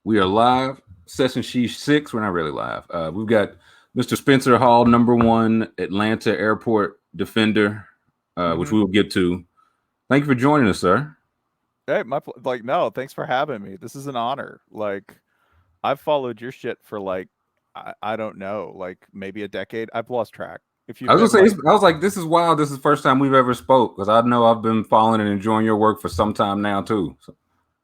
We are live. Session Sheesh 6. We're not really live. We've got Mr. Spencer Hall, #1 Atlanta Airport defender, which we will get to. Thank you for joining us, sir. Hey, no, thanks for having me. This is an honor. I've followed your shit for I don't know, like maybe a decade. I've lost track. If I you've was been gonna say, I was like, this is wild. This is the first time we've ever spoke because I know I've been following and enjoying your work for some time now too. So,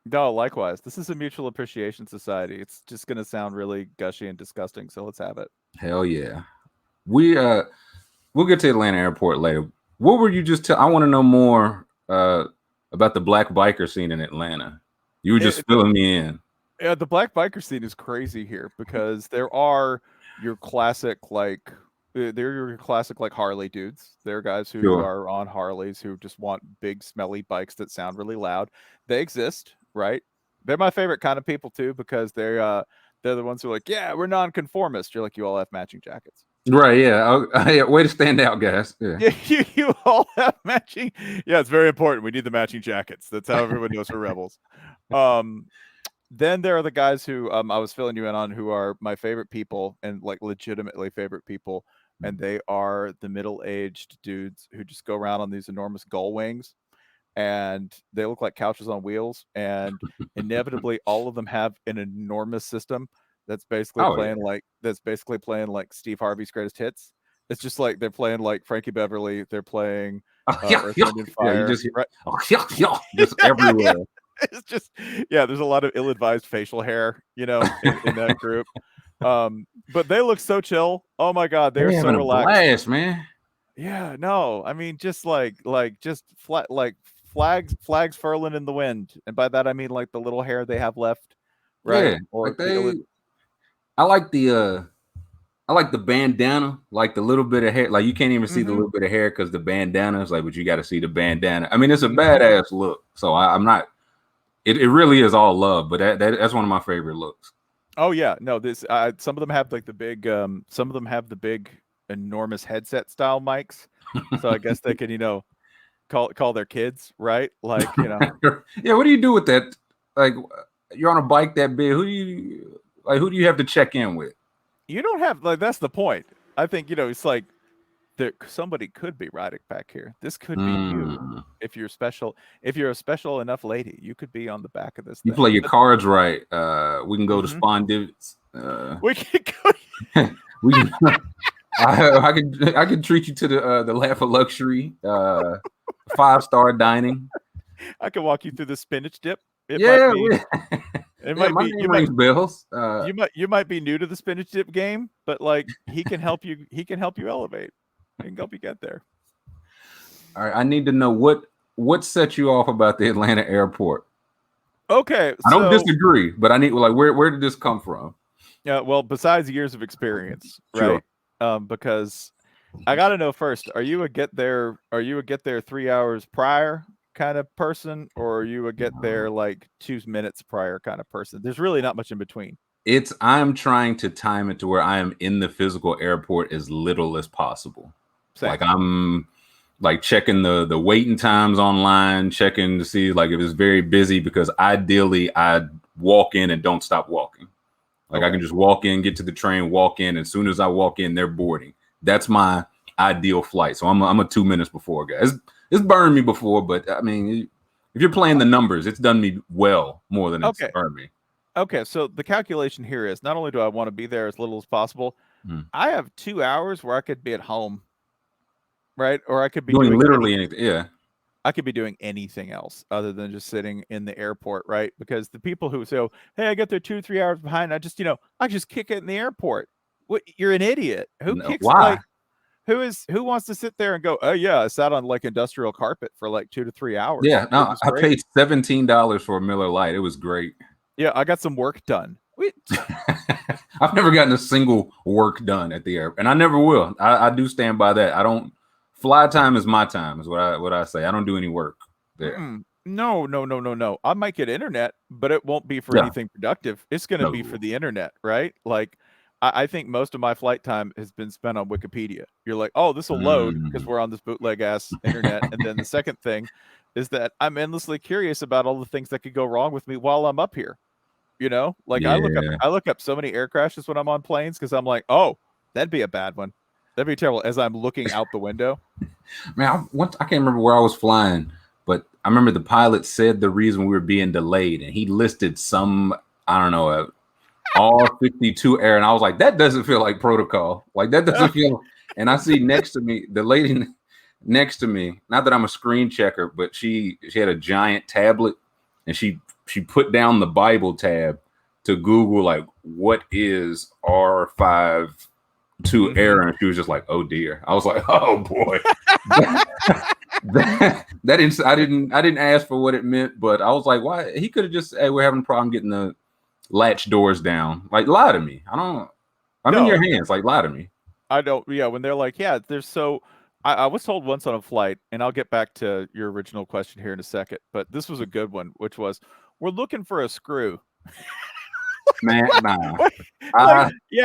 no, likewise. This is a mutual appreciation society. It's just gonna sound really gushy and disgusting, so let's have it. hell yeah. We we'll get to Atlanta Airport later. What were you just? I want to know more about the black biker scene in Atlanta. You were just It, filling me in. yeah, the black biker scene is crazy here because there are your classic they're your classic Harley dudes. They're guys who Sure. are on Harleys who just want big smelly bikes that sound really loud. They exist, right? They're my favorite kind of people too because they're the ones who are like, yeah, we're nonconformist. You're like, you all have matching jackets. Right. Yeah. Yeah. Way to stand out, guys. Yeah. Yeah, you all have matching. Yeah, it's very important. We need the matching jackets. That's how everyone knows we're rebels. Um, then there are the guys who I was filling you in on who are my favorite people and legitimately favorite people. And they are the middle-aged dudes who just go around on these enormous gull wings and they look like couches on wheels. And inevitably all of them have an enormous system Oh yeah. that's basically playing like Steve Harvey's greatest hits. It's just like they're playing like Frankie Beverly, they're playing Oh, yeah, Earth, yeah. Wind and Yeah. You Fire, just right? oh, yeah, yeah, just Yeah, yeah. everywhere. It's just there's a lot of ill-advised facial hair, in that group. But they look so chill. Oh my god, they're They so having a relaxed. blast, man. Yeah, no, I mean just just flat flags furling in the wind, and by that I mean like the little hair they have left, right? Yeah. Or Like the ill. I like the I like the bandana, like the little bit of hair. Like you can't even see the Mm-hmm. little bit of hair because the bandana is like, but you got to see the bandana. I mean, it's a Mm-hmm. badass look. So I'm not. It really is all love, but that's one of my favorite looks. Oh yeah, no, this some of them have like the big some of them have the big enormous headset style mics. So I guess they can, call their kids, right? Yeah, what do you do with that? Like, you're on a bike that big. Who do you have to check in with? You don't have that's the point. I think, it's like that somebody could be riding back here. This could be you Mm. if you're special. If you're a special enough lady, you could be on the back of this You play thing. your But cards right. We can go to mhm. Spawn Divots. We could go. We can. I can treat you to the Laugh of Luxury, 5-star dining. I can walk you through the spinach dip. It might Yeah, be. It yeah. might My be. name rings bells. You might be new to the spinach dip game, but like he can help you. He can help you elevate. He can help you get there. All right, I need to know what set you off about the Atlanta airport. Okay, I don't so disagree, but I need like where did this come from? yeah. Well, besides years of experience, Sure. right? Because I got to know first, are you a get there 3 hours prior kind of person, or are you a get there like 2 minutes prior kind of person? There's really not much in between. I'm trying to time it to where I am in the physical airport as little as possible. Like Same. I'm like checking the waiting times online, checking to see like if it's very busy because ideally I walk in and don't stop walking. Like I Okay. can just walk in, get to the train, walk in. As soon as I walk in, they're boarding. That's my ideal flight. So I'm a 2 minutes before guy. It's burned me before, but I mean, if you're playing the numbers, it's done me well more than it's Okay. burned me. Okay. So the calculation here is not only do I want to be there as little as possible, Hmm. I have 2 hours where I could be at home, right? Or I could be Doing doing literally anything. Yeah. I could be doing anything else other than just sitting in the airport, right? Because the people who say, "Hey, I get there 2 3 hours behind," I just kick it in the airport. What? You're an idiot. Who No, kicks why? who wants to sit there and go, "Oh yeah, I sat on like industrial carpet for like 2 to 3 hours. Yeah. It No, was I great. paid $17 for a Miller Lite. It was great. Yeah, I got some work done." Wait, I've never gotten a single work done at the airport, and I never will. I do stand by that. I don't. Fly time is my time. Is what I say. I don't do any work there. no, no, no, no, no. I might get internet, but it won't be for Yeah. anything productive. It's going to be for No. the internet, right? Like, I think most of my flight time has been spent on Wikipedia. You're like, oh, this will load because Mm. we're on this bootleg ass internet. And then the second thing is that I'm endlessly curious about all the things that could go wrong with me while I'm up here. You know, like Yeah. I look up so many air crashes when I'm on planes because I'm like, oh, that'd be a bad one. That'd be terrible. As I'm looking out the window. Man, I can't remember where I was flying, but I remember the pilot said the reason we were being delayed, and he listed some, I don't know, all 52 air, and I was like, that doesn't feel like protocol. Like that doesn't feel. And I see next to me, the lady next to me. Not that I'm a screen checker, but she had a giant tablet, and she put down the Bible tab to Google like what is R5 to air, and she was just like, oh dear. I was like, oh boy. I didn't ask for what it meant, but I was like, why? He could have just, hey, we're having a problem getting the latch doors down. Like, lie to me. I'm in your hands. Like, lie to me. I don't. Yeah, when they're like, yeah, there's so. I was told once on a flight, and I'll get back to your original question here in a second, but this was a good one, which was, we're looking for a screw. Man, nah.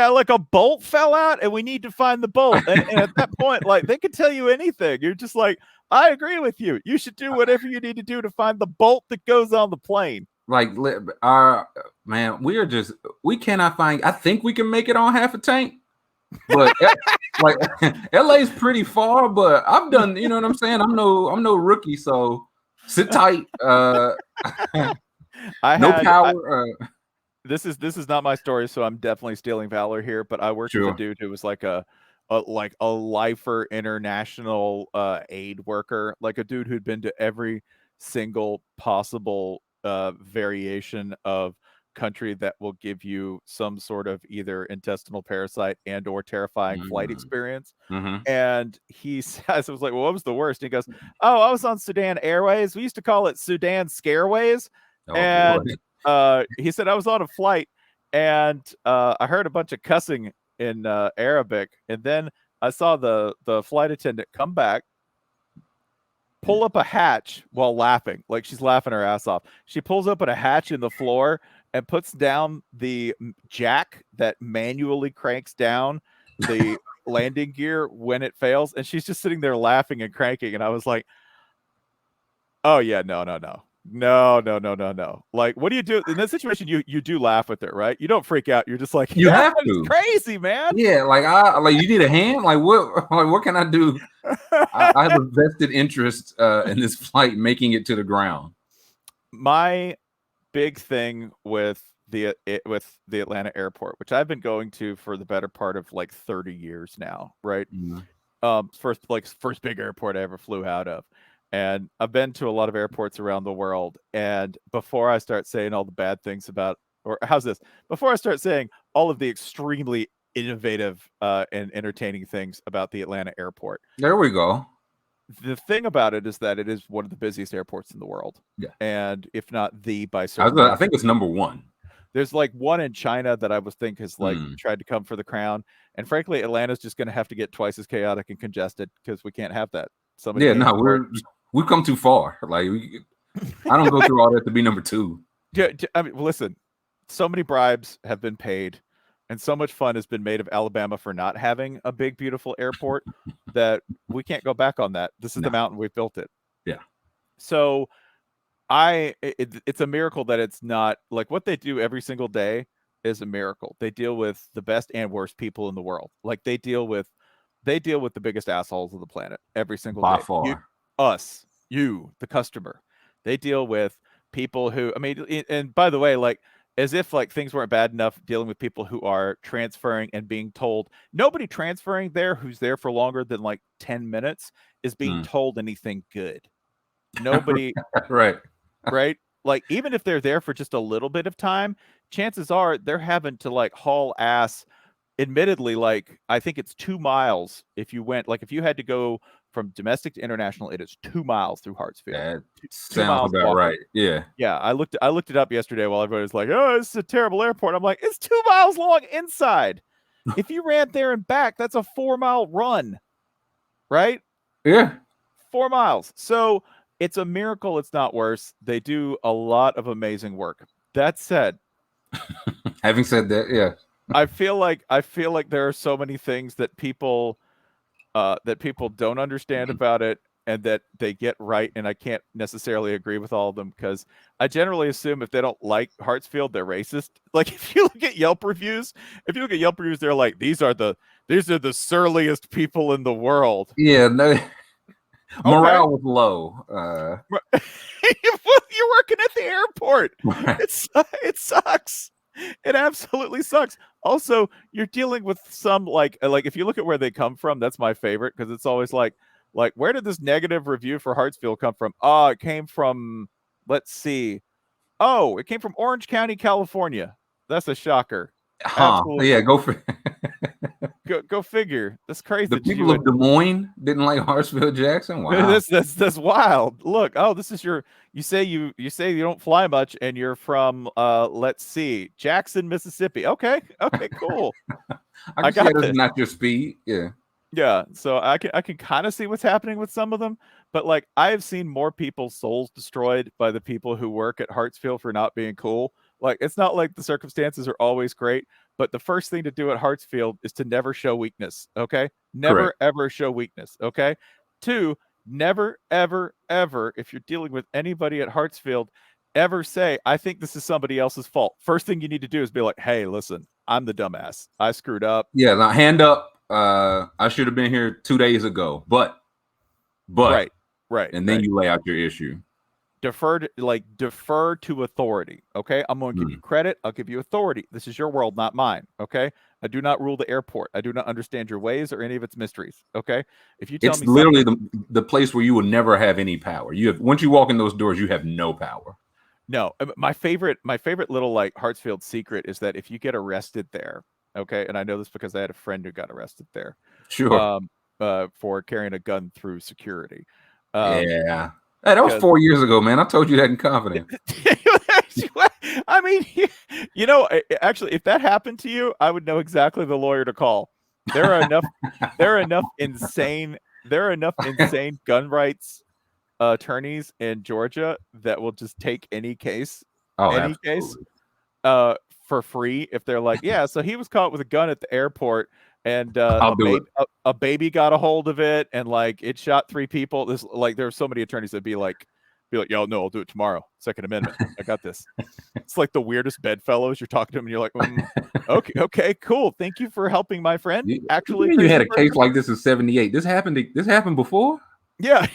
Like a bolt fell out, and we need to find the bolt. And at that point, like they could tell you anything. You're just like, I agree with you. You should do whatever you need to do to find the bolt that goes on the plane. Like, man, we cannot find. I think we can make it on half a tank, but like LA's pretty far. But I've done, you know what I'm saying? I'm no rookie, so sit tight. Power. This is not my story, so I'm definitely stealing valor here. But I worked with a dude who was like a lifer international aid worker, like a dude who'd been to every single possible variation of country that will give you some sort of either intestinal parasite and or terrifying flight experience. And he says, I was like, well, what was the worst? And he goes, oh, I was on Sudan Airways. We used to call it Sudan Scareways. He said, I was on a flight and I heard a bunch of cussing in Arabic, and then I saw the flight attendant come back, pull up a hatch while laughing, like she's laughing her ass off. She pulls open a hatch in the floor and puts down the jack that manually cranks down the landing gear when it fails, and she's just sitting there laughing and cranking. And I was like, oh yeah, no. Like, what do you do in that situation? You do laugh with it, right? You don't freak out. You're just like, you have to. Crazy, man. Yeah, like you need a hand. Like what can I do? I have a vested interest in this flight making it to the ground. My big thing with the Atlanta airport, which I've been going to for the better part of like 30 years now, right? First big airport I ever flew out of. And I've been to a lot of airports around the world. And before I start saying all the bad things about, or how's this? Before I start saying all of the extremely innovative and entertaining things about the Atlanta airport. There we go. The thing about it is that it is one of the busiest airports in the world. Yeah. And if not the by certain, I think it's number one. There's like one in China that I would think has like tried to come for the crown. And frankly, Atlanta's just going to have to get twice as chaotic and congested because we can't have that. We've come too far. Like, I don't go through all that to be number two. Yeah, I mean, listen, so many bribes have been paid, and so much fun has been made of Alabama for not having a big, beautiful airport that we can't go back on that. This is the mountain we've built it. Yeah. So, it's a miracle that it's not like what they do every single day is a miracle. They deal with the best and worst people in the world. Like they deal with the biggest assholes of the planet every single day. By far. You, the customer. They deal with people who, I mean, and by the way, like as if like things weren't bad enough dealing with people who are transferring and being told, nobody transferring there who's there for longer than like 10 minutes is being told anything good. Nobody. Right. Like even if they're there for just a little bit of time, chances are they're having to like haul ass. Admittedly, like I think it's 2 miles if you had to go from domestic to international, it is 2 miles through Hartsfield. That sounds about right. Yeah. Yeah. I looked it up yesterday while everybody was like, oh, this is a terrible airport. I'm like, it's 2 miles long inside. If you ran there and back, that's a 4-mile run. Right? Yeah. 4 miles. So it's a miracle it's not worse. They do a lot of amazing work. That said, having said that, yeah. I feel like there are so many things that people don't understand about it, and that they get right. And I can't necessarily agree with all of them because I generally assume if they don't like Hartsfield, they're racist. Like if you look at Yelp reviews, they're like, these are the surliest people in the world. Yeah, no, Okay. morale was low. You're working at the airport. Right. It sucks. It absolutely sucks. Also, you're dealing with some like if you look at where they come from, that's my favorite because it's always like where did this negative review for Hartsfield come from? Oh, it came from, let's see. Oh, it came from Orange County, California. That's a shocker. Yeah, Absolutely. go for Go figure. That's crazy. the people of Des Moines didn't like Hartsfield Jackson. Wow. That's wild. Look, oh, this is your. You say you don't fly much, and you're from let's see, Jackson, Mississippi. Okay, cool. I can see that's not your speed. Yeah. Yeah, so I can kind of see what's happening with some of them, but like I have seen more people's souls destroyed by the people who work at Hartsfield for not being cool. Like it's not like the circumstances are always great, but the first thing to do at Hartsfield is to never show weakness. Okay, never Correct. ever show weakness. Okay, 2, never ever ever if you're dealing with anybody at Hartsfield, ever say I think this is somebody else's fault. First thing you need to do is be like, hey, listen, I'm the dumbass. I screwed up. Yeah, now hand up. I should have been here 2 days ago, but Right, and then you lay out your issue. defer to authority. Okay, I'm going to give you credit. I'll give you authority. This is your world, not mine. Okay, I do not rule the airport. I do not understand your ways or any of its mysteries. Okay, if you tell It's me literally the place where you will never have any power. You have once you walk in those doors, you have no power. No, my favorite little like Hartsfield secret is that if you get arrested there, okay, and I know this because I had a friend who got arrested there, Sure. for carrying a gun through security. Yeah. Hey, that was 4 years ago, man. I told you that in confidence. I mean, actually, if that happened to you, I would know exactly the lawyer to call. There are enough insane gun rights attorneys in Georgia that will just take any case, for free if they're like, yeah, so he was caught with a gun at the airport and a baby got a hold of it and like it shot 3 people. This like there are so many attorneys that be like, yo, no, I'll do it tomorrow. Second Amendment. I got this. It's like the weirdest bedfellows. You're talking to them and you're like, okay, cool. Thank you for helping my friend. Actually, you had a case like this in 78. This happened before? Yeah.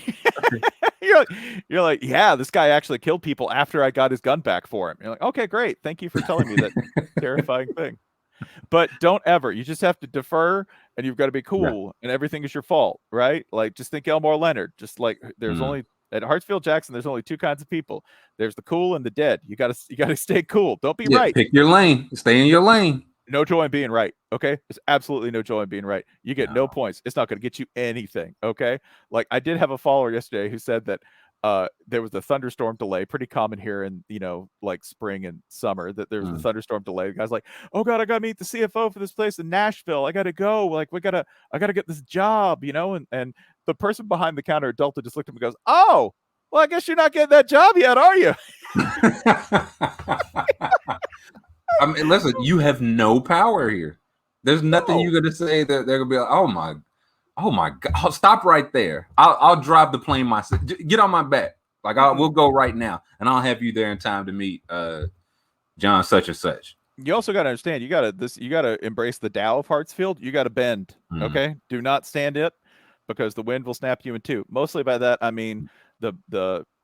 You're like, yeah, this guy actually killed people after I got his gun back for him. You're like, okay, great. Thank you for telling me that terrifying thing. But don't ever. You just have to defer and you've got to be cool and everything is your fault, right? Like just think Elmore Leonard. Just like there's only at Hartsfield Jackson, there's only 2 kinds of people. There's the cool and the dead. You gotta stay cool. Don't be right. Pick your lane. Stay in your lane. No joy in being right. Okay. There's absolutely no joy in being right. You get no points. It's not going to get you anything. Okay. Like I did have a follower yesterday who said that there was a thunderstorm delay, pretty common here in, like spring and summer, that there's a thunderstorm delay. The guy's like, oh God, I got to meet the CFO for this place in Nashville. I got to go. Like I got to get this job, and the person behind the counter at Delta just looked at him and goes, oh, well, I guess you're not getting that job yet, are you? I mean, listen, you have no power here. There's nothing you're gonna say that they're gonna be like, oh my God, I'll stop right there. I'll drive the plane myself. Get on my back. Like we'll go right now, and I'll have you there in time to meet John such and such. You also got to understand, you got to embrace the Tao of Hartsfield. You got to bend. Okay, do not stand it because the wind will snap you in two. Mostly by that I mean the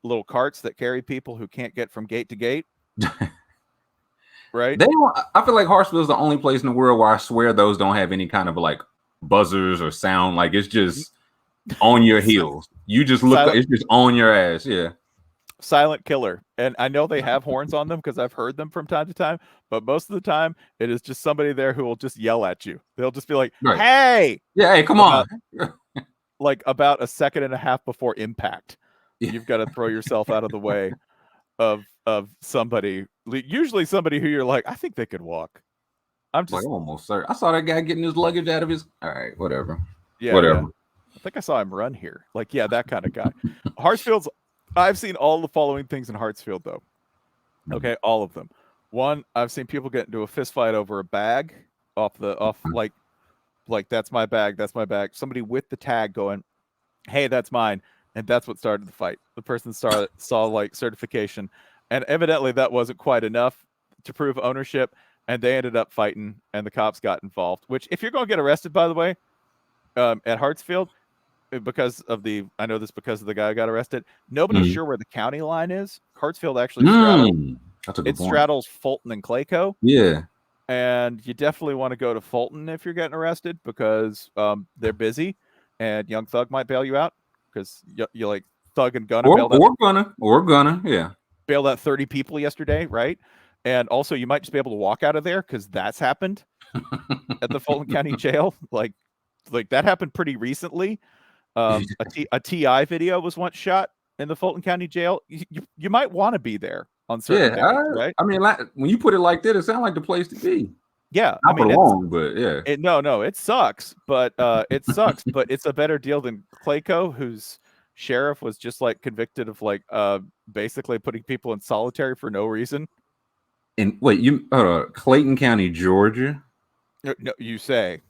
little carts that carry people who can't get from gate to gate. Right. I feel like Hartsfield is the only place in the world where I swear those don't have any kind of like buzzers or sound. Like it's just on your heels. You just look. It's just on your ass. Yeah. Silent killer. And I know they have horns on them because I've heard them from time to time. But most of the time, it is just somebody there who will just yell at you. They'll just be like, "Hey, yeah, hey, come on!" Like about 1.5 seconds before impact, you've got to throw yourself out of the way of somebody, usually somebody who you're like, I think they could walk. I'm just like almost certain. I saw that guy getting his luggage out of his. All right, whatever. Yeah, whatever. Yeah. I think I saw him run here. Like, yeah, that kind of guy. Hartsfield's. I've seen all the following things in Hartsfield, though. Okay, all of them. One, I've seen people get into a fist fight over a bag off like that's my bag. That's my bag. Somebody with the tag going, hey, that's mine. And that's what started the fight. The person saw like certification, and evidently that wasn't quite enough to prove ownership, and they ended up fighting, and the cops got involved. Which, if you're going to get arrested, by the way, at Hartsfield, because of the guy who got arrested, nobody's sure where the county line is. Hartsfield actually straddles Fulton and Clayco. Yeah. And you definitely want to go to Fulton if you're getting arrested, because they're busy, and Young Thug might bail you out, because you like Thug and Gunna bailed out 30 people yesterday, right? And also, you might just be able to walk out of there, because that's happened at the Fulton County Jail. Like that happened pretty recently. A TI video was once shot in the Fulton County Jail. You might want to be there on certain days, right? I mean, like, when you put it like that, it sounds like the place to be. Yeah, not for long, but yeah. It sucks, but it sucks, but it's a better deal than Clayco, whose sheriff was just like convicted of like basically putting people in solitary for no reason. And wait, Clayton County, Georgia? No, you say.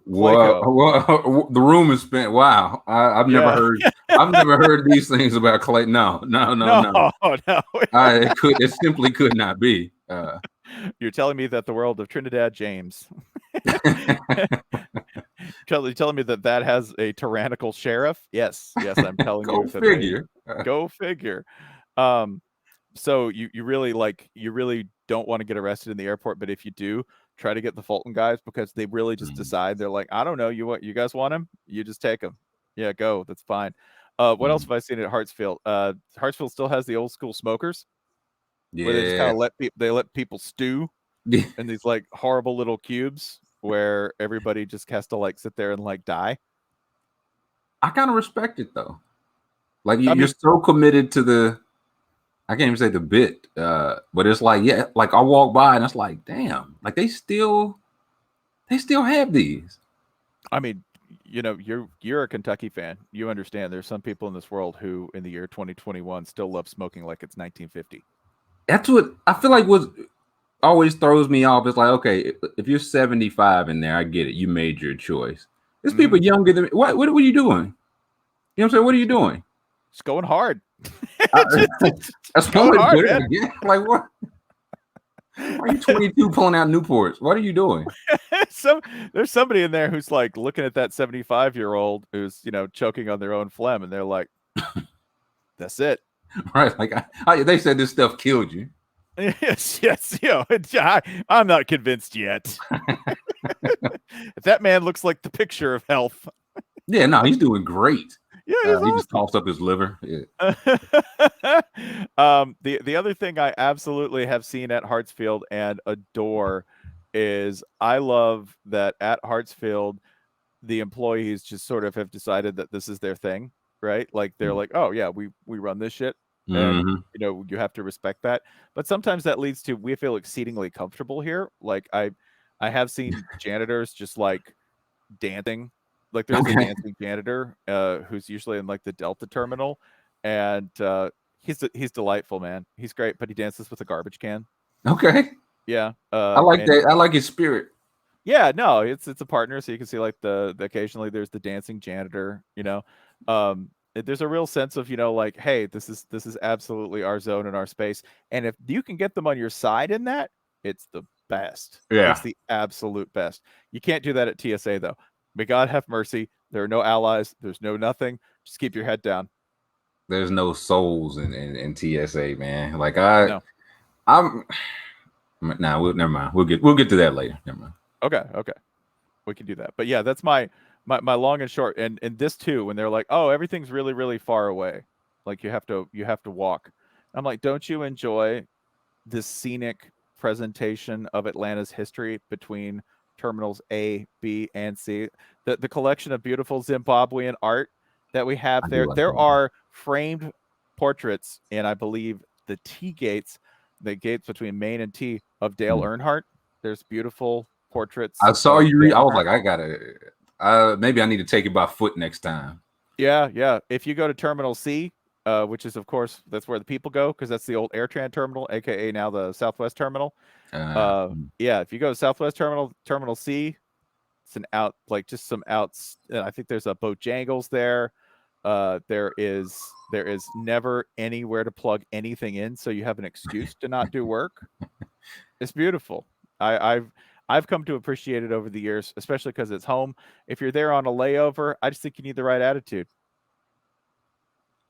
Well, the room is spent. Wow, I've never heard these things about Clayton. No. It simply could not be. You're telling me that the world of Trinidad James. Telling me that has a tyrannical sheriff? Yes, I'm telling you. Go figure. So you really don't want to get arrested in the airport, but if you do, try to get the Fulton guys, because they really just decide. They're like, I don't know, you guys want him? You just take him. Yeah, go. That's fine. What else have I seen at Hartsfield? Hartsfield still has the old school smokers. Yeah. Where they just kind of let people stew in these like horrible little cubes where everybody just has to like sit there and like die. I kind of respect it though. Like you're so committed to the, I can't even say the bit, but it's like, yeah, like I walk by and it's like, damn, like they still have these. I mean, you're a Kentucky fan. You understand there's some people in this world who in the year 2021 still love smoking like it's 1950. That's what I feel like was always throws me off. It's like, okay, if you're 75 in there, I get it. You made your choice. There's people younger than me. What are you doing? You know what I'm saying? What are you doing? It's going hard. That's going hard, man. Like what? Why are you 22 pulling out Newports? What are you doing? There's somebody in there who's like looking at that 75-year-old who's choking on their own phlegm, and they're like, "That's it." Right, like they said this stuff killed you. Yes. I'm not convinced yet. That man looks like the picture of health. Yeah, no, he's doing great. Yeah, he awesome. Just tossed up his liver. Yeah. The other thing I absolutely have seen at Hartsfield and adore is I love that at Hartsfield the employees just sort of have decided that this is their thing, right? Like they're like, oh yeah, we run this shit. And you have to respect that, but sometimes that leads to we feel exceedingly comfortable here. Like I have seen janitors just like dancing, like there's a dancing janitor who's usually in like the Delta terminal, and he's delightful, man. He's great, but he dances with a garbage can. Okay. Yeah, I like that. I like his spirit. Yeah, no, it's a partner, so you can see like the occasionally there's the dancing janitor. There's a real sense of, like, hey, this is absolutely our zone and our space. And if you can get them on your side in that, it's the best. Yeah. It's the absolute best. You can't do that at TSA, though. May God have mercy. There are no allies. There's no nothing. Just keep your head down. There's no souls in TSA, man. Like never mind. We'll get to that later. Never mind. Okay. We can do that. But yeah, that's my long and short. And this too, when they're like, oh, everything's really, really far away. Like you have to walk. I'm like, don't you enjoy this scenic presentation of Atlanta's history between terminals A, B, and C? The collection of beautiful Zimbabwean art that we have there. There are framed portraits in, I believe, the T gates, the gates between Maine and T, of Dale Earnhardt. There's beautiful portraits. I saw you read. I was like, I gotta. Maybe I need to take it by foot next time. Yeah. If you go to Terminal C, which is, of course, that's where the people go, because that's the old AirTran terminal, aka now the Southwest Terminal. If you go to Southwest Terminal C, it's just some outs. I think there's a Bojangles there. There is never anywhere to plug anything in, so you have an excuse to not do work. It's beautiful. I've come to appreciate it over the years, especially because it's home. If you're there on a layover, I just think you need the right attitude.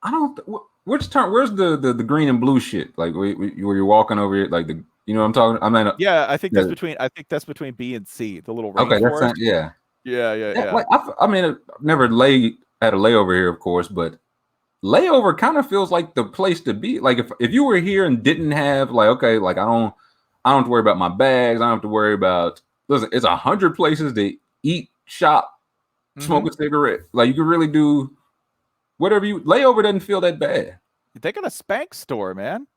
I don't. Which turn? Where's the green and blue shit? Like where you're walking over it, like the. You know what I'm talking? I mean, yeah, I think that's between B and C. The little rainforest. Okay, that's not, yeah. Yeah. Like I mean, I've never had a layover here, of course, but layover kind of feels like the place to be. Like if you were here and didn't have like, okay, like I don't have to worry about my bags. I don't have to worry about. Listen, it's 100 places to eat, shop, smoke a cigarette. Like you can really do whatever you. Layover doesn't feel that bad. They got a Spanx store, man.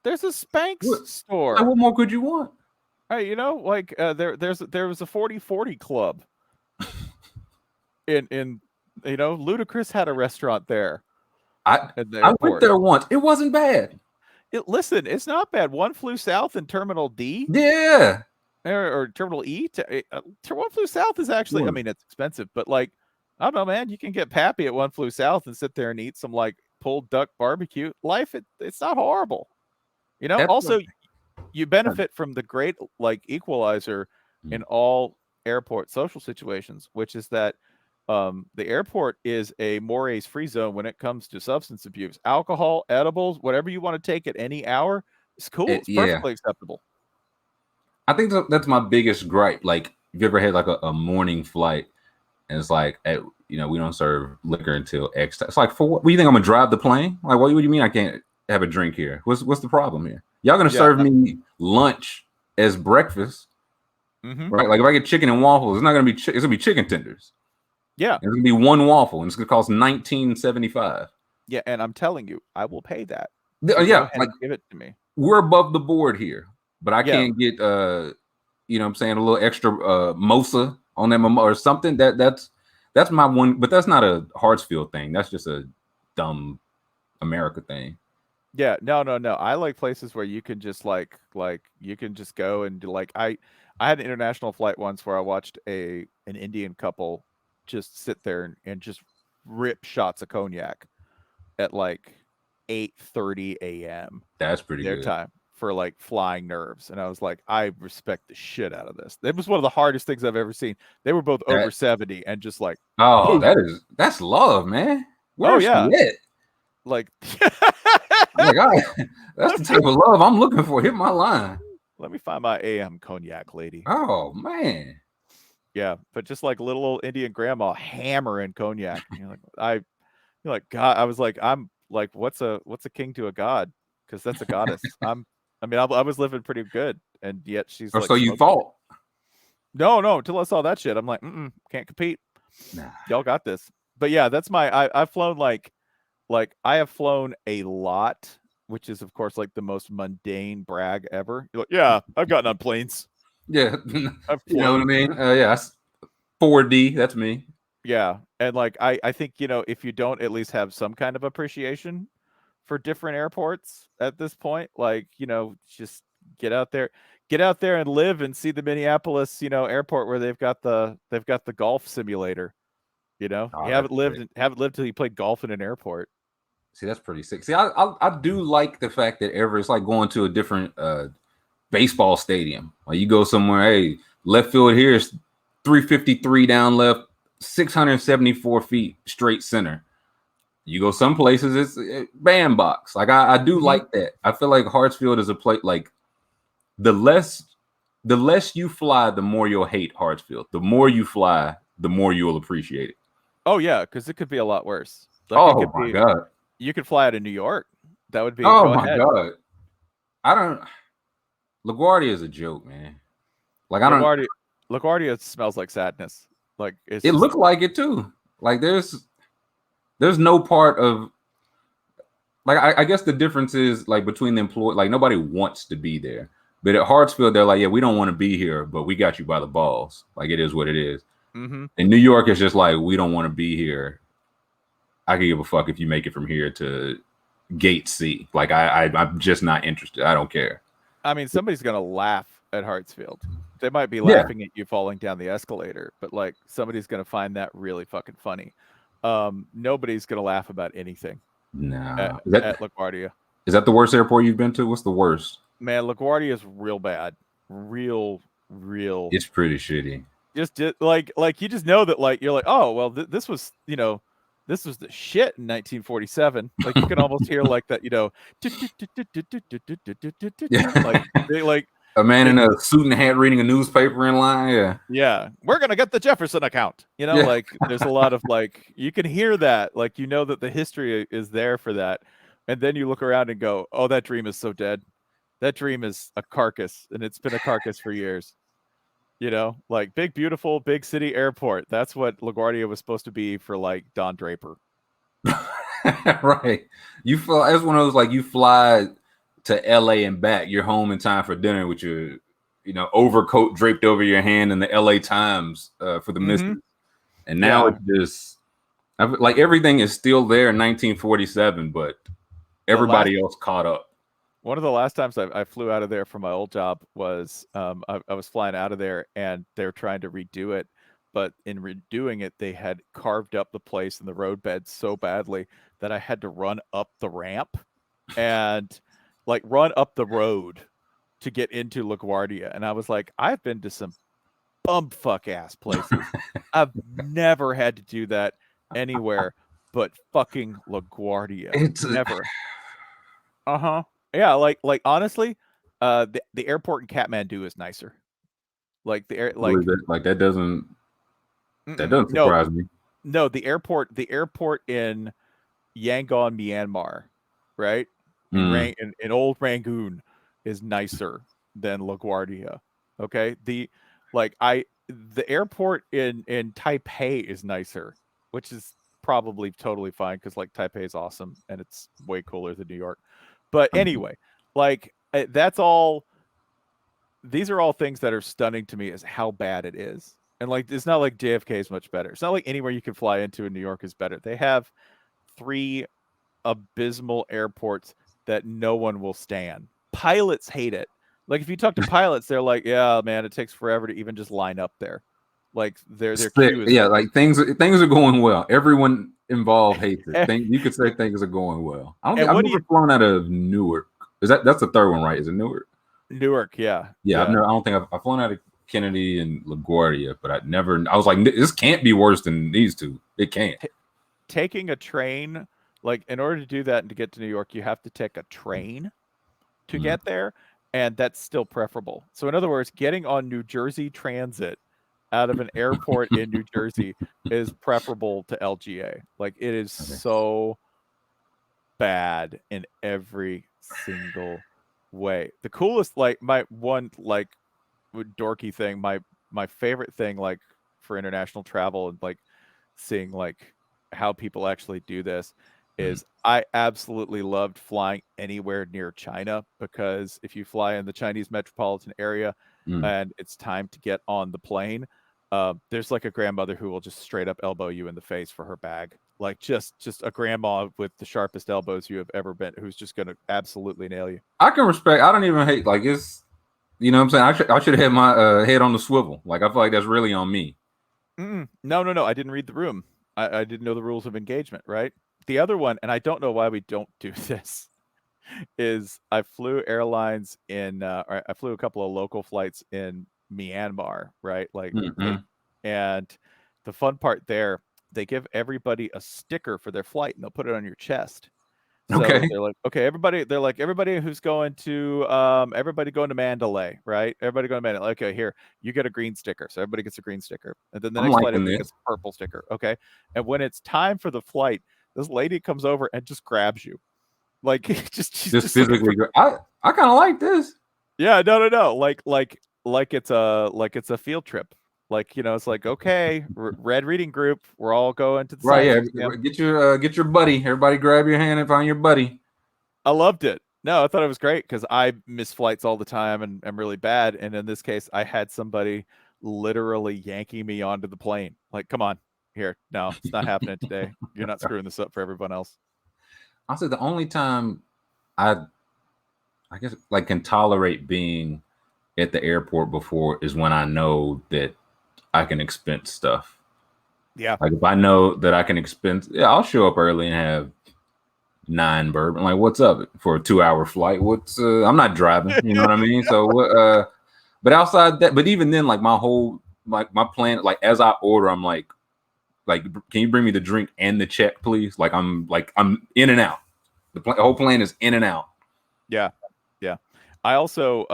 There's a Spanx store. Like, what more could you want? Hey, you know, like there was a 40/40 club. in you know, Ludacris had a restaurant there. I went there once. It wasn't bad. Listen, it's not bad. One flew south in Terminal D. Yeah. Or Terminal E. One flew south is actually, I mean, it's expensive, but like, I don't know, man. You can get pappy at One Flew South and sit there and eat some like pulled duck barbecue. Life, it's not horrible. You know, also, you benefit from the great like equalizer in all airport social situations, which is that the airport is a mores free zone when it comes to substance abuse. Alcohol, edibles, whatever you want to take at any hour, it's cool. It's perfectly acceptable. I think that's my biggest gripe. Like, if you ever had like a morning flight and it's like, you know, we don't serve liquor until X time. It's like, for what? What do you think I'm gonna drive the plane? Like, what do you mean I can't have a drink here? What's the problem here? Y'all gonna serve me lunch as breakfast, right? Like if I get chicken and waffles, it's not gonna be it's gonna be chicken tenders. Yeah, it's gonna be one waffle, and it's gonna cost $19.75. Yeah, and I'm telling you, I will pay that. So yeah, like give it to me. We're above the board here, but I can't get you know what I'm saying, a little extra mosa on that or something. That's my one, but that's not a Hartsfield thing. That's just a dumb America thing. Yeah, no. I like places where you can just like you can just go and do like I had an international flight once where I watched an Indian couple just sit there and just rip shots of cognac at like 8:30 a.m. That's pretty their good time for like flying nerves, and I was like, I respect the shit out of this. It was one of the hardest things I've ever seen. They were both over 70 and just like, oh, that's love, man. Where's she at? Like, oh my God, that's the type of love I'm looking for. Hit my line. Let me find my AM cognac lady. Oh man, yeah, but just like little old Indian grandma hammering cognac. You're like, God. I was like, I'm like, what's a king to a god? Because that's a goddess. I was living pretty good, and yet she's like, so you thought? No, until I saw that shit, I'm like, can't compete. Nah. Y'all got this. But yeah, that's I've flown like I have flown a lot, which is of course like the most mundane brag ever. You're like, yeah, I've gotten on planes. Yeah, you know what I mean. Yeah, 4D. That's me. Yeah, and like I think, you know, if you don't at least have some kind of appreciation for different airports at this point, like, you know, just get out there and live and see the Minneapolis, you know, airport where they've got the golf simulator. You know, you haven't lived till you played golf in an airport. See, that's pretty sick. See, I do like the fact that it's like going to a different baseball stadium. Like you go somewhere, hey, left field here is 353 down left, 674 feet straight center. You go some places, it's bandbox. Like I do like that. I feel like Hartsfield is a place like the less you fly, the more you'll hate Hartsfield. The more you fly, the more you'll appreciate it. Oh yeah, because it could be a lot worse. Like, oh my God. You could fly out of New York. That would be. Oh my God. LaGuardia is a joke, man. Like LaGuardia smells like sadness. Like it looked like it too. Like there's no part of like I guess the difference is like between the employee, like nobody wants to be there. But at Hartsfield, they're like, yeah, we don't want to be here, but we got you by the balls. Like it is what it is. In New York, it's just like, we don't want to be here. I can give a fuck if you make it from here to gate C. Like I'm just not interested. I don't care. I mean, somebody's gonna laugh at Hartsfield. They might be laughing at you falling down the escalator, but like somebody's gonna find that really fucking funny. Nobody's gonna laugh about anything Nah. at LaGuardia. Is that the worst airport you've been to? What's the worst? Man, LaGuardia is real bad. Real. It's pretty shitty. Just like you just know that like you're like, oh well, this was this was the shit in 1947. Like you can almost hear like that, like a man in a suit and hat reading a newspaper in line. Yeah, we're gonna get the Jefferson account. Like there's a lot of like you can hear that, like that the history is there for that, and then you look around and go, oh, that dream is so dead. That dream is a carcass, and it's been a carcass for years. Like big, beautiful, big city airport. That's what LaGuardia was supposed to be for like Don Draper. Right. You fly. It's one of those like you fly to LA and back. You're home in time for dinner with your, overcoat draped over your hand in the LA Times for the missus. And now it's just like everything is still there in 1947, but everybody else caught up. One of the last times I flew out of there from my old job was I was flying out of there and they're trying to redo it. But in redoing it, they had carved up the place and the roadbed so badly that I had to run up the ramp and like run up the road to get into LaGuardia. And I was like, I've been to some bumfuck ass places. I've never had to do that anywhere but fucking LaGuardia. It's never. Yeah, like honestly, the airport in Kathmandu is nicer. Like the air, like that doesn't surprise me. No, the airport in Yangon, Myanmar, right? In old Rangoon is nicer than LaGuardia. Okay, the airport in Taipei is nicer, which is probably totally fine because like Taipei is awesome and it's way cooler than New York. But anyway, like that's all. These are all things that are stunning to me as how bad it is. And like it's not like JFK is much better. It's not like anywhere you can fly into in New York is better. They have 3 abysmal airports that no one will stand. Pilots hate it. Like if you talk to pilots, they're like, "Yeah, man, it takes forever to even just line up there." Like their queue is like things are going well. Everyone involved hates it. You could say things are going well. I've never flown out of Newark. That's the third one, right? Is it Newark? Newark, yeah. Yeah, I don't think I've flown out of Kennedy and LaGuardia, but I was like, this can't be worse than these two. It can't. Taking a train, like in order to do that and to get to New York, you have to take a train to get there, and that's still preferable. So in other words, getting on New Jersey Transit out of an airport in New Jersey is preferable to LGA. Like it is so bad in every single way. The coolest, like my one like dorky thing, my favorite thing like for international travel and like seeing like how people actually do this is I absolutely loved flying anywhere near China, because if you fly in the Chinese metropolitan area and it's time to get on the plane, there's like a grandmother who will just straight up elbow you in the face for her bag. Like just a grandma with the sharpest elbows you have ever been, who's just going to absolutely nail you. I can respect. I don't even hate. Like it's, you know what I'm saying? I should have had my head on the swivel. Like I feel like that's really on me. No. I didn't read the room. I didn't know the rules of engagement, right? The other one, and I don't know why we don't do this, is I flew airlines in, or I flew a couple of local flights in Myanmar, right? Like, and the fun part there, they give everybody a sticker for their flight and they'll put it on your chest. So they're like, okay, everybody who's going to everybody going to Mandalay, right? Everybody going to Mandalay. Okay, here, you get a green sticker. So everybody gets a green sticker. And then the next flight, everybody gets a purple sticker. Okay. And when it's time for the flight, this lady comes over and just grabs you. Like just physically. I kind of like this. Yeah, no. Like it's a field trip. Like, it's like, okay, red reading group, we're all going to the get your buddy. Everybody grab your hand and find your buddy. I loved it. No, I thought it was great because I miss flights all the time and I'm really bad. And in this case, I had somebody literally yanking me onto the plane. Like, come on, here. No, it's not happening today. You're not screwing this up for everyone else. I'll say the only time I guess like can tolerate being at the airport before is when I know that I can expense stuff. Yeah. Like if I know that I can expense, I'll show up early and have 9 bourbon. Like, what's up for a 2-hour flight? I'm not driving, you know what I mean? So what but outside that, but even then, like my plan, like as I order, I'm like, can you bring me the drink and the check, please? Like I'm in and out. The whole plan is in and out. Yeah. Yeah. I also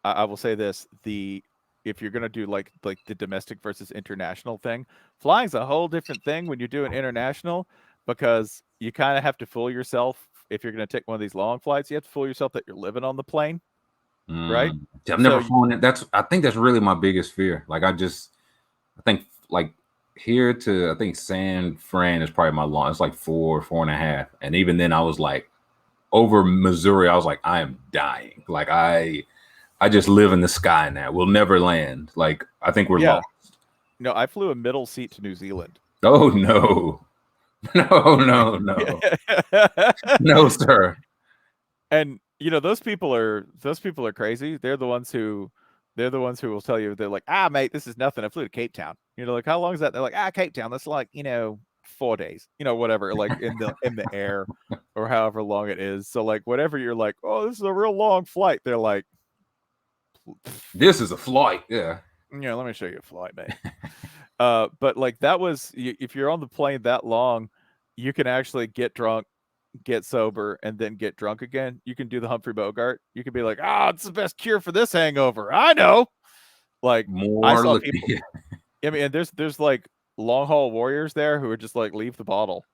I will say this, if you're gonna do like the domestic versus international thing, flying's a whole different thing when you're doing international, because you kind of have to fool yourself. If you're gonna take one of these long flights, you have to fool yourself that you're living on the plane, right? I've never flown it. I think that's really my biggest fear. Like I think like here to I think San Fran is probably my long. It's like 4.5, and even then I was like over Missouri. I was like, I am dying. Like I just live in the sky now. We'll never land. Like I think we're lost. No, I flew a middle seat to New Zealand. Oh no. No, no, sir. And those people are crazy. They're the ones who will tell you, they're like, mate, this is nothing. I flew to Cape Town. Like, how long is that? They're like, Cape Town, that's like 4 days, whatever, like in the air, or however long it is. So like whatever, you're like, oh, this is a real long flight. They're like, this is a flight. Yeah. Let me show you a flight, mate. But like that was, if you're on the plane that long, you can actually get drunk, get sober, and then get drunk again. You can do the Humphrey Bogart. You can be like, it's the best cure for this hangover. I know. Like I saw people. I mean, and there's like long haul warriors there who are just like, leave the bottle.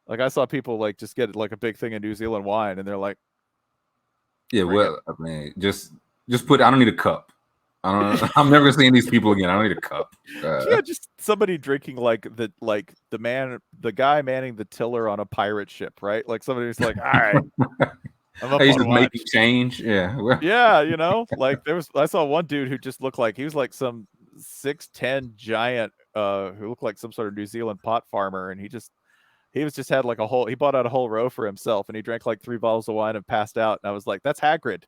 Like I saw people like just get like a big thing of New Zealand wine, and they're like, yeah, well, I mean, just put. I don't need a cup. I'm never seeing these people again. I don't need a cup. Just somebody drinking like the guy manning the tiller on a pirate ship, right? Like somebody who's like, all right, I'm up he's on just making change. Yeah, yeah. Like I saw one dude who just looked like he was like some 6'10" giant who looked like some sort of New Zealand pot farmer, and he had like he bought out a whole row for himself, and he drank like 3 bottles of wine and passed out. And I was like, that's Hagrid.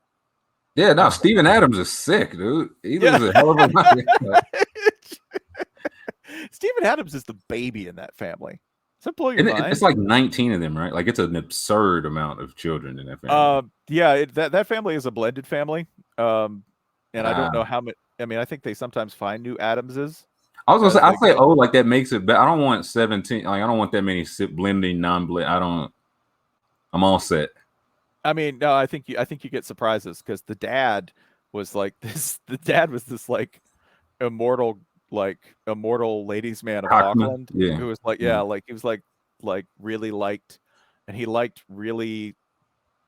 Yeah, no, Steven Adams is sick, dude. He lives a hell of a life. Steven Adams is the baby in that family. Does that blow your mind? It's like 19 of them, right? Like it's an absurd amount of children in that family. That family is a blended family. And I don't know how many. I mean, I think they sometimes find new Adamses. I was gonna say, I'd say, like that makes it better. I don't want 17. Like I don't want that many blending, non-blend. I'm all set. I mean, no, I think you get surprises, because the dad was like this. The dad was this like immortal ladies man of Auckland, who was like, like he was like really liked, and he liked really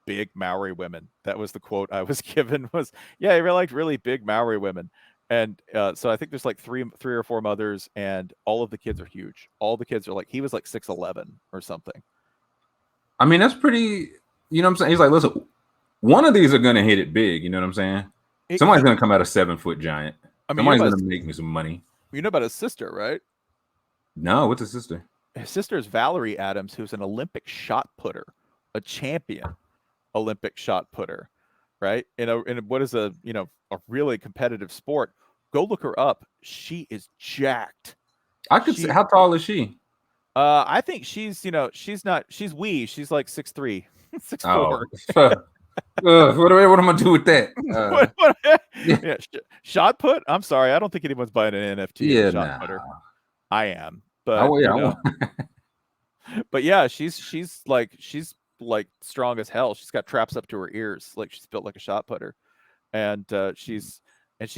big Maori women. That was the quote I was given, was, he really liked really big Maori women. And so I think there's like three or four mothers, and all of the kids are huge. All the kids are like, he was like 6'11" or something. I mean, that's pretty. You know what I'm saying? He's like, listen, one of these are gonna hit it big. You know what I'm saying? Somebody's gonna come out a 7-foot giant. I mean, somebody's gonna make me some money. You know about his sister, right? No, what's his sister? His sister is Valerie Adams, who's an Olympic shot putter, a champion Olympic shot putter, right? In what is a really competitive sport. Go look her up. She is jacked. I could say, how tall is she? I think she's like 6'3", 6'4". What am I gonna do with that? Shot put? I'm sorry, I don't think anyone's buying an NFT shot putter. I am, but but yeah, she's like strong as hell. She's got traps up to her ears, like she's built like a shot putter, and she's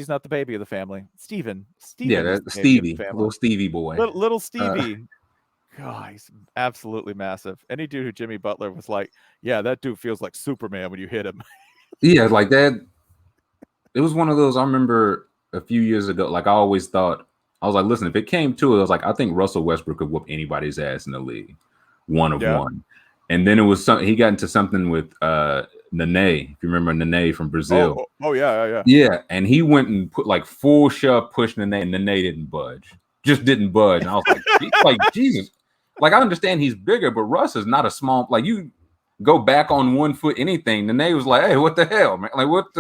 not the baby of the family. Steven, that's Stevie, little Stevie boy, little Stevie. God, he's absolutely massive. Any dude who Jimmy Butler was like, yeah, that dude feels like Superman when you hit him. Yeah, like that. It was one of those. I remember a few years ago. Like I always thought, I was like, listen, if it came to it, I was like, I think Russell Westbrook could whoop anybody's ass in the league, one of one. And then it was he got into something with Nene, if you remember Nene from Brazil. Yeah, and he went and put like full shove push Nene, and Nene didn't budge, just didn't budge. And I was like, Jesus. Like, I understand he's bigger, but Russ is not a small. Like, you go back on 1 foot, anything. Nene was like, hey, what the hell, man? Like, what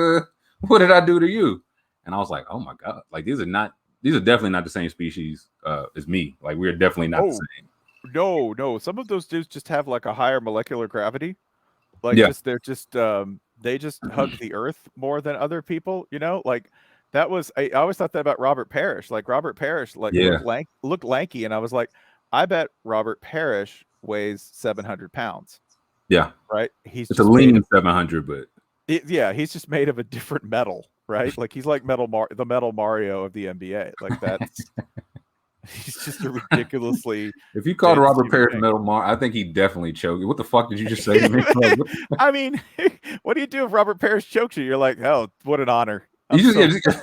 did I do to you? And I was like, oh my God. Like, these are not these are definitely not the same species as me. Like we're definitely not the same. No. Some of those dudes just have like a higher molecular gravity. Like Yeah. they're just they just hug the earth more than other people, you know? Like that was I always thought that about Robert Parrish. Like Robert Parrish Yeah. looked lanky, and I was like, I bet Robert Parrish weighs 700 pounds. Yeah. Right? He's It's a just made lean of 700, but yeah, he's just made of a different metal, right? Like he's like the metal Mario of the NBA. Like that's he's just a ridiculously if you called dense Robert human Parrish being. Metal Mar, I think he'd definitely choke you. What the fuck did you just say to me? Like, I mean, what do you do if Robert Parrish chokes you? You're like, oh, what an honor. you just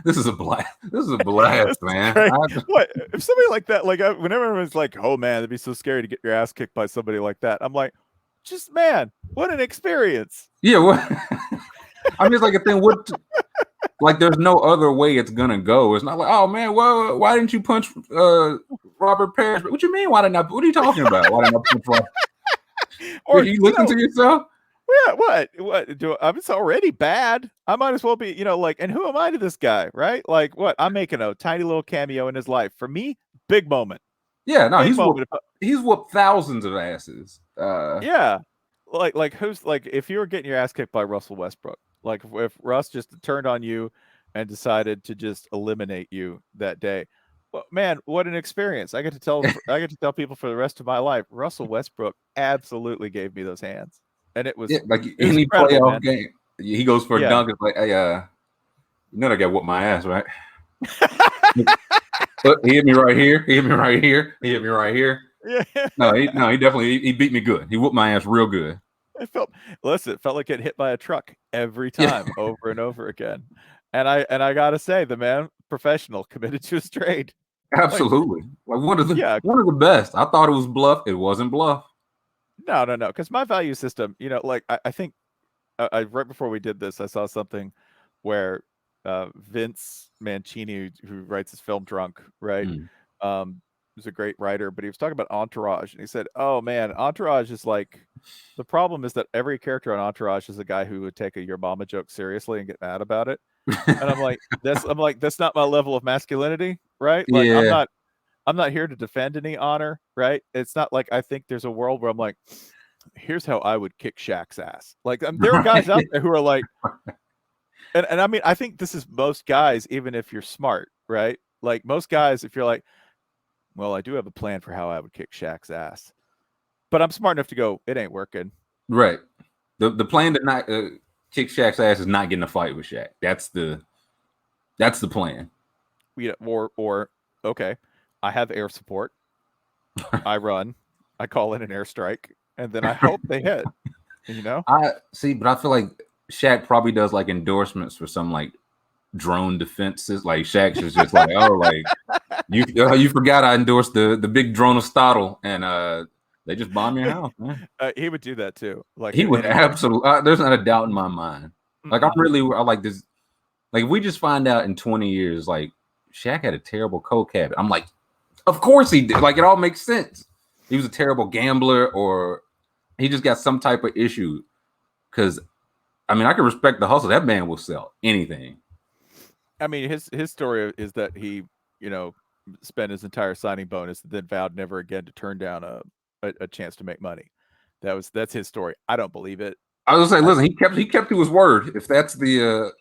this is a blast. This is a blast, man. What if somebody like that? Like, whenever everyone's like, "Oh man, it'd be so scary to get your ass kicked by somebody like that," I'm like, just man, what an experience. Yeah, what? I mean, it's like a thing. What? Like, there's no other way it's gonna go. It's not like, oh man, well, why didn't you punch Robert Parrish? What you mean? Why didn't I? What are you talking about? Why didn't I punch Robert? Or you listen to yourself? Yeah, what do it's already bad. I might as well be, like, and who am I to this guy, right? Like, what? I'm making a tiny little cameo in his life. For me, big moment. Yeah, no, Big moment. he's whooped thousands of asses. Yeah, like who's like if you were getting your ass kicked by Russell Westbrook, like if Russ just turned on you and decided to just eliminate you that day. Well, man, what an experience! I get to tell people for the rest of my life. Russell Westbrook absolutely gave me those hands. And it was like any playoff game, he goes for a dunk. It's like, hey, you know, I got whoop my ass, right? But he hit me right here. He hit me right here. He hit me right here. Yeah. No, he definitely he beat me good. He whooped my ass real good. It felt like getting hit by a truck every time, over and over again. And I gotta say, the man, professional, committed to his trade. Absolutely, like one of the best. I thought it was bluff. It wasn't bluff. No. Because my value system, like I think right before we did this, I saw something where Vince Mancini, who writes his film Drunk, right? Who's a great writer, but he was talking about Entourage, and he said, "Oh man, Entourage is like the problem is that every character on Entourage is a guy who would take a your mama joke seriously and get mad about it." And I'm like, that's not my level of masculinity, right? Like I'm not here to defend any honor, right? It's not like I think there's a world where I'm like, here's how I would kick Shaq's ass. Like there are guys out there who are like, and I mean, I think this is most guys, even if you're smart, right? Like most guys, if you're like, well, I do have a plan for how I would kick Shaq's ass, but I'm smart enough to go, it ain't working. Right. The plan to not kick Shaq's ass is not getting a fight with Shaq. That's the plan. Yeah, or okay, I have air support. I run. I call in an airstrike, and then I hope they hit. I see, but I feel like Shaq probably does like endorsements for some like drone defenses. Like Shaq's is just like, oh, like you forgot I endorsed the big drone of Stottle, and they just bomb your house, man. He would do that too. Like he would absolutely. There's not a doubt in my mind. Like I like this. Like if we just find out in 20 years, like Shaq had a terrible coke habit, I'm like, of course he did. Like it all makes sense. He was a terrible gambler, or he just got some type of issue. Because I mean, I can respect the hustle. That man will sell anything. I mean, his story is that he, spent his entire signing bonus, then vowed never again to turn down a chance to make money. That's his story. I don't believe it. I was gonna say, listen, he kept to his word. If that's the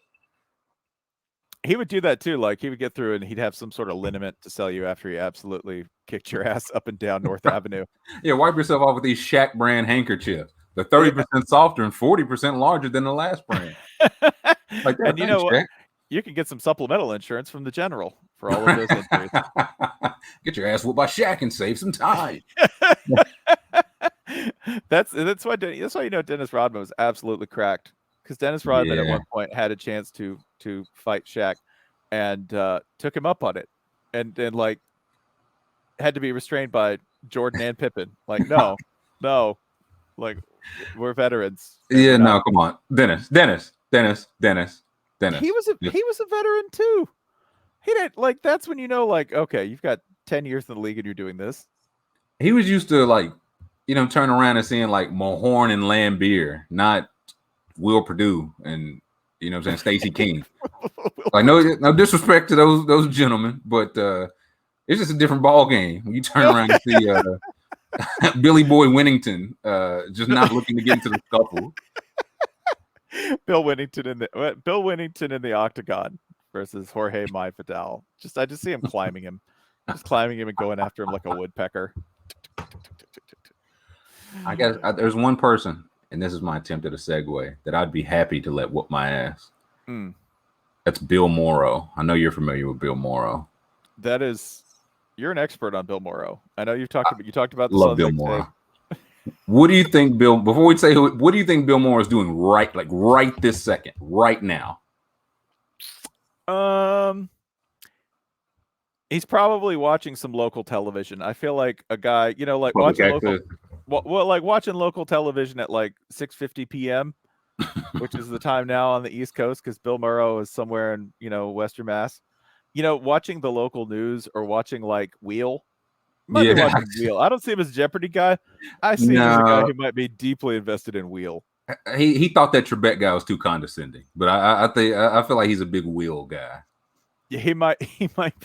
he would do that too. Like he would get through and he'd have some sort of liniment to sell you after he absolutely kicked your ass up and down North Avenue. Yeah, wipe yourself off with these Shaq brand handkerchiefs. They're 30% softer and 40% larger than the last brand. Like that, and you know what? You can get some supplemental insurance from the General for all of those injuries. Get your ass whooped by Shaq and save some time. That's why Dennis Rodman was absolutely cracked, because Dennis Rodman at one point had a chance to fight Shaq and took him up on it, and then like had to be restrained by Jordan and Pippen. Like no, like we're veterans. Yeah, no, come on, Dennis. He was a veteran too. He didn't like. That's when like, okay, you've got 10 years in the league and you're doing this. He was used to like, turn around and seeing like Mahorn and Lambeer, not Will Perdue and You know what I'm saying? Stacey King. Like no disrespect to those gentlemen, but it's just a different ball game. When you turn around and see Billy Boy Winnington just not looking to get into the scuffle. Bill Winnington in the octagon versus Jorge Masvidal. I just see him climbing him, and going after him like a woodpecker. I guess there's one person, and this is my attempt at a segue, that I'd be happy to let whoop my ass. That's Bill Morrow. I know you're familiar with Bill Morrow. You're an expert on Bill Morrow. I know you talked about this. Love Bill Morrow. What do you think, Bill? Before we say what do you think Bill Morrow is doing right this second, right now? He's probably watching some local television. I feel like a guy, like watching local television at like 6:50 p.m., which is the time now on the East Coast, because Bill Morrow is somewhere in Western Mass. Watching the local news or watching like Wheel. Be watching Wheel. I don't see him as a Jeopardy guy. I see him as a guy who might be deeply invested in Wheel. He thought that Trebek guy was too condescending, but I feel like he's a big Wheel guy. Yeah, he might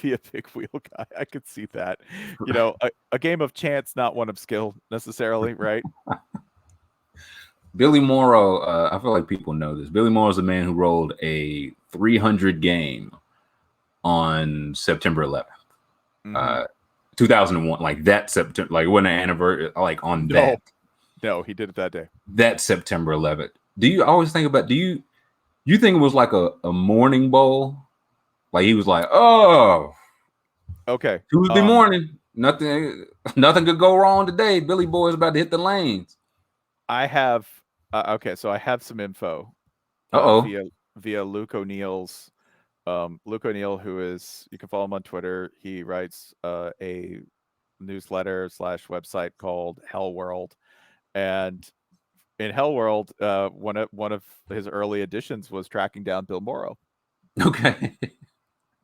be a big Wheel guy. I could see that. A game of chance, not one of skill necessarily, right? Billy Morrow, I feel like people know this. Billy Morrow is the man who rolled a 300 game on September 11th, 2001. Like that September, like when the anniversary, like on that. No, he did it that day. That September 11th. Do you always think about? You think it was like a morning bowl? Like he was like, oh, okay, Tuesday morning, nothing could go wrong today. Billy Boy is about to hit the lanes. I have so I have some info. Via Luke O'Neill's. Luke O'Neill, who is, you can follow him on Twitter. He writes a newsletter / website called Hell World, and in Hell World, one of his early editions was tracking down Bill Morrow. Okay.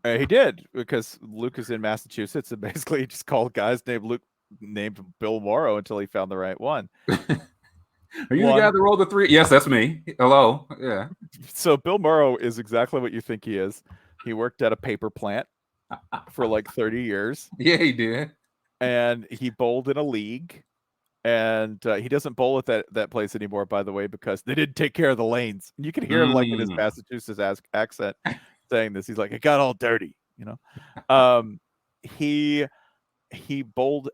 He did, because Luke is in Massachusetts, and basically he just called guys named Bill Morrow until he found the right one. Are you the guy that rolled the 3? Yes, that's me. Hello. Yeah. So Bill Morrow is exactly what you think he is. He worked at a paper plant for like 30 years. Yeah, he did. And he bowled in a league. And he doesn't bowl at that place anymore, by the way, because they didn't take care of the lanes. And you can hear him like in his Massachusetts accent saying this. He's like, it got all dirty, He bowled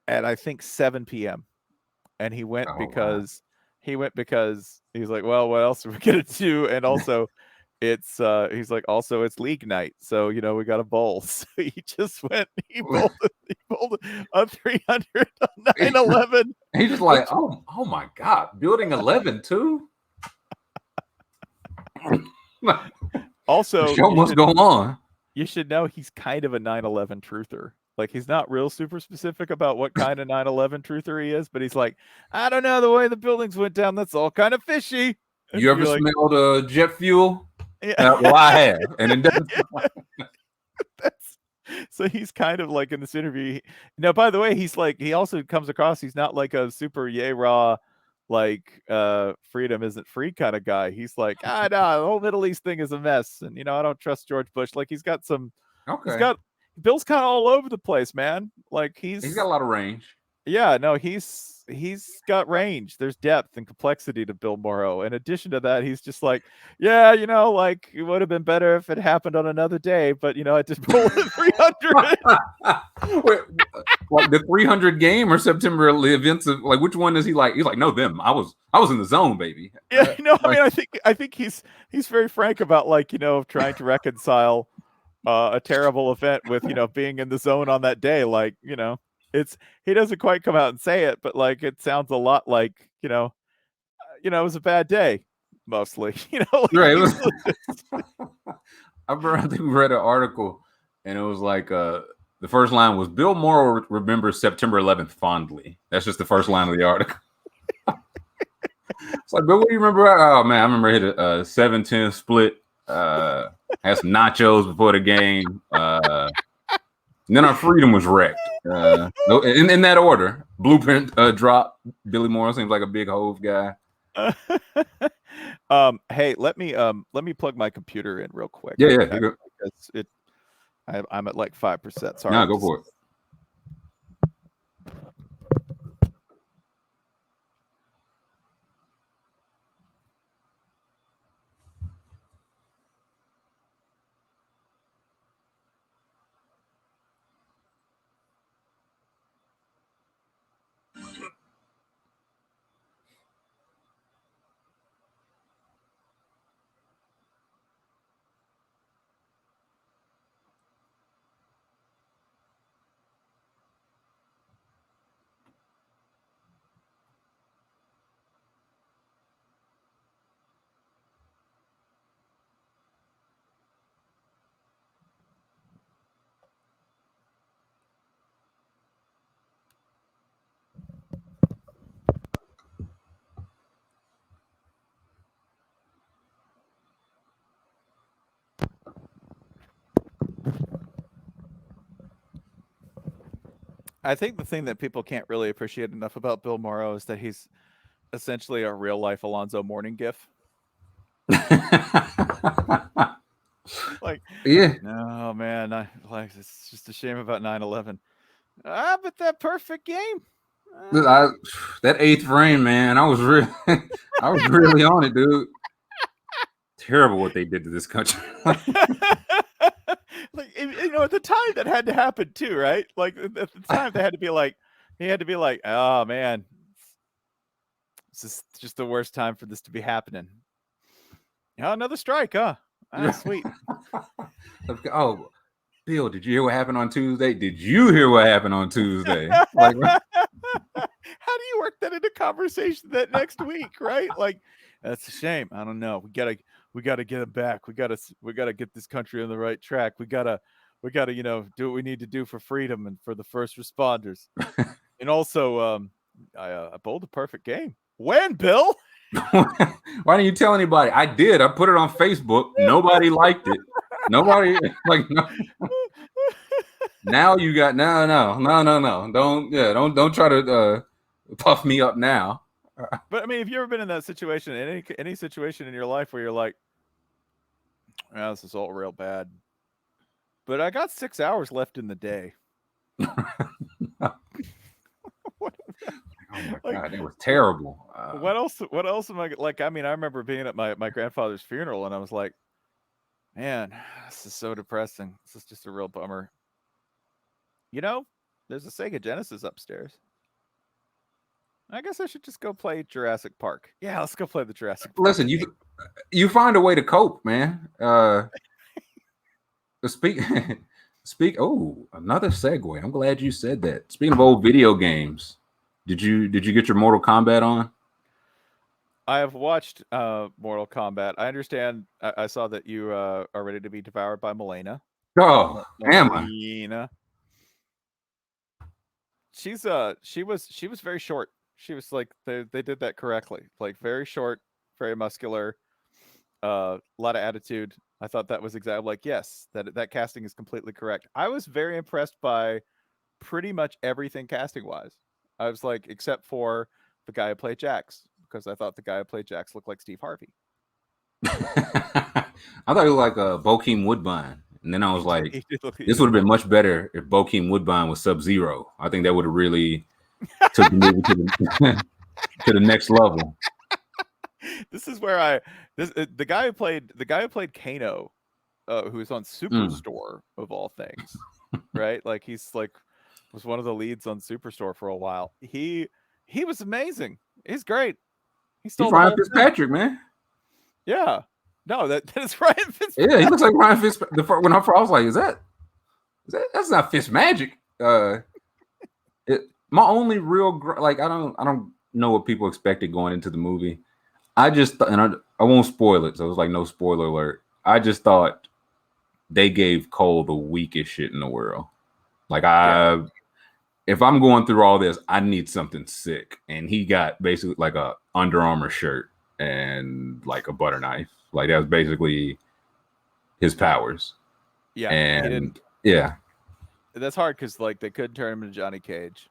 at I think 7 p.m. and he went because he's like, well, what else are we gonna do? And also it's he's like, also it's league night, so we got to bowl. So he just went, he bowled a 300 on 9/11. He's just like, oh my god, building 11 too. Also, show must go on. You should know he's kind of a 9/11 truther. Like, he's not real super specific about what kind of 9/11 truther he is, but he's like, I don't know, the way the buildings went down, that's all kind of fishy. And you ever smelled jet fuel? Yeah. Well, I have. And it doesn't. So he's kind of like in this interview. Now, by the way, he's like, he also comes across, he's not like a super yay raw, like freedom isn't free kind of guy. He's like, no, the whole Middle East thing is a mess. And, I don't trust George Bush. Like, he's got some, Bill's kind of all over the place, man. Like, he's got a lot of range. Yeah, no, he's got range. There's depth and complexity to Bill Morrow. In addition to that, he's just like, yeah, like, it would have been better if it happened on another day, but I did pull the 300. Wait, like the 300 game or September events of, like, which one is he like? He's like, no, them. I was in the zone, baby. Yeah, I mean, I think he's very frank about, like, trying to reconcile a terrible event with being in the zone on that day. Like, he doesn't quite come out and say it, but like, it sounds a lot like, it was a bad day mostly, like, right. I think we read an article and it was like, the first line was, Bill Morrow remembers September 11th fondly. That's just the first line of the article. It's like, Bill, what do you remember? Oh man, I remember I hit a 7-10 split, had some nachos before the game. And then our freedom was wrecked. In that order. Blueprint drop. Billy Morrow seems like a big Hove guy. Hey, let me plug my computer in real quick. Yeah, Okay, you go. because I'm at like 5%. Sorry. No, go for it. I think the thing that people can't really appreciate enough about Bill Morrow is that he's essentially a real life Alonzo Mourning gif. Like, Yeah. no man, it's just a shame about 9/11. But that perfect game. That 8th frame, man, I was really on it, dude. Terrible what they did to this country. Like, at the time that had to happen too, right? Like at the time they had to be like, oh man, this is just the worst time for this to be happening. Oh, another strike, huh? Sweet. Oh, Bill, did you hear what happened on Tuesday? Did you hear what happened on Tuesday? Like, how do you work that into conversation that next week, right? Like, that's a shame. I don't know. We gotta get it back. We gotta get this country on the right track. We gotta do what we need to do for freedom and for the first responders. And also, I bowled a perfect game. When, Bill? why didn't you tell anybody? I did. I put it on Facebook. Nobody liked it. Nobody like. No. Now you got no. Don't try to puff me up now. But I mean, have you ever been in that situation, in any situation in your life where you're like, "Oh, this is all real bad," but I got 6 hours left in the day. Oh my God, it was terrible. What else am I like? I mean, I remember being at my grandfather's funeral, and I was like, "Man, this is so depressing. This is just a real bummer." There's a Sega Genesis upstairs. I guess I should just go play Jurassic Park. Yeah, let's go play the Jurassic Park. Listen, you find a way to cope, man. Speak. Oh, another segue. I'm glad you said that. Speaking of old video games, did you get your Mortal Kombat on? I have watched Mortal Kombat. I understand. I saw that you are ready to be devoured by Milena. Oh, am I? She was very short. She was like they did that correctly. Like very short, very muscular, a lot of attitude. I thought that was exactly like, yes, that casting is completely correct. I was very impressed by pretty much everything casting wise. I was like, except for the guy who played Jax, because I thought the guy who played Jax looked like Steve Harvey. I thought he looked like Bokeem Woodbine. And then I was like, this would have been much better if Bokeem Woodbine was Sub-Zero. I think that would have really took the movie to the next level. This is where the guy who played Kano, who was on Superstore of all things, right? Like he's like was one of the leads on Superstore for a while. He was amazing. He's great. He's Ryan Fitzpatrick, man. Yeah. No, that is Ryan Fitzpatrick. Yeah, he looks like Ryan Fitzpatrick. When I was like, that's not Fitzmagic. My only real I don't know what people expected going into the movie. I just and I won't spoil it, so it was like no spoiler alert. I just thought they gave Cole the weakest shit in the world. Like if I'm going through all this, I need something sick, and he got basically like a Under Armour shirt and like a butter knife. Like that was basically his powers. Yeah, and yeah, that's hard because like they couldn't turn him into Johnny Cage.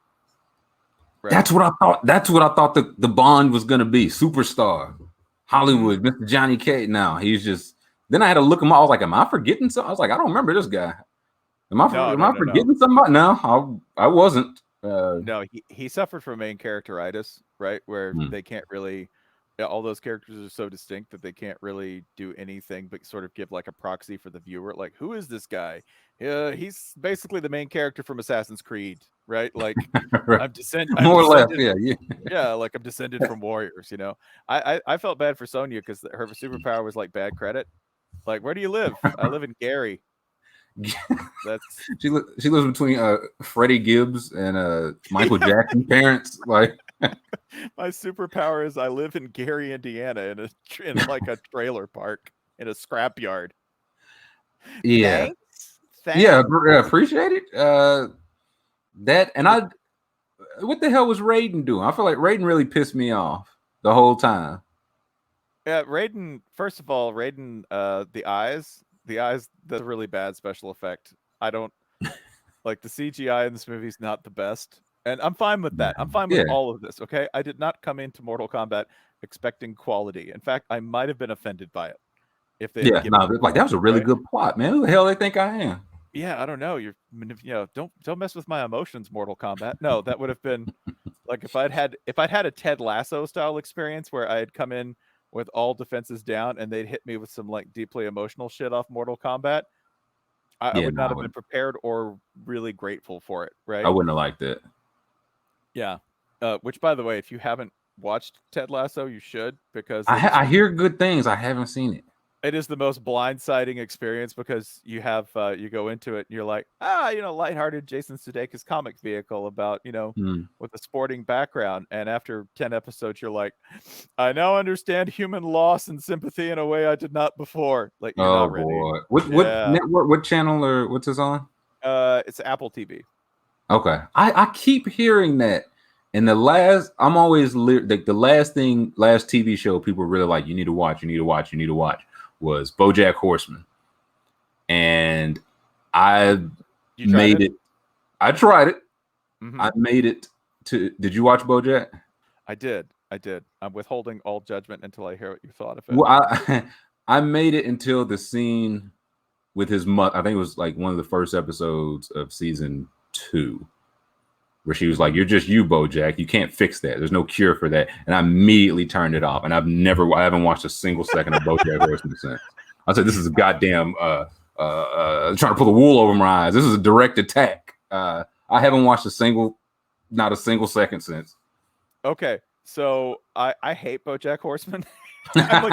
Right? That's what I thought. That's what I thought the Bond was gonna be. Superstar. Hollywood, Mr. Johnny K. Now he's just. Then I had to look him up. I was like, "Am I forgetting something?" I was like, "I don't remember this guy. Am I forgetting somebody?" No, I wasn't. No, he suffered from main characteritis, right? Where they can't really, all those characters are so distinct that they can't really do anything but sort of give like a proxy for the viewer. Like, who is this guy? He's basically the main character from Assassin's Creed, right? Like, right. I'm More or less, descended, yeah, like I'm descended from warriors. You know, I felt bad for Sonya because her superpower was like bad credit. Like, where do you live? I live in Gary. That's she lives between Freddie Gibbs and Michael Jackson parents. Like, my superpower is I live in Gary, Indiana, in like a trailer park in a scrapyard. Yeah, Thanks. yeah, appreciate it. That and I. What the hell was Raiden doing? I feel like Raiden really pissed me off the whole time. Yeah, Raiden. First of all, Raiden. The eyes. That's a really bad special effect. I don't like the CGI in this movie is not the best, and I'm fine with that. I'm fine with all of this. Okay, I did not come into Mortal Kombat expecting quality. In fact, I might have been offended by it if they. Yeah, no, like that was a really good plot, man. Who the hell they think I am? Yeah, I don't know. Don't mess with my emotions, Mortal Kombat. No, that would have been like if I'd had a Ted Lasso style experience where I had come in with all defenses down and they'd hit me with some like deeply emotional shit off Mortal Kombat. I would not have been prepared or really grateful for it, right? I wouldn't have liked it. Yeah. Which, by the way, if you haven't watched Ted Lasso, you should, because I hear good things. I haven't seen it. It is the most blindsiding experience because you have you go into it and you're like, lighthearted Jason Sudeikis comic vehicle about, with a sporting background. And after 10 episodes, you're like, I now understand human loss and sympathy in a way I did not before. Like, you're not ready. Boy. What network, what channel or what's this on? It's Apple TV. Okay. I keep hearing that. And I'm always like the last TV show people really like, you need to watch was BoJack Horseman. And I made it. I tried it. Mm-hmm. I made it to. Did you watch BoJack? I did. I'm withholding all judgment until I hear what you thought of it. Well, I made it until the scene with his mother. I think it was like one of the first episodes of season 2. Where she was like, "You're just you, BoJack. You can't fix that. There's no cure for that." And I immediately turned it off. And I haven't watched a single second of BoJack Horseman since. I said, "This is a goddamn trying to pull the wool over my eyes. This is a direct attack." I haven't watched not a single second since. Okay, so I hate BoJack Horseman. I'm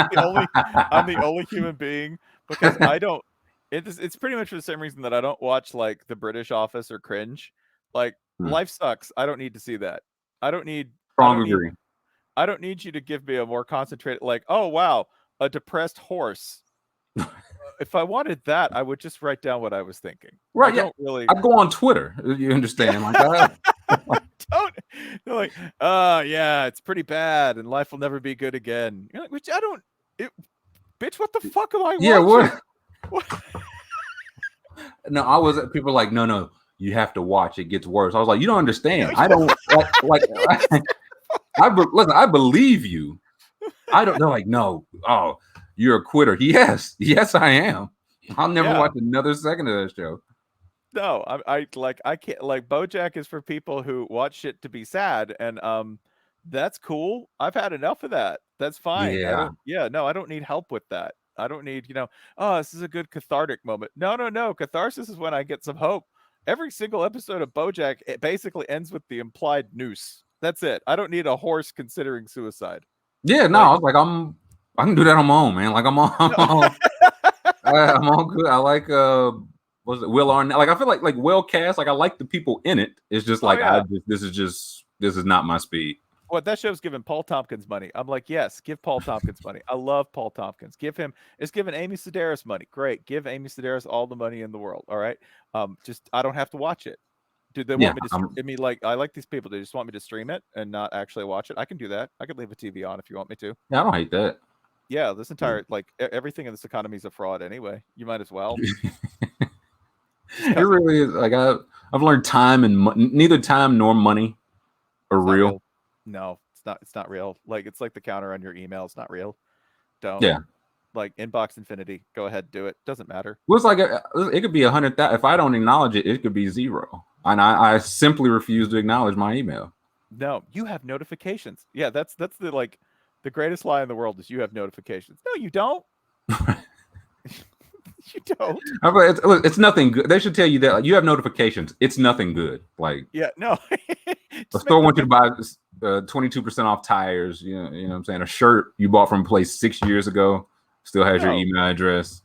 the only human being because I don't. It's pretty much for the same reason that I don't watch like The British Office or Cringe. Like. Life sucks. I don't need to see that. I don't need you to give me a more concentrated, like, oh wow, a depressed horse. If I wanted that, I would just write down what I was thinking. Right. I go on Twitter. You understand? Like, they're like, yeah, it's pretty bad, and life will never be good again. You're like, which I don't. Bitch, what the fuck am I watching? Yeah. What? No, people are like, no. You have to watch. It gets worse. I was like, you don't understand. I don't listen. I believe you. I don't. They're like, no. Oh, you're a quitter. Yes, I am. I'll never watch another second of that show. No, I can't. Like, BoJack is for people who watch shit to be sad, and that's cool. I've had enough of that. That's fine. Yeah. I don't need help with that. I don't need, this is a good cathartic moment. No. Catharsis is when I get some hope. Every single episode of BoJack, it basically ends with the implied noose. That's it. I don't need a horse considering suicide. Yeah, no, I was like, I can do that on my own, man. Like I'm all good. I like was it Will Arnett? Like I feel like well cast. Like I like the people in it. It's just like this is not my speed. Well, that show's giving Paul Tompkins money. I'm like, yes, give Paul Tompkins money. I love Paul Tompkins. It's giving Amy Sedaris money. Great. Give Amy Sedaris all the money in the world. All right. Just I don't have to watch it. Do they want me to I mean, like, I like these people. They just want me to stream it and not actually watch it. I can do that. I could leave a TV on if you want me to. Yeah, I don't hate that. Yeah, this entire everything in this economy is a fraud anyway. You might as well. It really is. Like I've learned time and neither time nor money are real. No, it's not real. Like it's like the counter on your email. It's not real. Don't. Yeah. Like inbox infinity. Go ahead, do it. Doesn't matter. Well, it's like it could be 100,000. If I don't acknowledge it, it could be 0. And I simply refuse to acknowledge my email. No, you have notifications. Yeah, that's the greatest lie in the world is you have notifications. No, you don't. You don't. It's nothing good. They should tell you that you have notifications. It's nothing good. Like, yeah, no. the store wants you to buy 22% off tires. You know what I'm saying? A shirt you bought from a place 6 years ago still has your email address.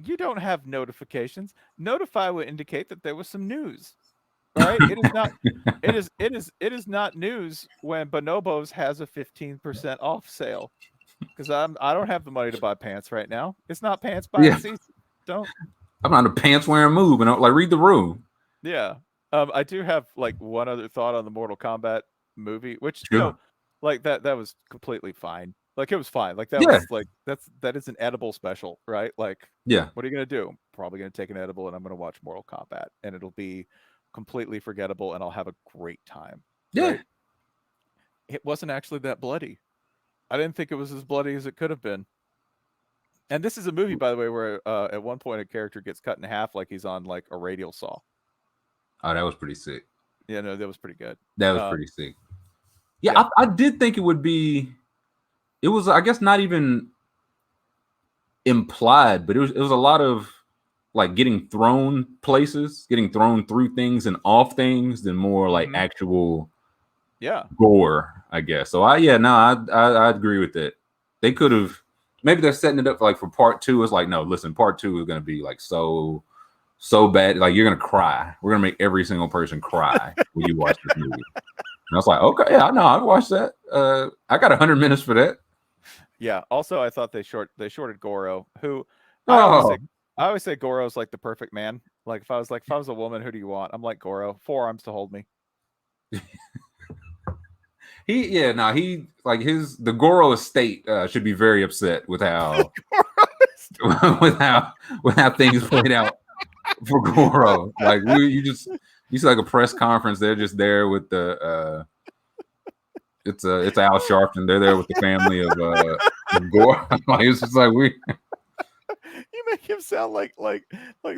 You don't have notifications. Notify would indicate that there was some news. All right. It is not. It is not news when Bonobos has a 15% off sale. Because I don't have the money to buy pants right now. It's not pants buying season. Don't. I'm not a pants wearing move, and like read the room. Yeah. I do have like one other thought on the Mortal Kombat movie, which you know, like that was completely fine. Like it was fine. Like that was like that is an edible special, right? Like what are you gonna do? Probably gonna take an edible and I'm gonna watch Mortal Kombat, and it'll be completely forgettable, and I'll have a great time. Yeah. Right? It wasn't actually that bloody. I didn't think it was as bloody as it could have been. And this is a movie, by the way, where at one point a character gets cut in half like he's on like a radial saw. Oh, that was pretty sick. Yeah, no, that was pretty good. That was pretty sick. Yeah, I did think it would be. It was, I guess, not even implied, but it was a lot of like getting thrown places, getting thrown through things and off things, than more like actual gore, I guess. So I agree with that. They could have, maybe they're setting it up like for part 2. It's like, no, listen, part 2 is going to be like so bad, like you're going to cry. We're going to make every single person cry when you watch this movie. And I was like, okay, yeah, I know, I'd watch that. I got 100 minutes for that. Yeah. Also, I thought they shorted Goro, who I always say Goro's like the perfect man. Like if I was a woman, who do you want? I'm like Goro, 4 arms to hold me. The Goro estate should be very upset with how with how things played out for Goro. Like you see like a press conference, they're just there with the it's Al Sharpton. They're there with the family of Goro. Like it's just like we. You make him sound like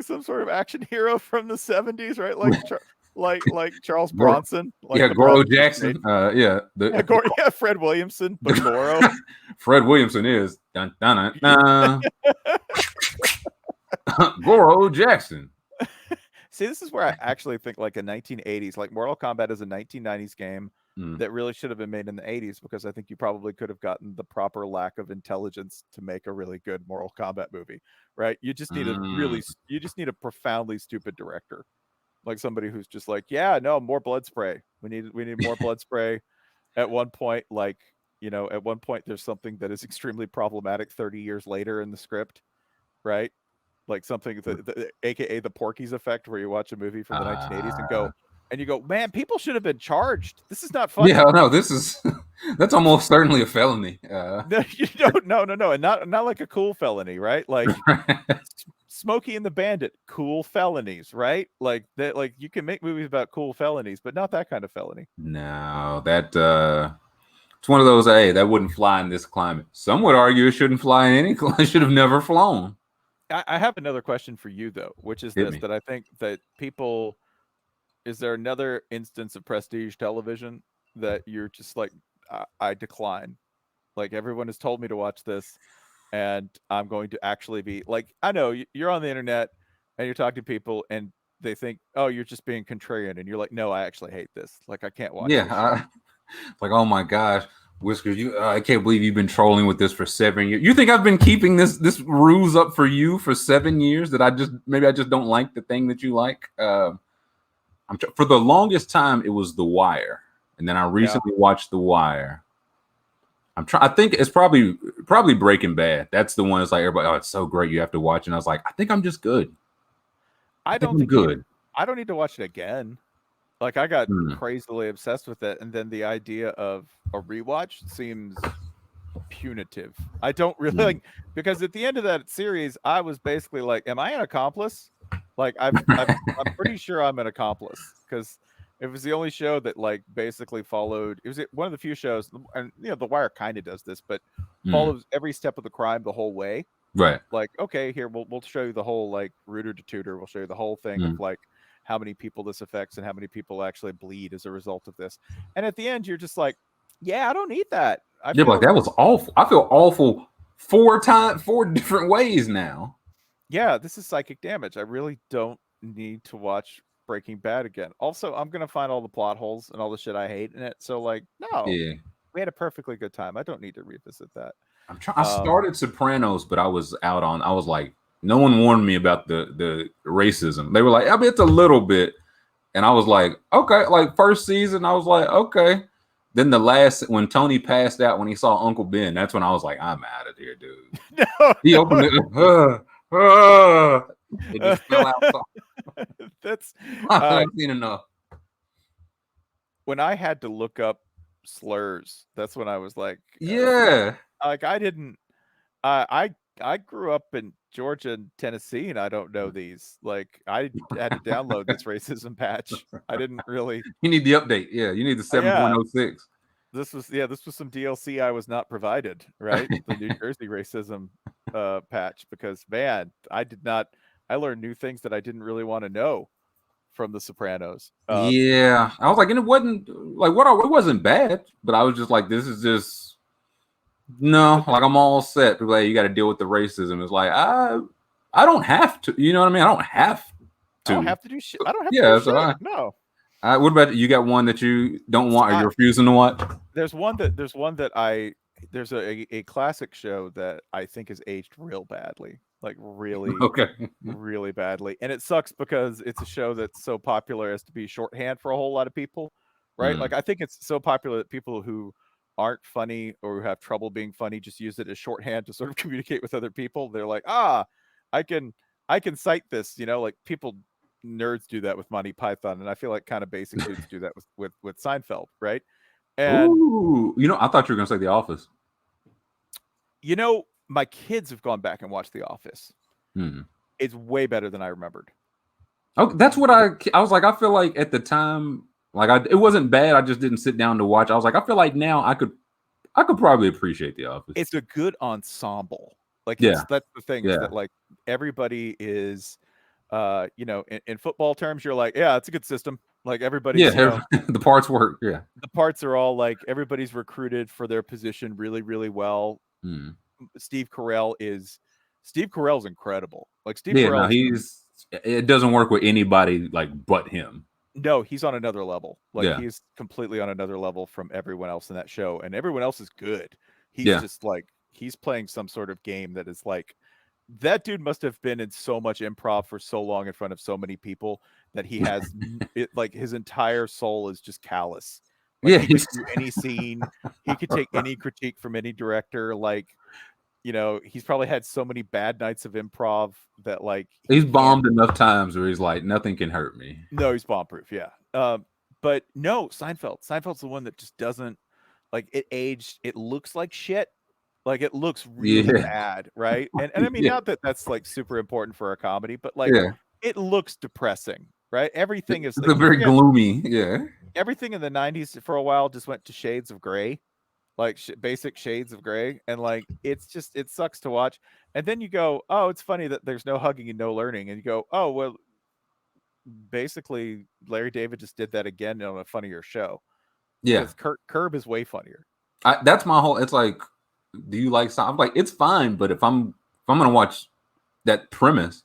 some sort of action hero from the 70s, right? Like Charles Bronson. Like Goro Jackson. Fred Williamson, but Goro. Fred Williamson is Goro Jackson. See, this is where I actually think like a 1980s, like Mortal Kombat is a 1990s game that really should have been made in the 80s, because I think you probably could have gotten the proper lack of intelligence to make a really good Mortal Kombat movie, right? You just need a profoundly stupid director, like somebody who's just like, yeah, no, more blood spray. We need more blood spray. At one point, there's something that is extremely problematic 30 years later in the script, right? Like something aka the Porky's effect, where you watch a movie from the 1980s and you go, man, people should have been charged. This is not funny. Yeah, no, that's almost certainly a felony. No, you don't. No, and not like a cool felony, right? Like Smokey and the Bandit, cool felonies, right? Like that. Like you can make movies about cool felonies, but not that kind of felony. No, that it's one of those. Hey, that wouldn't fly in this climate. Some would argue it shouldn't fly in any climate. It should have never flown. I have another question for you though, which is that I think that people. Is there another instance of prestige television that you're just like, I decline? Like everyone has told me to watch this, and I'm going to actually be like, I know you're on the internet and you're talking to people and they think, oh, you're just being contrarian, and you're like, no, I actually hate this. Like I can't watch. Yeah, like, oh my gosh, Whiskers, I can't believe you've been trolling with this for 7 years. You think I've been keeping this ruse up for you for 7 years? That I just don't like the thing that you like. For the longest time, it was The Wire, and then I recently watched The Wire. I think it's probably Breaking Bad. That's the one that's like everybody, oh, it's so great, you have to watch. And I was like, I think I'm just good. I don't think good. I don't need to watch it again. Like I got crazily obsessed with it, and then the idea of a rewatch seems punitive. I don't really like, because at the end of that series, I was basically like, am I an accomplice? Like I'm pretty sure I'm an accomplice, because It was the only show that like basically followed. It was one of the few shows, and The Wire kind of does this, but follows every step of the crime the whole way. Right. Like, okay, here we'll show you the whole like rooter to tutor. We'll show you the whole thing of like how many people this affects and how many people actually bleed as a result of this. And at the end, you're just like, yeah, I don't need that. Yeah, but that was awful. I feel awful 4 different ways now. Yeah, this is psychic damage. I really don't need to watch Breaking Bad again. Also, I'm gonna find all the plot holes and all the shit I hate in it. So, like, no, we had a perfectly good time. I don't need to revisit that. I started Sopranos, but I was out on. I was like, no one warned me about the racism. They were like, I mean, it's a little bit, and I was like, okay. Like first season, I was like, okay. Then the last, when Tony passed out, when he saw Uncle Ben, that's when I was like, I'm out of here, dude. He opened it. It just fell out. That's I've seen enough. When I had to look up slurs, that's when I was like, yeah. Like I didn't. I grew up in Georgia and Tennessee, and I don't know these. Like I had to download this racism patch. I didn't really. You need the update. Yeah, you need the 7.06. This was some DLC I was not provided, right? The New Jersey racism patch, because man, I learned new things that I didn't really want to know from The Sopranos. Yeah, I was like, and it wasn't like it wasn't bad, but I was just like, this is just no, like I'm all set. Like you got to deal with the racism. It's like I don't have to. You know what I mean? I don't have to. I don't have to do shit. I don't have to do shit. No. What about you? Got one that you don't want, or you're refusing to watch? There's a classic show that I think is aged real badly, like really, really badly, and it sucks because it's a show that's so popular as to be shorthand for a whole lot of people, right? Like I think it's so popular that people who aren't funny or who have trouble being funny just use it as shorthand to sort of communicate with other people. They're like, I can cite this, like people. Nerds do that with Monty Python, and I feel like kind of basic dudes do that with Seinfeld, right? And I thought you were gonna say The Office. My kids have gone back and watched The Office. It's way better than I remembered. Oh, that's what I was like. I feel like at the time, like it wasn't bad. I just didn't sit down to watch. I was like, I feel like now I could probably appreciate The Office. It's a good ensemble. Like, that's the thing is that like everybody is. In football terms, you're like, yeah, it's a good system. Like everybody's, the parts work. Yeah, the parts are all like everybody's recruited for their position really, really well. Steve Carell is incredible. Like Steve Carell, it doesn't work with anybody like but him. No, he's on another level. Like he's completely on another level from everyone else in that show, and everyone else is good. He's just like he's playing some sort of game that is like. That dude must have been in so much improv for so long in front of so many people that he has like his entire soul is just callous. Like, he could do any scene. He could take any critique from any director. Like, he's probably had so many bad nights of improv that like he's bombed enough times where he's like, nothing can hurt me. No, he's bomb proof. Yeah. But no, Seinfeld's the one that just doesn't like it aged. It looks like shit. Like it looks really bad, right? And I mean, not that that's like super important for a comedy, but like it looks depressing, right? Everything is like, very gloomy. Yeah, everything in the 90s for a while just went to shades of gray, like basic shades of gray, and like it sucks to watch. And then you go, oh, it's funny that there's no hugging and no learning, and you go, oh well, basically Larry David just did that again on a funnier show. Yeah, Curb is way funnier. That's my whole. It's like. Do you like I'm like it's fine, but if I'm gonna watch that premise,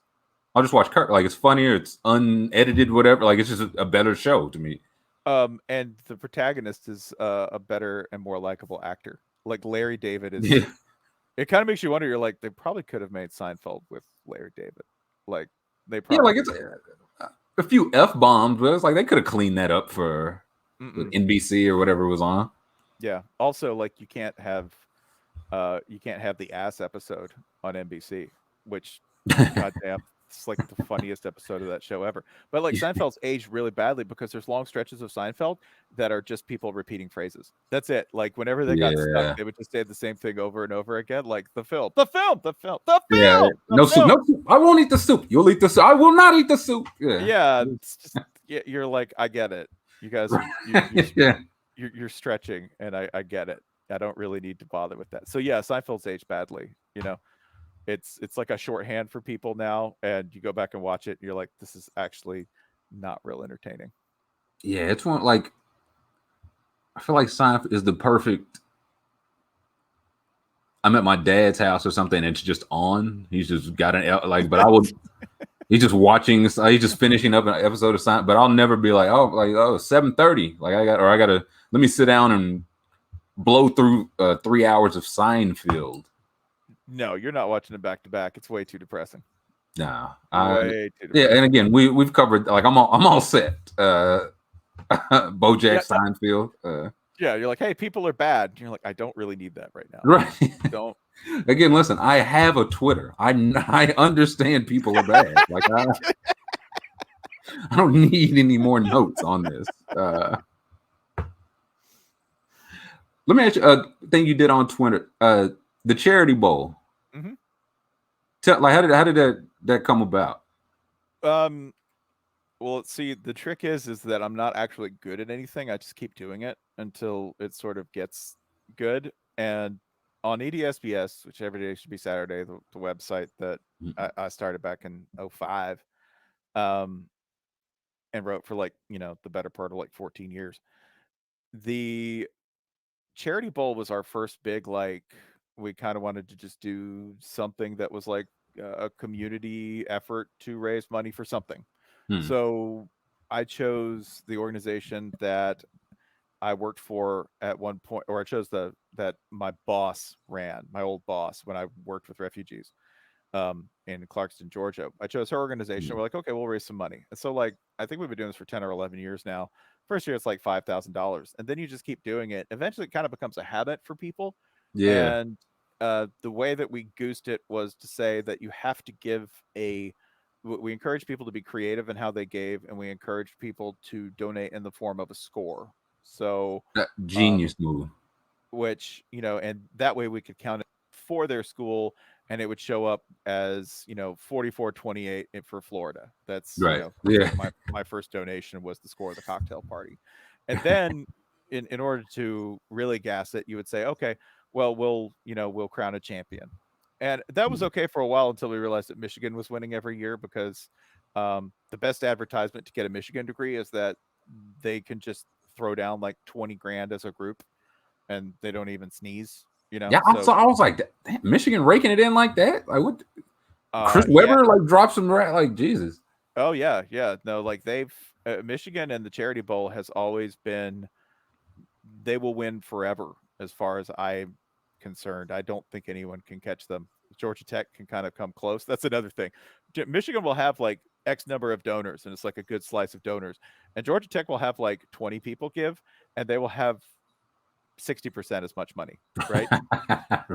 I'll just watch Kirk. Like it's funnier, it's unedited, whatever. Like it's just a better show to me. And the protagonist is a better and more likable actor. Like Larry David is. Yeah. It kind of makes you wonder. You're like they probably could have made Seinfeld with Larry David. Like they probably like it's a few F-bombs, but it's like they could have cleaned that up for NBC or whatever was on. Yeah. Also, like you can't have the ass episode on NBC, which goddamn, it's like the funniest episode of that show ever. But like Seinfeld's aged really badly because there's long stretches of Seinfeld that are just people repeating phrases. That's it. Like whenever they got stuck, they would just say the same thing over and over again, like the film. Yeah, no soup. I won't eat the soup. You'll eat the soup. I will not eat the soup. Yeah, it's just you're like, I get it. You guys are Yeah. you're stretching, and I get it. I don't really need to bother with that. So yeah, Seinfeld's aged badly. It's like a shorthand for people now, and you go back and watch it, and you're like, this is actually not real entertaining. Yeah, it's one like I feel like Seinfeld is the perfect. I'm at my dad's house or something, and it's just on. He's just got like, but I would. He's just watching. He's just finishing up an episode of Seinfeld, but I'll never be like, oh, 7:30. Like I gotta let me sit down and blow through 3 hours of Seinfeld. No, you're not watching it back to back. It's way too depressing. Nah, Way too yeah, depressing. and again, we've covered like I'm all set. BoJack Yeah, Seinfeld. yeah, you're like, hey, people are bad. And you're like, I don't really need that right now. Right. Don't. Again, listen, I have a Twitter. I understand people are bad. Like I don't need any more notes on this. Let me ask you a thing you did on Twitter. The charity bowl. Mm-hmm. Like how did that come about? Well, let's see. The trick is that I'm not actually good at anything. I just keep doing it until it sort of gets good. And on EDSBS, which every day should be Saturday, the website that I started back in 05, and wrote for like, the better part of like 14 years. The Charity Bowl was our first big, like, we kind of wanted to just do something that was like a community effort to raise money for something. So I chose the organization that I worked for at one point, or I chose that my boss ran, my old boss, when I worked with refugees in Clarkston, Georgia. I chose her organization. We're like, okay, we'll raise some money. And so, like, I think we've been doing this for 10 or 11 years now. First year, it's like $5,000. And then you just keep doing it. Eventually, it kind of becomes a habit for people. Yeah. And the way that we goosed it was to say that you have to give we encourage people to be creative in how they gave, and we encourage people to donate in the form of a score. So, That genius move. which, and that way we could count it for their school, and it would show up as 4428 for Florida. That's Right. Yeah. my first donation was the score of the cocktail party. And then in order to really gas it, you would say, okay, well, we'll crown a champion. And that was okay for a while until we realized that Michigan was winning every year, because the best advertisement to get a Michigan degree is that they can just throw down like 20 grand as a group, and they don't even sneeze, Yeah, So I was like, damn, Michigan raking it in like that? Like what? Chris yeah. Webber like dropped some like Jesus. Oh yeah, yeah. No, like they've Michigan and the Charity Bowl has always been, they will win forever as far as I'm concerned. I don't think anyone can catch them. Georgia Tech can kind of come close. That's another thing. Michigan will have like X number of donors, and it's like a good slice of donors. And Georgia Tech will have like 20 people give, and they will have 60% as much money, right?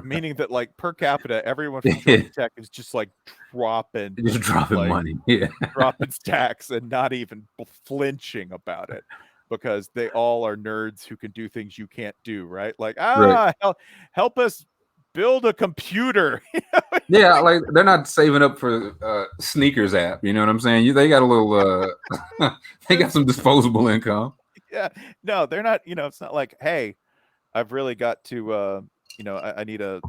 Meaning that like per capita, everyone from Georgia Tech is just like dropping, just dropping like, money. Yeah. dropping stacks and not even flinching about it, because they all are nerds who can do things you can't do, right? Like, Right. help us build a computer. Yeah, like they're not saving up for sneakers app. You know what I'm saying? They got a little. They got some disposable income. Yeah, no, they're not. It's not like, hey, I've really got to. I need a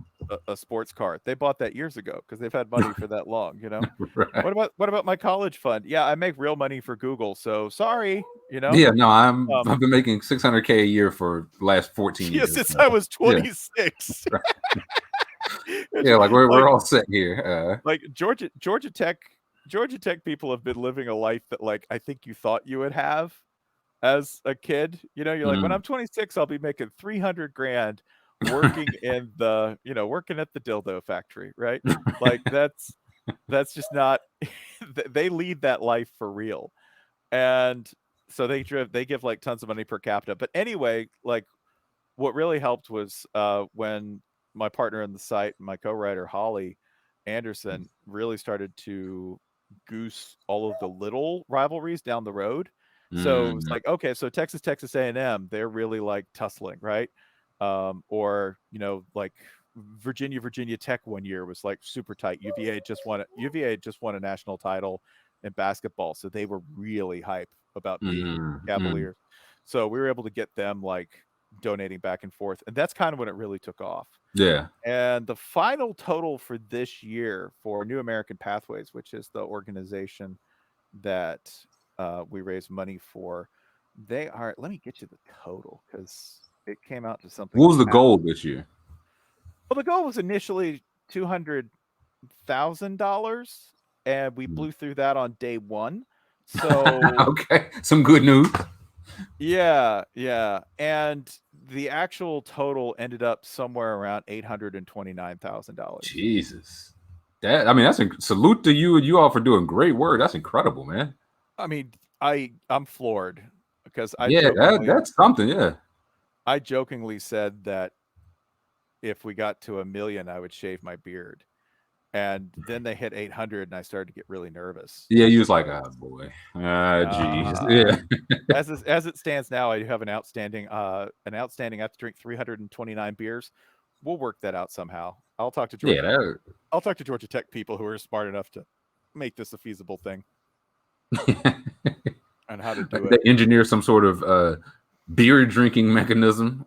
sports car. They bought that years ago because they've had money for that long. Right. What about my college fund? Yeah, I make real money for Google. So sorry. Yeah, no, I've been making $600K a year for the last 14 Yeah, years. since I was 26. Yeah, yeah, like we're all set here. Like Georgia Tech people have been living a life that, like, I think you thought you would have as a kid. You're like, when I'm 26, I'll be making 300 grand working in the, working at the dildo factory, right? Like that's just not they lead that life for real. And so they give like tons of money per capita. But anyway, like what really helped was when my partner in the site, my co-writer Holly Anderson, really started to goose all of the little rivalries down the road. So it's like, okay, so Texas A&M, they're really like tussling, right? Or like Virginia Tech one year was like super tight. UVA just won a national title in basketball, so they were really hype about the Cavaliers. So we were able to get them like donating back and forth, and that's kind of when it really took off. Yeah. And the final total for this year for New American Pathways, which is the organization that we raise money for, they are. Let me get you the total because it came out to something. What was the goal this year? Well, the goal was initially $200,000, and we blew through that on day one. So okay, some good news. Yeah, and the actual total ended up somewhere around $829,000. Jesus, that's a salute to you and you all for doing great work. That's incredible, man. I mean, I'm floored because that's something. Yeah, I jokingly said that if we got to 1 million, I would shave my beard. And then they hit 800, and I started to get really nervous. Yeah, you was like, oh boy, geez. Yeah. As it stands now, I have an outstanding. I have to drink 329 beers. We'll work that out somehow. I'll talk to Georgia. Yeah, I'll talk to Georgia Tech people who are smart enough to make this a feasible thing. And how to do it. They engineer some sort of beer drinking mechanism.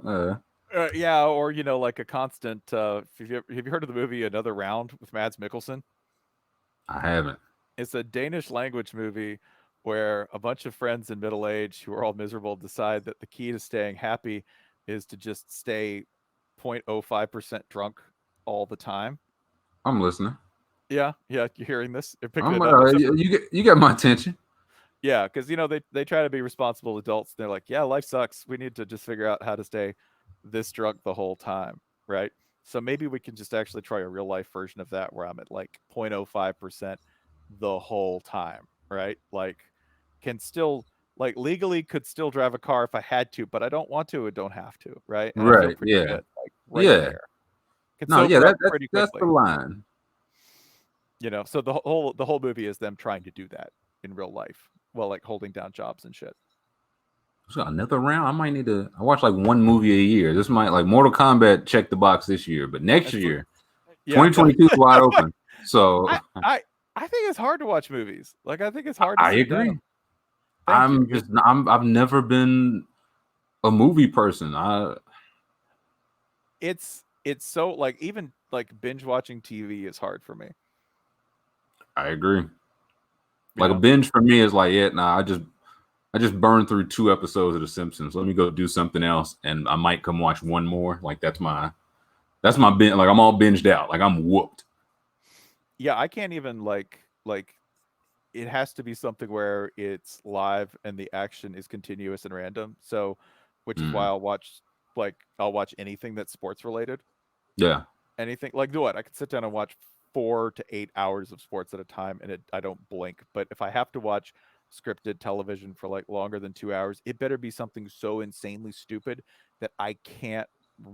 Yeah, or like a constant. Have you heard of the movie Another Round with Mads Mikkelsen? I haven't. It's a Danish language movie where a bunch of friends in middle age who are all miserable decide that the key to staying happy is to just stay 0.05% drunk all the time. I'm listening. Yeah, you're hearing this. You're picking it up. You got my attention. Yeah, because they try to be responsible adults. They're like, yeah, life sucks. We need to just figure out how to stay this drunk the whole time, right? So maybe we can just actually try a real life version of that where I'm at like 0.05% the whole time, right? Like can still like legally could still drive a car if I had to, but I don't want to or don't have to, right? And I feel pretty good, like there. That's the line. So the whole movie is them trying to do that in real life while like holding down jobs and shit. So another round. I might need to. I watch like one movie a year. This might like Mortal Kombat check the box this year, but next year, 2022 is wide open. So I think it's hard to watch movies. Like I think it's hard. I agree. I've never been a movie person. It's so like even like binge watching TV is hard for me. I agree. Like a binge for me is like I just burned through 2 episodes of The Simpsons. Let me go do something else, and I might come watch one more. Like that's my binge. Like I'm all binged out. Like I'm whooped. Yeah, I can't even like it has to be something where it's live and the action is continuous and random. So, which is why I'll watch anything that's sports related. Yeah. Anything like what I could sit down and watch 4 to 8 hours of sports at a time, and I don't blink. But if I have to watch scripted television for like longer than 2 hours, it better be something so insanely stupid that I can't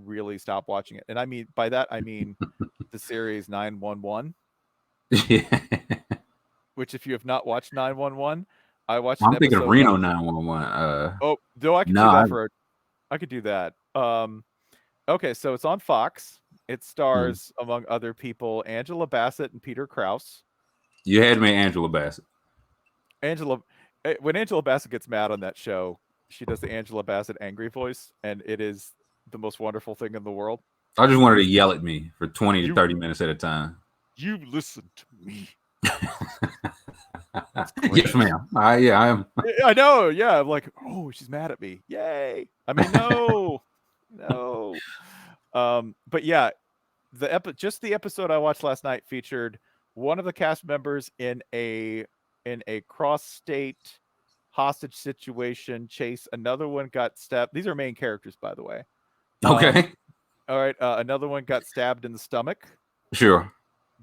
really stop watching it. And I mean by that I mean the series 911. Yeah. Which if you have not watched 911, I watched. I'm thinking of Reno 911. I could do that I could do that. Okay, so it's on Fox. It stars among other people Angela Bassett and Peter Krause. You had me Angela Bassett. When Angela Bassett gets mad on that show, she does the Angela Bassett angry voice, and it is the most wonderful thing in the world. I just wanted to yell at me for 20 to 30 minutes at a time. You listen to me. Yes, ma'am. I am. I know. Yeah, I'm like, oh, she's mad at me. Yay! I mean, no. But yeah, the episode I watched last night featured one of the cast members in a cross-state hostage situation chase. Another one got stabbed. These are main characters, by the way. Okay. All right. Another one got stabbed in the stomach. Sure.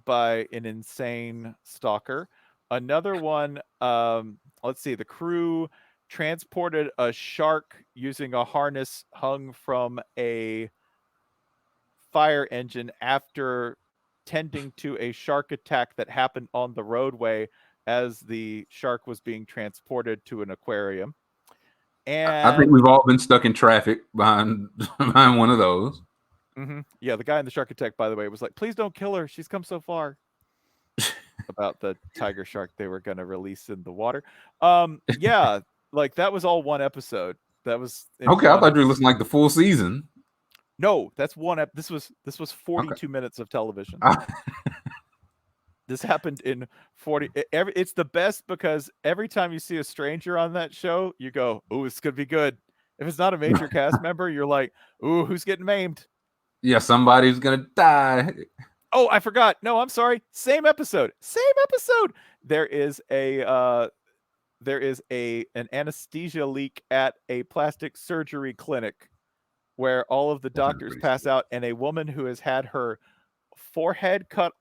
By an insane stalker. Another one, let's see, the crew transported a shark using a harness hung from a fire engine after tending to a shark attack that happened on the roadway as the shark was being transported to an aquarium. And I think we've all been stuck in traffic behind one of those. Mm-hmm. Yeah, the guy in the shark attack, by the way, was like, please don't kill her. She's come so far. About the tiger shark they were going to release in the water. Yeah, like that was all one episode. That was Okay, I thought you were listening like the full season. No, that's one. This was 42 minutes of television. This happened in 40. It's the best because every time you see a stranger on that show, you go, "Ooh, it's gonna be good." If it's not a major cast member, you're like, "Ooh, who's getting maimed?" Yeah, somebody's gonna die. Oh, I forgot. No, I'm sorry. Same episode. Same episode. There is an anesthesia leak at a plastic surgery clinic where all of the doctors pass out, and a woman who has had her forehead cut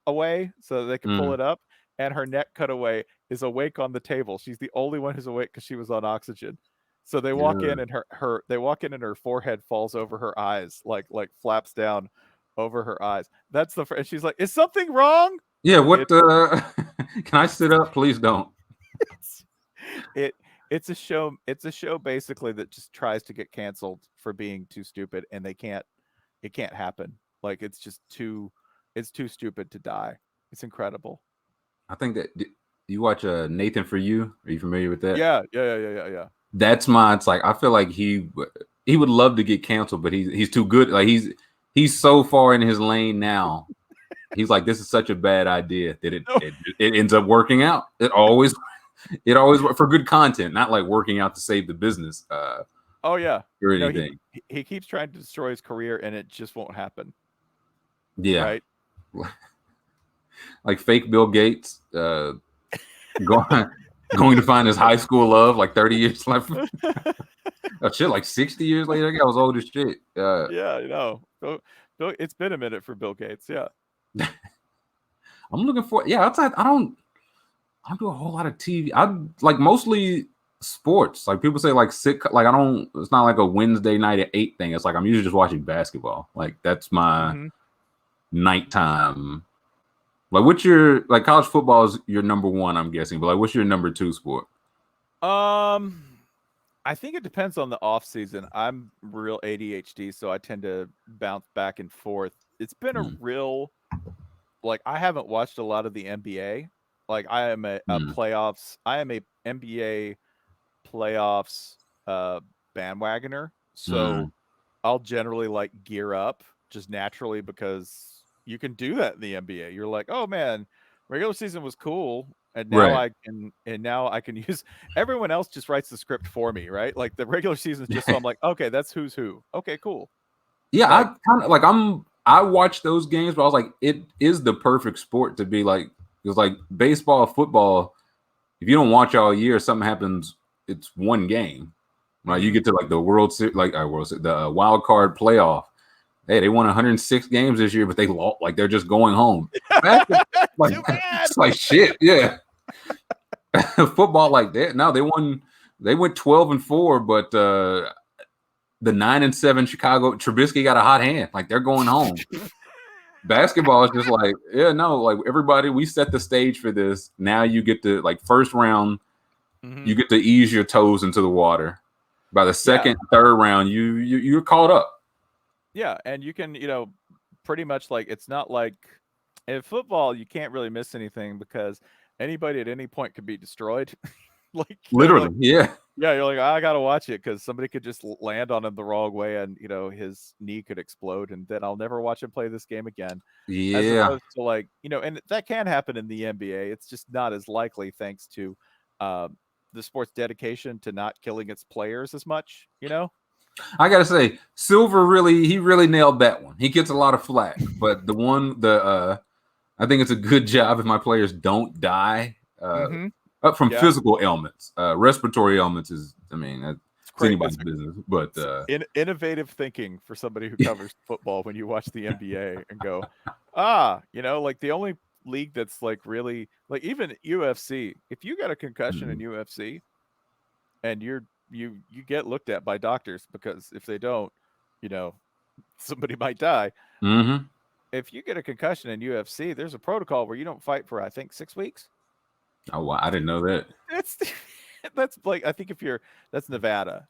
away so that they can pull it up and her neck cut away is awake on the table. She's the only one who's awake because she was on oxygen. So they walk in and her forehead falls over her eyes, like flaps down over her eyes. That's and she's like, "Is something wrong?" Yeah, what can I sit up? Please don't. It's a show basically that just tries to get canceled for being too stupid, and it can't happen. Like it's too stupid to die. It's incredible. I think that you watch Nathan For You. Are you familiar with that? Yeah. That's it's like I feel like he would love to get canceled, but he's too good. Like he's so far in his lane now. He's like, this is such a bad idea that it ends up working out. It always for good content, not like working out to save the business. Oh yeah, or anything. He keeps trying to destroy his career, and it just won't happen. Yeah, right. Like fake Bill Gates going to find his high school love like 30 years left. Oh, shit, like 60 years later, that guy was old as shit. Yeah, you know, Bill, it's been a minute for Bill Gates. Yeah, I'm looking for. Yeah, outside, I don't do a whole lot of TV. I like mostly sports. Like people say, like like I don't. It's not like a Wednesday night at 8 thing. It's like I'm usually just watching basketball. Like that's my nighttime. Like what's your college football is your number one, I'm guessing, but like what's your number 2 sport? I think it depends on the off season. I'm real ADHD, so I tend to bounce back and forth. It's been a real I haven't watched a lot of the NBA. Like I am a playoffs. I am a NBA playoffs bandwagoner. So I'll generally gear up just naturally because you can do that in the NBA. You're like, oh man, regular season was cool. And now I can use everyone else just writes the script for me, right? Like the regular season is just so I'm like, okay, that's who's who. Okay, cool. Yeah, I kind of I watch those games, but I was like, it is the perfect sport to be like, because like baseball, football, if you don't watch all year, something happens. It's one game, right? You get to like the World Series, the wild card playoff. Hey, they won 106 games this year, but they lost. Like they're just going home. It's like shit. Yeah. Football like that. No, they won. They went 12-4, but the 9-7 Chicago Trubisky got a hot hand. Like they're going home. Basketball is just like, yeah, no, like everybody, we set the stage for this. Now you get to first round, you get to ease your toes into the water. By the second, third round, you're caught up. Yeah, and you can, pretty much it's not like in football you can't really miss anything because anybody at any point could be destroyed. Literally, yeah. Yeah, you're like, I gotta watch it because somebody could just land on him the wrong way, and his knee could explode, and then I'll never watch him play this game again. Yeah, as opposed to and that can happen in the NBA. It's just not as likely thanks to the sport's dedication to not killing its players as much. I gotta say, Silver really nailed that one. He gets a lot of flack, but I think it's a good job if my players don't die. Up from physical ailments, respiratory ailments is, it's anybody's business. But innovative thinking for somebody who covers football when you watch the NBA and go, the only league that's really even UFC. If you got a concussion in UFC, and you get looked at by doctors because if they don't, somebody might die. If you get a concussion in UFC, there's a protocol where you don't fight for I think 6 weeks. Oh wow, I didn't know that. That's I think that's Nevada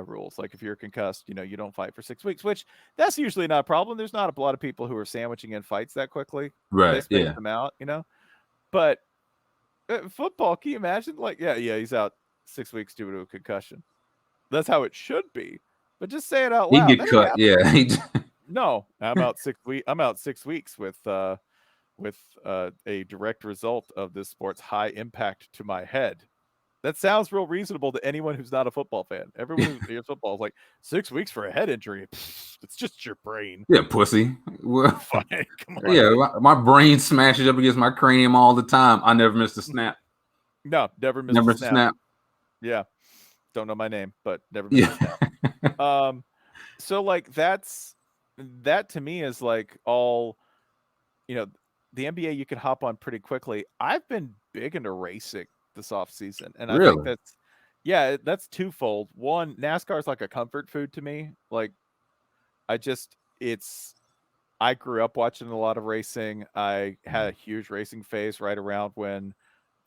rules. Like if you're concussed, you don't fight for 6 weeks, which that's usually not a problem. There's not a lot of people who are sandwiching in fights that quickly. Right. They space them out, But football, can you imagine? He's out 6 weeks due to a concussion. That's how it should be. But just say it out He loud. get cut. Yeah. No, I'm out 6 weeks. I'm out 6 weeks with a direct result of this sport's high impact to my head. That sounds real reasonable to anyone who's not a football fan. Everyone who hears football is like 6 weeks for a head injury. It's just your brain. Yeah, pussy. Well, Fine, come on. Yeah, my brain smashes up against my cranium all the time. I never missed a snap. No, never missed a snap. Yeah, don't know my name, but never missed a snap. So like that to me is like all, the NBA you can hop on pretty quickly. I've been big into racing this off season, and I think that's twofold. One, NASCAR is like a comfort food to me. Like I grew up watching a lot of racing. I had a huge racing phase right around when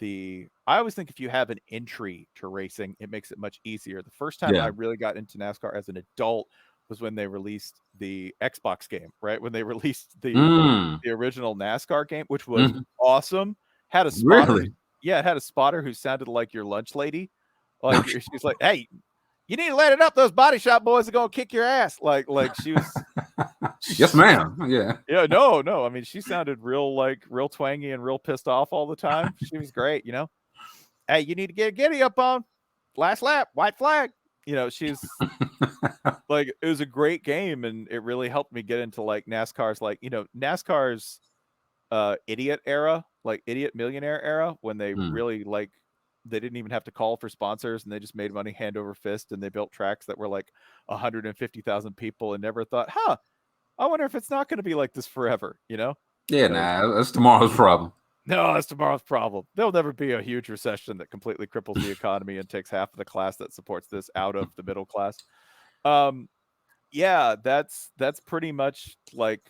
I always think if you have an entry to racing, it makes it much easier. The first time I really got into NASCAR as an adult was when they released the Xbox game, right? When they released the original NASCAR game, which was awesome. Had a spotter. Really? Yeah, it had a spotter who sounded like your lunch lady. Like she's like, "Hey, you need to let it up. Those body shop boys are gonna kick your ass." Like she was. Yes, ma'am. Yeah. Yeah. No. I mean, she sounded real twangy and real pissed off all the time. She was great. Hey, you need to get a giddy up on last lap, white flag. She's like, it was a great game, and it really helped me get into like NASCAR's NASCAR's idiot era, like idiot millionaire era, when they really they didn't even have to call for sponsors and they just made money hand over fist, and they built tracks that were like 150,000 people and never thought, I wonder if it's not going to be like this forever, Yeah, that's tomorrow's problem. No, that's tomorrow's problem. There'll never be a huge recession that completely cripples the economy and takes half of the class that supports this out of the middle class. Yeah, that's pretty much like,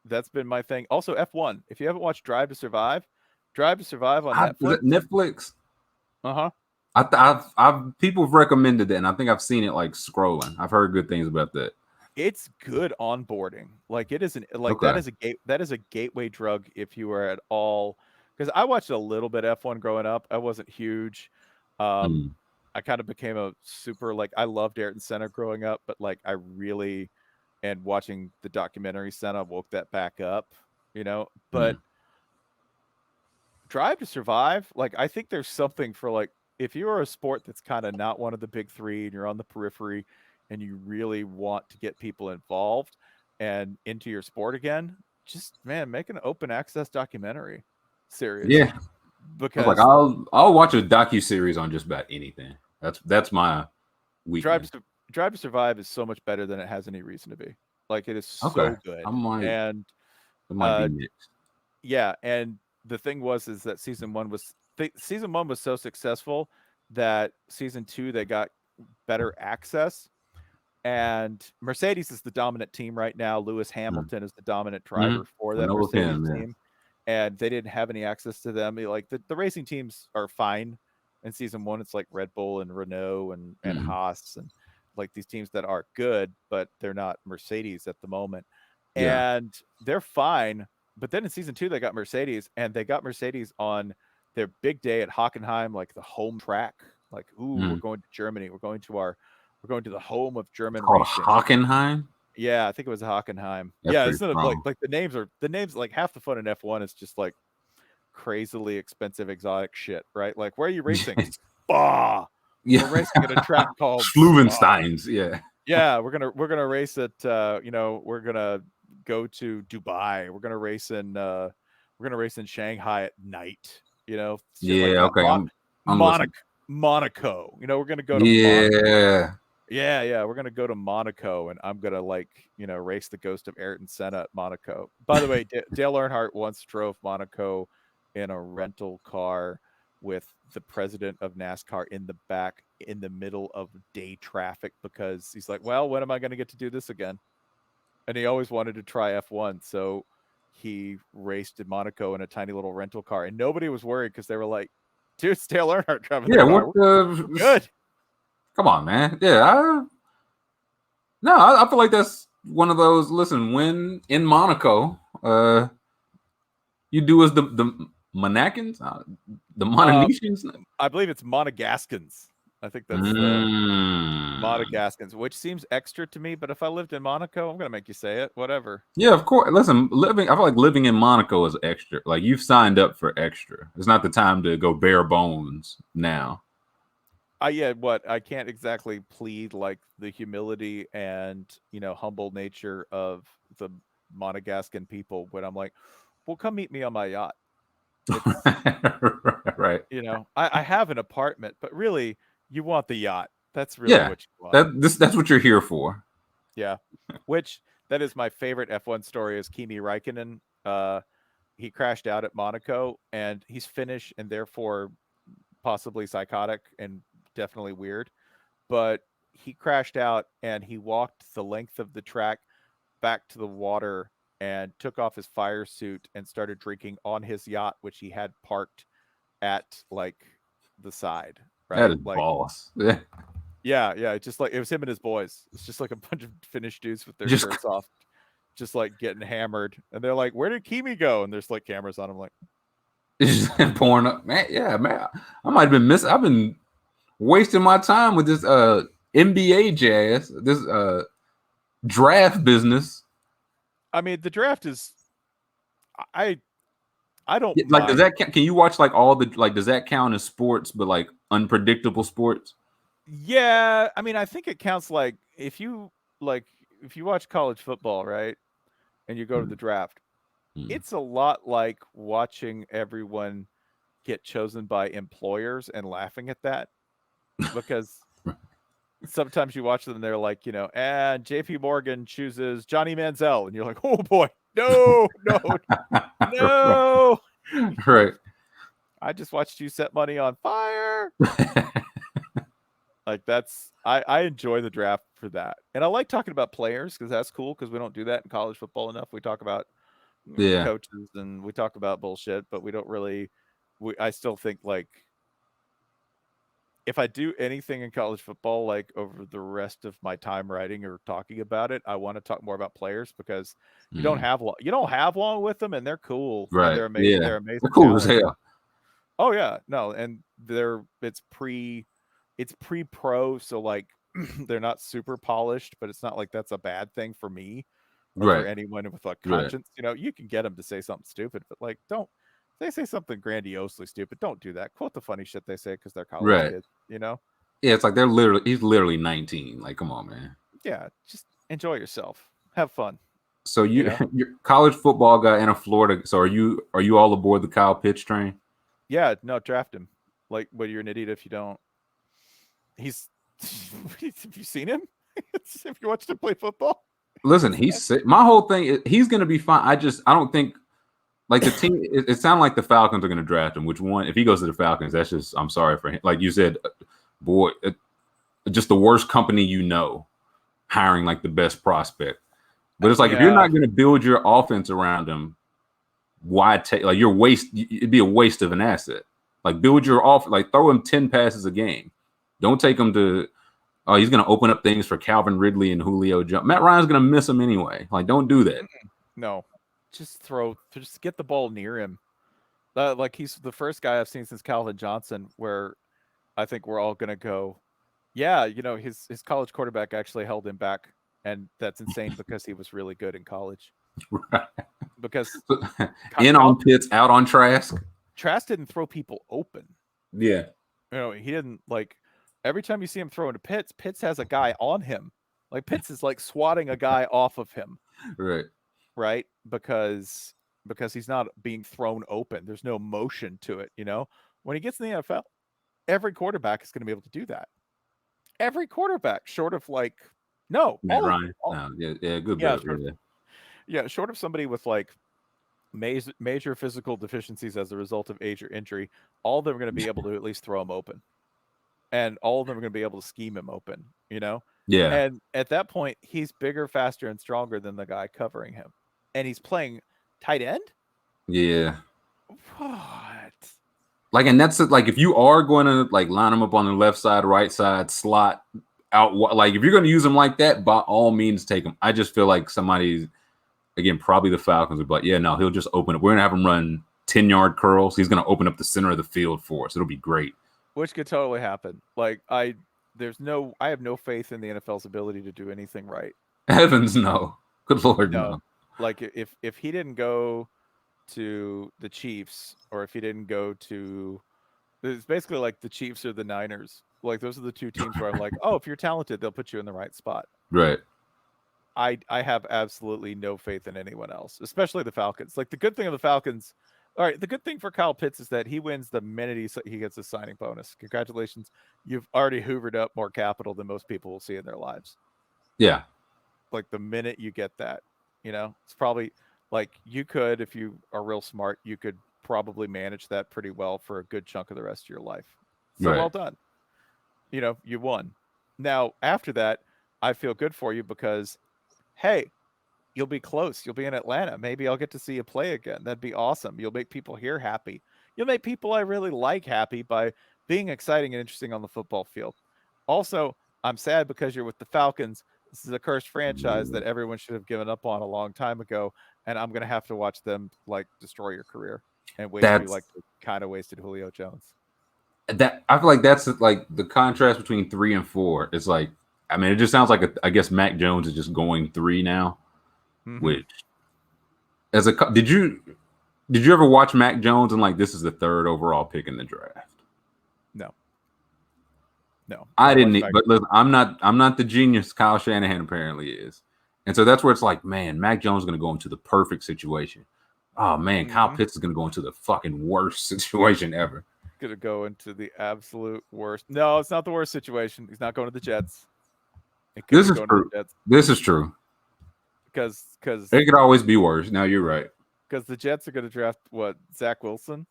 that's been my thing. Also, F1. If you haven't watched Drive to Survive on Netflix. Is it Netflix? Uh-huh. People have recommended that, and I think I've seen it like scrolling. I've heard good things about that. It's good onboarding. Like it isn't like that is a gateway drug if you are at all, because I watched a little bit F1 growing up. I wasn't huge. I kind of became a super, like, I loved Ayrton Senna growing up, but like I really, and watching the documentary Senna woke that back up, but Drive to Survive, like I think there's something for, like, if you are a sport that's kind of not one of the big three and you're on the periphery and you really want to get people involved and into your sport again, just, man, make an open access documentary series. Yeah. Because like I'll watch a docu-series on just about anything. That's my weakness. Drive to Survive is so much better than it has any reason to be. Like, it is so good. It might be mixed. Yeah, and the thing is that season one was so successful that season 2 they got better access, and Mercedes is the dominant team right now. Lewis Hamilton is the dominant driver for that Mercedes team, and they didn't have any access to them. Like the racing teams are fine in season 1. It's like Red Bull and Renault and Haas and like these teams that are good, but they're not Mercedes at the moment, and they're fine. But then in season 2, they got Mercedes, and they got Mercedes on their big day at Hockenheim, like the home track. Like, we're going to Germany. We're going to the home of German racing. Hockenheim? Yeah, I think it was Hockenheim. That's instead of like the names, like half the fun in F1 is just like crazily expensive exotic shit, right? Like, where are you racing? Spa. Yeah. We're racing at a track called Schluvenstein's. Yeah, we're gonna race at we're gonna go to Dubai. We're gonna race in Shanghai at night. Monaco. We're gonna go to Monaco. Yeah. We're gonna go to Monaco, and I'm gonna race the ghost of Ayrton Senna at Monaco. By the way, Dale Earnhardt once drove Monaco in a rental car with the president of NASCAR in the back in the middle of day traffic, because he's like, well, when am I going to get to do this again? And he always wanted to try F1. So he raced in Monaco in a tiny little rental car, and nobody was worried because they were like, dude, it's Dale Earnhardt driving the car. We're good. Come on, man. Yeah. I feel like that's one of those, listen, when in Monaco, you do as the Monacans, the Mononesians. I believe it's Monegaskins. I think that's the Monegaskins, which seems extra to me. But if I lived in Monaco, I'm gonna make you say it. Whatever. Yeah, of course. Listen, I feel like living in Monaco is extra. Like you've signed up for extra. It's not the time to go bare bones now. I can't exactly plead like the humility and humble nature of the Monegascan people when I'm like, well, come meet me on my yacht. Right. I have an apartment, but really, you want the yacht. That's really Yeah. what you want. That's what you're here for. Yeah. Which that is my favorite F1 story is Kimi Räikkönen. He crashed out at Monaco and he's Finnish and therefore possibly psychotic and definitely weird. But he crashed out and he walked the length of the track back to the water and took off his fire suit and started drinking on his yacht, which he had parked at like the side. Right. That is like boss. Yeah. It's just like it was him and his boys. It's just like a bunch of Finnish dudes with their shirts off, just like getting hammered. And they're like, where did Kimi go? And there's like cameras on him, like it's just pouring up. Man, yeah, man. I might have been missing. I've been wasting my time with this NBA jazz, this draft business. I mean, the draft is I don't like does that can you watch like all the like does that count as sports but like unpredictable sports? Yeah, I mean, I think it counts like if you watch college football, right? And you go to the draft, it's a lot like watching everyone get chosen by employers and laughing at that. Because sometimes you watch them and they're like, and JP Morgan chooses Johnny Manziel, and you're like, oh boy, no. Right. I just watched you set money on fire. Like I enjoy the draft for that. And I like talking about players because that's cool because we don't do that in college football enough. We talk about coaches and we talk about bullshit, but we don't really I still think like if I do anything in college football, like over the rest of my time writing or talking about it, I want to talk more about players because you don't have long with them and they're cool. Right. And they're amazing. Yeah. They're amazing. They're cool as hell. Oh yeah. No. And it's pre-pro. So like they're not super polished, but it's not like that's a bad thing for me or for anyone with a conscience. Right. You can get them to say something stupid, but like don't. They say something grandiosely stupid. Don't do that. Quote the funny shit they say because they're college kids, Yeah, it's like he's literally 19. Like, come on, man. Yeah, just enjoy yourself. Have fun. So you're college football guy in Florida. So are you all aboard the Kyle Pitts train? Yeah, no, draft him. Like, but you're an idiot if you don't. He's have you seen him? Have you watched him play football? Listen, he's sick. My whole thing is he's gonna be fine. I don't think like the team, it sounded like the Falcons are going to draft him, which one, if he goes to the Falcons, that's just, I'm sorry for him. Like you said, boy, just the worst company, hiring like the best prospect. But it's like, if you're not going to build your offense around him, why take, like it'd be a waste of an asset. Like build your like throw him 10 passes a game. Don't take him to, he's going to open up things for Calvin Ridley and Julio Jones. Matt Ryan's going to miss him anyway. Like, don't do that. No. Just get the ball near him. Like he's the first guy I've seen since Calvin Johnson where I think we're all going to go, yeah, his college quarterback actually held him back. And that's insane because he was really good in college. Right. Because on Pitts, out on Trask. Trask didn't throw people open. Yeah. He didn't like every time you see him throw into Pitts has a guy on him. Like Pitts is like swatting a guy off of him. Right? Because he's not being thrown open. There's no motion to it, When he gets in the NFL, every quarterback is going to be able to do that. Every quarterback, short of like Matt Ryan. Short of somebody with like major physical deficiencies as a result of age or injury, all of them are going to be able to at least throw him open. And all of them are going to be able to scheme him open, Yeah. And at that point, he's bigger, faster, and stronger than the guy covering him. And he's playing tight end? Yeah. What? Like, and that's like, if you are going to like line him up on the left side, right side, slot out, like if you're going to use him like that, by all means, take him. I just feel like somebody's, again, probably the Falcons would be like, yeah, no, he'll just open up. We're going to have him run 10-yard curls. He's going to open up the center of the field for us. It'll be great. Which could totally happen. Like I have no faith in the NFL's ability to do anything right. Heavens no. Good Lord, No. no. Like if he didn't go to the Chiefs, or if he didn't go to, it's basically like the Chiefs or the Niners. Like those are the two teams where I'm like, oh, if you're talented, they'll put you in the right spot. Right. I have absolutely no faith in anyone else, especially the Falcons. Like the good thing of the Falcons, all right, the good thing for Kyle Pitts is that he wins the minute he gets a signing bonus. Congratulations, you've already hoovered up more capital than most people will see in their lives. Yeah. Like the minute you get that, it's probably like you could, if you are real smart, you could probably manage that pretty well for a good chunk of the rest of your life. So Right. well done. You won. Now after that, I feel good for you because, hey, you'll be close. You'll be in Atlanta. Maybe I'll get to see you play again. That'd be awesome. You'll make people here happy. You'll make people I really like happy by being exciting and interesting on the football field. Also, I'm sad because you're with the Falcons. This is a cursed franchise that everyone should have given up on a long time ago, and I'm going to have to watch them like destroy your career and waste you like they kind of wasted Julio Jones. That I feel like that's like the contrast between 3 and 4. It's like, I mean, it just sounds like I guess Mac Jones is just going 3 now. Mm-hmm. Which, did you ever watch Mac Jones and like this is the 3rd overall pick in the draft? No, I didn't. But listen, I'm not the genius Kyle Shanahan apparently is, and so that's where it's like, man, Mac Jones is going to go into the perfect situation. Oh man, Kyle Pitts is going to go into the fucking worst situation ever. Going to go into the absolute worst. No, it's not the worst situation. He's not going to the Jets. This is true. This is true. Because it could always be worse. Now you're right. Because the Jets are going to draft Zach Wilson,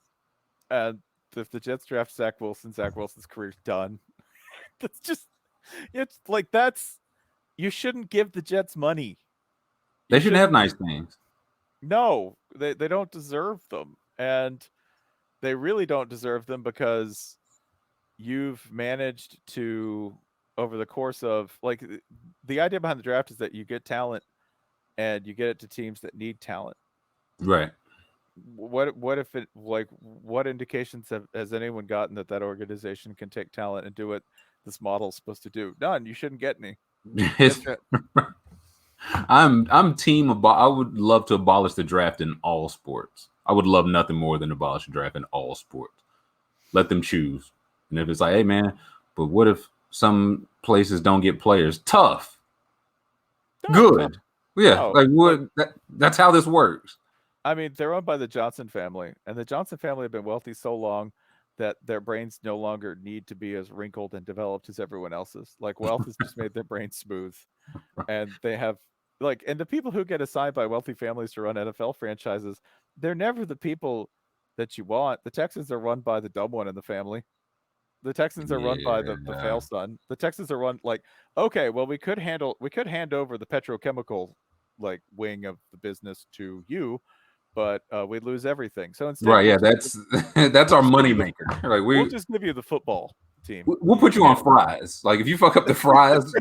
and if the Jets draft Zach Wilson's career's done. That's just, it's like you shouldn't give the Jets money. They shouldn't have nice things. No, they don't deserve them, and they really don't deserve them because you've managed to, over the course of like the idea behind the draft is that you get talent. And you get it to teams that need talent. Right. What if it, like, what indications has anyone gotten that organization can take talent and do what this model is supposed to do? None. You shouldn't get any. I'm team. I would love to abolish the draft in all sports. I would love nothing more than abolish the draft in all sports. Let them choose. And if it's like, hey man, but what if some places don't get players? Tough. Good. Yeah, no, like what? That's how this works. I mean, they're owned by the Johnson family, and the Johnson family have been wealthy so long that their brains no longer need to be as wrinkled and developed as everyone else's. Like wealth has just made their brains smooth, and they have and the people who get assigned by wealthy families to run NFL franchises, they're never the people that you want. The Texans are run by the dumb one in the family. The Texans are run by the fail son. The Texans are run like, okay, well, we could hand over the petrochemical wing of the business to you, but we'd lose everything. So instead, right, that's our money maker. Like we'll just give you the football team. We'll put you on fries. Like if you fuck up the fries,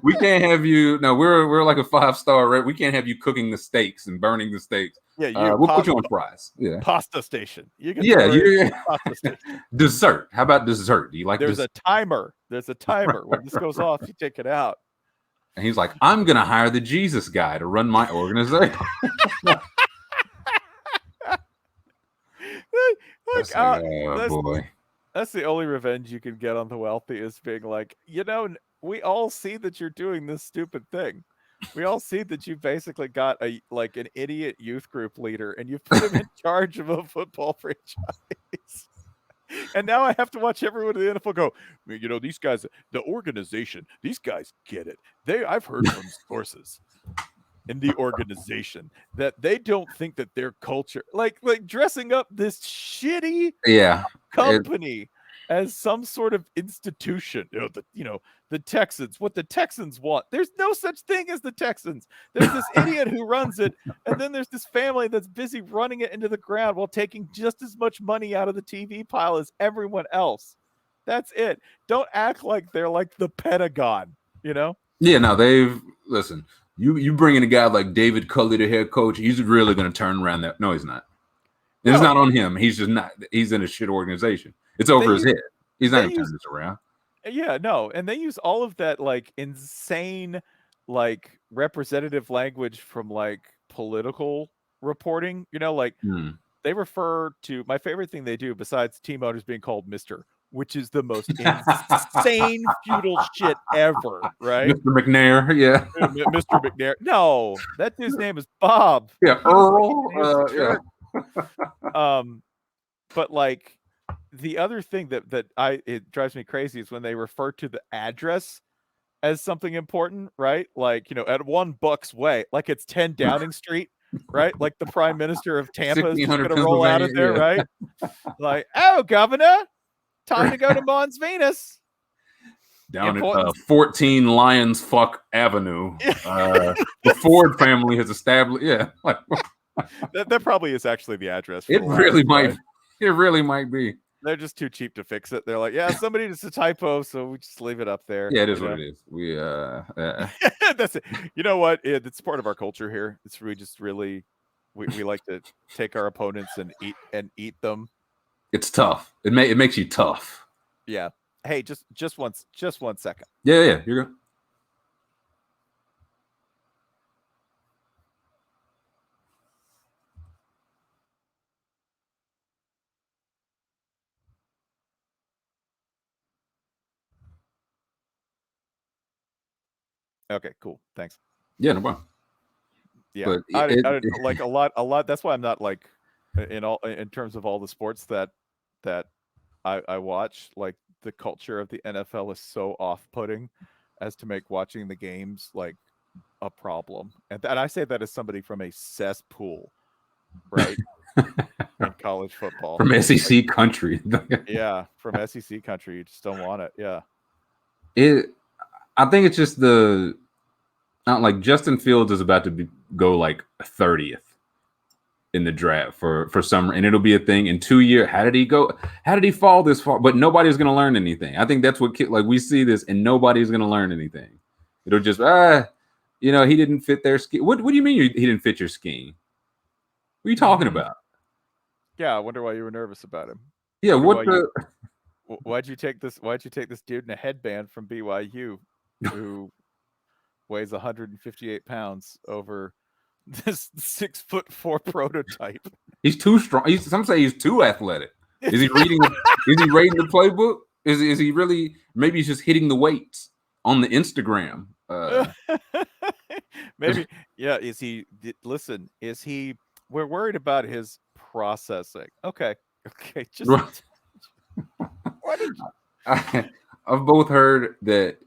we can't have you. No, we're like a 5-star, right? We can't have you cooking the steaks and burning the steaks. Yeah, we'll put you on fries. Yeah, pasta station. You pasta station. Dessert. How about dessert? Do you like? There's a timer. There's a timer. When this goes off, you take it out. And he's like, I'm gonna hire the Jesus guy to run my organization. That's the only revenge you can get on the wealthy, is being like, we all see that you're doing this stupid thing. We all see that you basically got an idiot youth group leader and you've put him in charge of a football franchise. And now I have to watch everyone in the NFL go, these guys, the organization, these guys get it. I've heard from sources in the organization that they don't think that their culture, like dressing up this shitty company as some sort of institution. The Texans, what the Texans want. There's no such thing as the Texans. There's this idiot who runs it, and then there's this family that's busy running it into the ground while taking just as much money out of the TV pile as everyone else. That's it. Don't act like they're like the Pentagon, Yeah, no, listen. You bring in a guy like David Culley, the head coach, he's really going to turn around that. No, he's not. And it's not on him. He's just not. He's in a shit organization. It's over his head. He's not going to turn this around. Yeah, no, and they use all of that like insane, like representative language from like political reporting. You know, like they refer to my favorite thing they do besides team owners being called Mister, which is the most insane feudal shit ever, right? Mr. McNair, yeah. Mr. McNair. No, that dude's name is Bob. Yeah, Earl. Yeah. But like the other thing that it drives me crazy is when they refer to the address as something important, right? Like, you know, at 1 Bucks Way, like it's 10 Downing Street, right? Like the Prime Minister of Tampa is just going to roll out of there, right? Like, oh, Governor, time to go to Mons Venus. Down at 14 Lions Fuck Avenue. The Ford family has established. Yeah. That probably is actually the address. It really might. Right? It really might be. They're just too cheap to fix it. They're like, yeah, somebody just a typo, so we just leave it up there. Yeah, it is what it is. We that's it. You know what? It's part of our culture here. It's we just really we like to take our opponents and eat them. It's tough. It makes you tough. Yeah. Hey, just 1 second. Yeah, you're good. Okay, cool. Thanks. Yeah, no problem. Yeah, I like a lot. That's why I'm not like in terms of all the sports that I watch. Like the culture of the NFL is so off-putting as to make watching the games like a problem. And I say that as somebody from a cesspool, right? In college football, from SEC country. Yeah, from SEC country. You just don't want it. Yeah. I think it's just not like Justin Fields is about to go like 30th in the draft for summer, and it'll be a thing in 2 years. How did he go? How did he fall this far? But nobody's going to learn anything. I think that's what like we see this, and nobody's going to learn anything. It'll just you know, he didn't fit their scheme. What do you mean he didn't fit your scheme? What are you talking about? Yeah, I wonder why you were nervous about him. Yeah, why'd you take this dude in a headband from BYU who weighs 158 pounds over this 6'4" prototype? He's too strong. Some say he's too athletic. Is he reading? Is he reading the playbook? Is he really? Maybe he's just hitting the weights on the Instagram. Maybe, yeah. Is he? Listen, is he? We're worried about his processing. Okay. Just. I've both heard that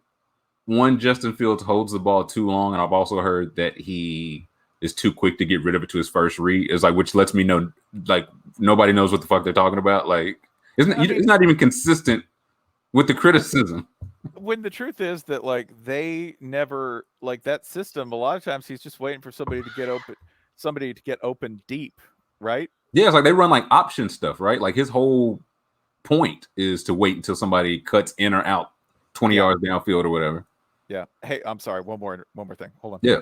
Justin Fields holds the ball too long, and I've also heard that he is too quick to get rid of it to his first read. Is like, which lets me know like nobody knows what the fuck they're talking about. Like, it's not even consistent with the criticism. When the truth is that like they never like that system. A lot of times he's just waiting for somebody to get open deep, right? Yeah, it's like they run like option stuff, right? Like his whole point is to wait until somebody cuts in or out 20 yards downfield or whatever. Yeah. Hey, I'm sorry. One more thing. Hold on. Yeah.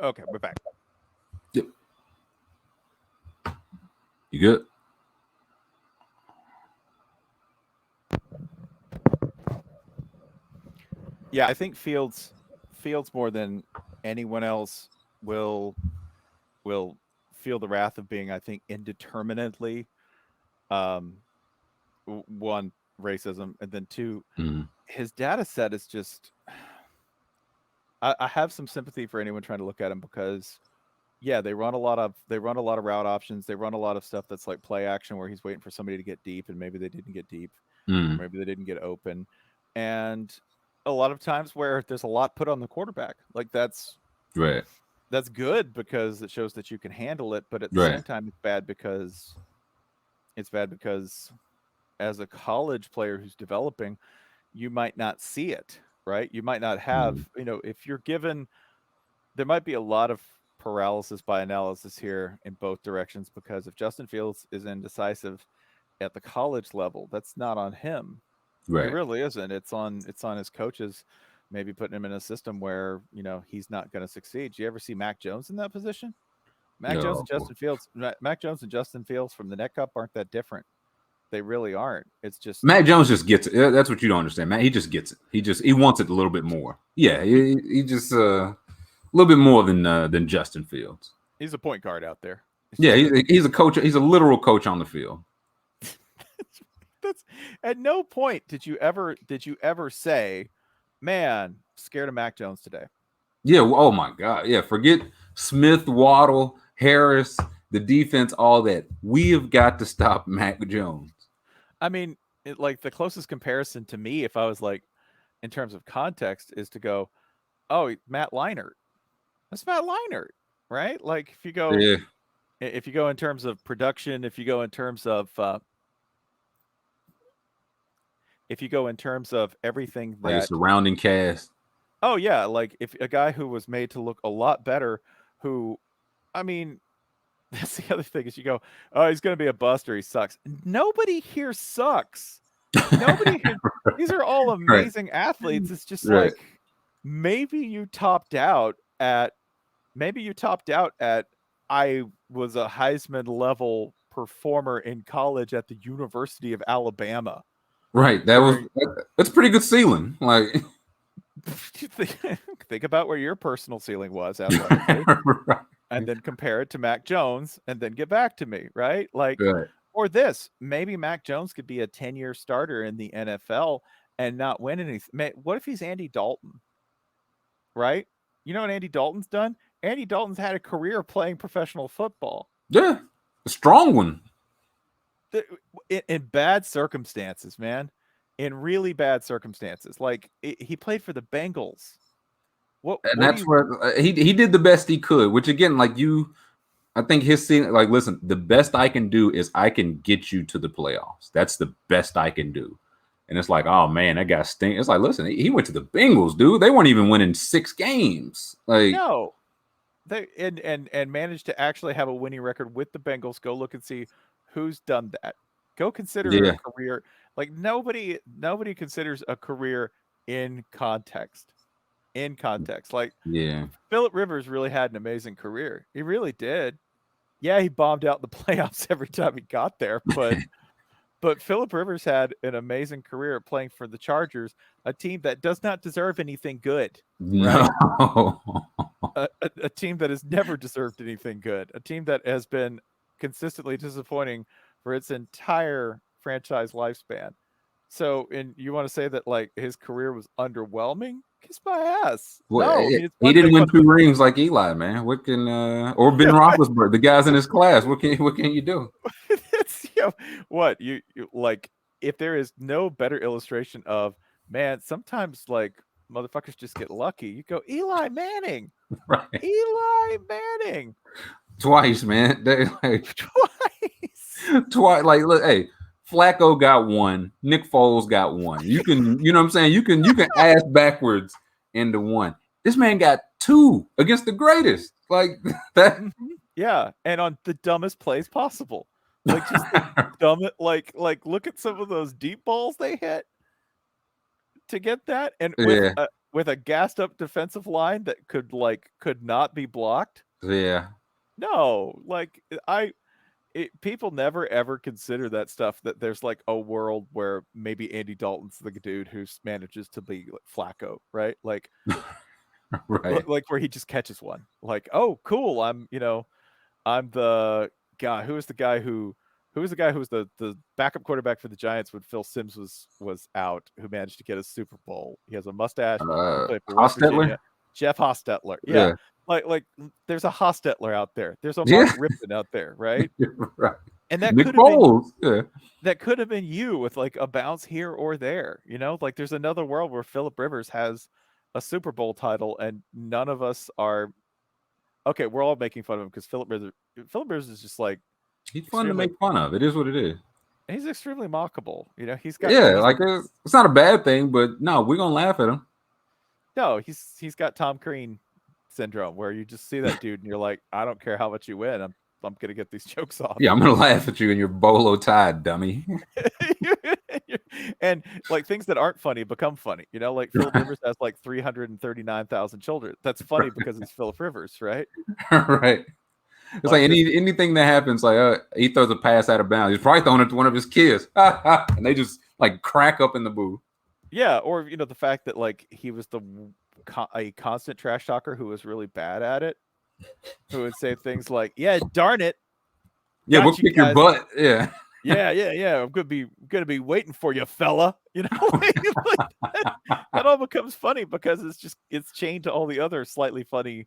Okay, we're back. Yep. You good? Yeah, I think Fields Fields more than anyone else will feel the wrath of being, I think, indeterminately one, racism, and then two, his data set is just. I have some sympathy for anyone trying to look at him because, yeah, they run a lot of route options. They run a lot of stuff that's like play action where he's waiting for somebody to get deep, and maybe they didn't get deep, maybe they didn't get open, and a lot of times where there's a lot put on the quarterback. Like that's good because it shows that you can handle it, but at the same time, it's bad because as a college player who's developing, you might not see it, right? You might not have, if you're given, there might be a lot of paralysis by analysis here in both directions, because if Justin Fields is indecisive at the college level, that's not on him. It really isn't. It's on his coaches, maybe putting him in a system where, he's not going to succeed. Do you ever see Mac Jones in that position? Mac Jones and Justin Fields from the Net Cup aren't that different. They really aren't. It's just Mac Jones just gets it. That's what you don't understand, Matt. He just gets it. He wants it a little bit more. Yeah, he just a little bit more than Justin Fields. He's a point guard out there. He's a coach. He's a literal coach on the field. That's at no point did you ever say, man, scared of Mac Jones today. Yeah. Oh my God. Yeah. Forget Smith, Waddle, Harris, the defense, all that. We have got to stop Mac Jones. I mean, like the closest comparison to me, if I was like, in terms of context, is to go, oh, Matt Leinart. That's Matt Leinart, right? Like if you go in terms of production, if you go in terms of everything that like a surrounding cast. Oh yeah, like if a guy who was made to look a lot better, who, I mean, that's the other thing is you go, oh, he's going to be a bust or he sucks. Nobody here sucks. Nobody here, these are all amazing athletes. It's just like maybe you topped out at I was a Heisman level performer in college at the University of Alabama. Right. That's pretty good ceiling. Like think about where your personal ceiling was athletically. Right. And then compare it to Mac Jones and then get back to me, right? Like, or this, maybe Mac Jones could be a 10-year starter in the NFL and not win anything. What if he's Andy Dalton, right? You know what Andy Dalton's done? Andy Dalton's had a career playing professional football. Yeah, a strong one. In bad circumstances, man. In really bad circumstances. Like, he played for the Bengals. That's where he did the best he could, which again, like I think his scene, like, listen, the best I can do is I can get you to the playoffs. That's the best I can do. And it's like, oh man, that guy stinks. It's like, listen, he went to the Bengals, dude. They weren't even winning 6 games. Like, no, they and managed to actually have a winning record with the Bengals. Go look and see who's done that. Go consider a career. Like nobody considers a career in context. Like, Phillip Rivers really had an amazing career. He really did. Yeah, he bombed out the playoffs every time he got there, but Phillip Rivers had an amazing career playing for the Chargers, a team that does not deserve anything good. Right? No. A team that has never deserved anything good. A team that has been consistently disappointing for its entire franchise lifespan. So, and you want to say that like his career was underwhelming? Kiss my ass. Well, no, he didn't win 2 rings like Eli, man. What can or Ben Roethlisberger, the guys in his class? What can you do? It's, what you like? If there is no better illustration of, man, sometimes like motherfuckers just get lucky. You go Eli Manning, right? Eli Manning, twice, man. Twice. Like, look, hey. Flacco got 1. Nick Foles got 1. You can, you know what I'm saying? You can ass backwards into 1. This man got 2 against the greatest. Like that. Yeah, and on the dumbest plays possible. Like just dumb. Like look at some of those deep balls they hit to get that, and with a gassed up defensive line that could not be blocked. Yeah. No, like people never ever consider that stuff, that there's like a world where maybe Andy Dalton's the dude who manages to be like Flacco, right? Like Right. Like where he just catches one. Like, oh, cool. I'm the guy. Who was the guy who was the backup quarterback for the Giants when Phil Simms was out, who managed to get a Super Bowl? He has a mustache. He played for West Hostetler? Virginia. Jeff Hostetler. Yeah. Yeah. Like there's a Hostetler out there. There's a Mark Yeah. Ripken out there, right? Right. And that Nick could have been Foles. Yeah. that could have been you with like a bounce here or there, like there's another world where Philip Rivers has a Super Bowl title and none of us are okay. We're all making fun of him because Philip Rivers is just like He's fun to extremely, make fun of. It is what it is. he's extremely mockable. He's got, Yeah, like it's not a bad thing, but no, we're gonna laugh at him. no, he's got Tom Crean syndrome where you just see that dude and you're like, I don't care how much you win. I'm going to get these jokes off. Yeah, I'm gonna laugh at you in your bolo tie, dummy. And like things that aren't funny become funny. Like Philip Rivers has like 339,000 children. That's funny because he's Philip Rivers, right? Right. It's like anything that happens, like he throws a pass out of bounds. He's probably throwing it to one of his kids, and they just like crack up in the booth. Yeah, or the fact that like he was a constant trash talker who was really bad at it, who would say things like, "Yeah, darn it, Yeah, got we'll you kick your guys. butt. Yeah, Yeah. I'm gonna be waiting for you, fella." That all becomes funny because it's chained to all the other slightly funny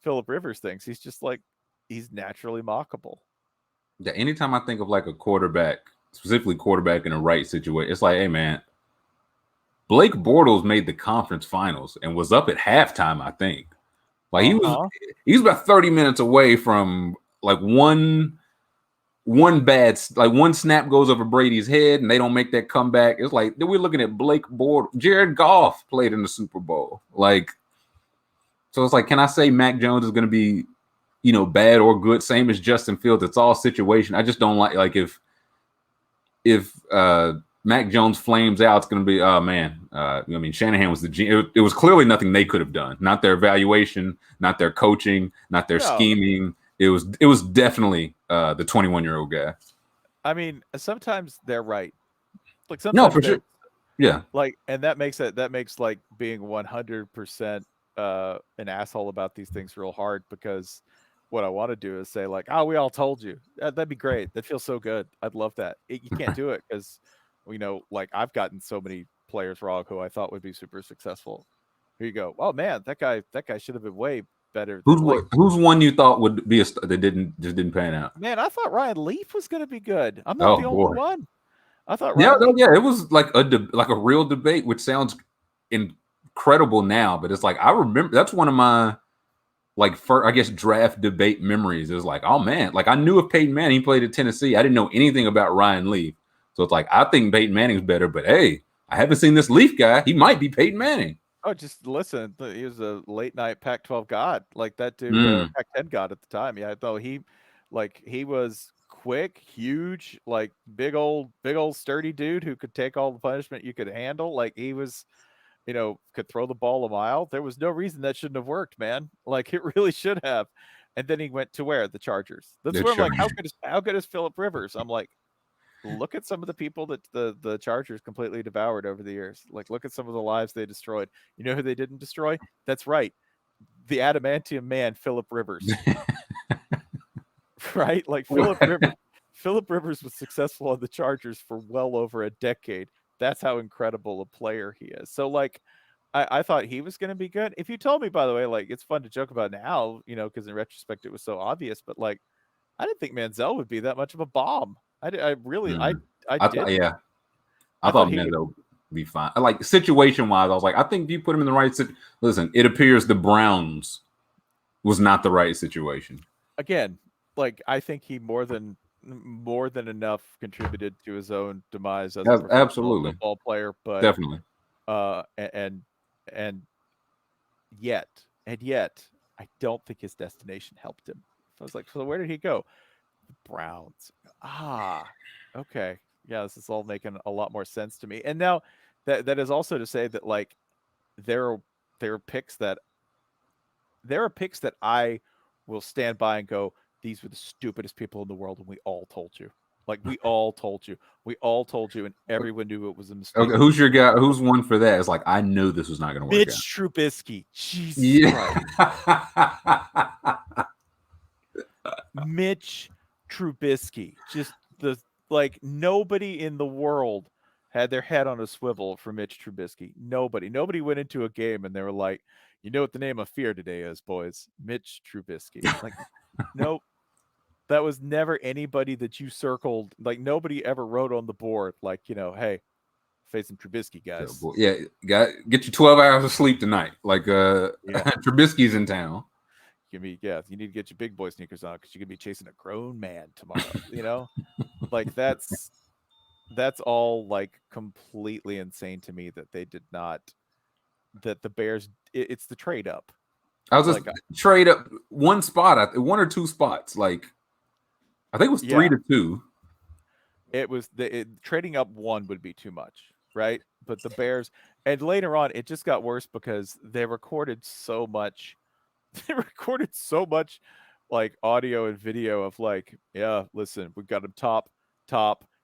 Philip Rivers things. He's just like he's naturally mockable. Yeah. Anytime I think of like a quarterback, specifically quarterback in a right situation, it's like, hey man, Blake Bortles made the conference finals and was up at halftime. I think like he was about 30 minutes away from like one snap goes over Brady's head and they don't make that comeback. It's like we're looking at Blake Bortles. Jared Goff played in the Super Bowl. Like, so it's like, can I say Mac Jones is going to be, bad or good? Same as Justin Fields. It's all situation. I just don't like if Mac Jones flames out, it's going to be, oh man. Shanahan was it was clearly nothing they could have done. Not their evaluation, not their coaching, not their scheming. It was definitely the 21-year-old guy. I mean, sometimes they're right. Like sometimes no, for sure. Yeah. Like, and that makes like being 100% an asshole about these things real hard, because what I want to do is say like, oh, we all told you. That'd be great. That feels so good. I'd love that. You can't do it because, like I've gotten so many players wrong who I thought would be super successful. Here you go. Oh man, that guy should have been way better. Who's one you thought would be that didn't pan out? Man, I thought Ryan Leaf was going to be good. I'm not the only one. I thought it was like a real debate, which sounds incredible now, but it's like I remember that's one of my first, I guess, draft debate memories. It was like, oh man, like I knew of Peyton Manning, he played at Tennessee. I didn't know anything about Ryan Leaf, so it's like I think Peyton Manning's better, but hey, I haven't seen this Leaf guy. He might be Peyton Manning. Oh, just listen. He was a late night Pac-12 god, like that dude, Pac-10 god at the time. Yeah, though he was quick, huge, like big old sturdy dude who could take all the punishment you could handle. Like he was, could throw the ball a mile. There was no reason that shouldn't have worked, man. Like it really should have. And then he went to where? The Chargers. That's where I'm like, how good is Philip Rivers? I'm like, look at some of the people that the Chargers completely devoured over the years. Like, look at some of the lives they destroyed. You know who they didn't destroy? That's right. The adamantium man, Philip Rivers. Right? Like Philip Rivers was successful on the Chargers for well over a decade. That's how incredible a player he is. So like I thought he was going to be good. If you told me, by the way, like it's fun to joke about now, because in retrospect it was so obvious, but like I didn't think Manziel would be that much of a bomb. I thought Manziel would be fine. Like situation wise, I was like, I think if you put him in the right listen, it appears the Browns was not the right situation. Again, like I think he more than enough contributed to his own demise as a professional football player, but definitely. And yet, I don't think his destination helped him. I was like, so where did he go? The Browns. Okay. Yeah, this is all making a lot more sense to me. And now that is also to say that like there are picks that I will stand by and go, these were the stupidest people in the world and we all told you. Like we all told you, and everyone knew it was a mistake. Okay, who's your guy? Who's one for that? It's like I knew this was not going to work out. Mitch Trubisky. Jesus Christ. Mitch Trubisky. Just nobody in the world had their head on a swivel for Mitch Trubisky. Nobody went into a game and they were like, you know what the name of fear today is, boys? Mitch Trubisky. Like, nope. That was never anybody that you circled. Like nobody ever wrote on the board, like, hey, face some Trubisky, guys. Yeah, get you 12 hours of sleep tonight. Like Trubisky's in town. You need to get your big boy sneakers on because you're gonna be chasing a grown man tomorrow. Like that's all like completely insane to me that they did not. That the Bears, it's the trade up. I was just trade up one spot, one or two spots. Like I think it was 3-2. It was trading up one would be too much, right? But the Bears, and later on, it just got worse because they recorded so much. They recorded so much like audio and video of like, yeah, listen, we got them top,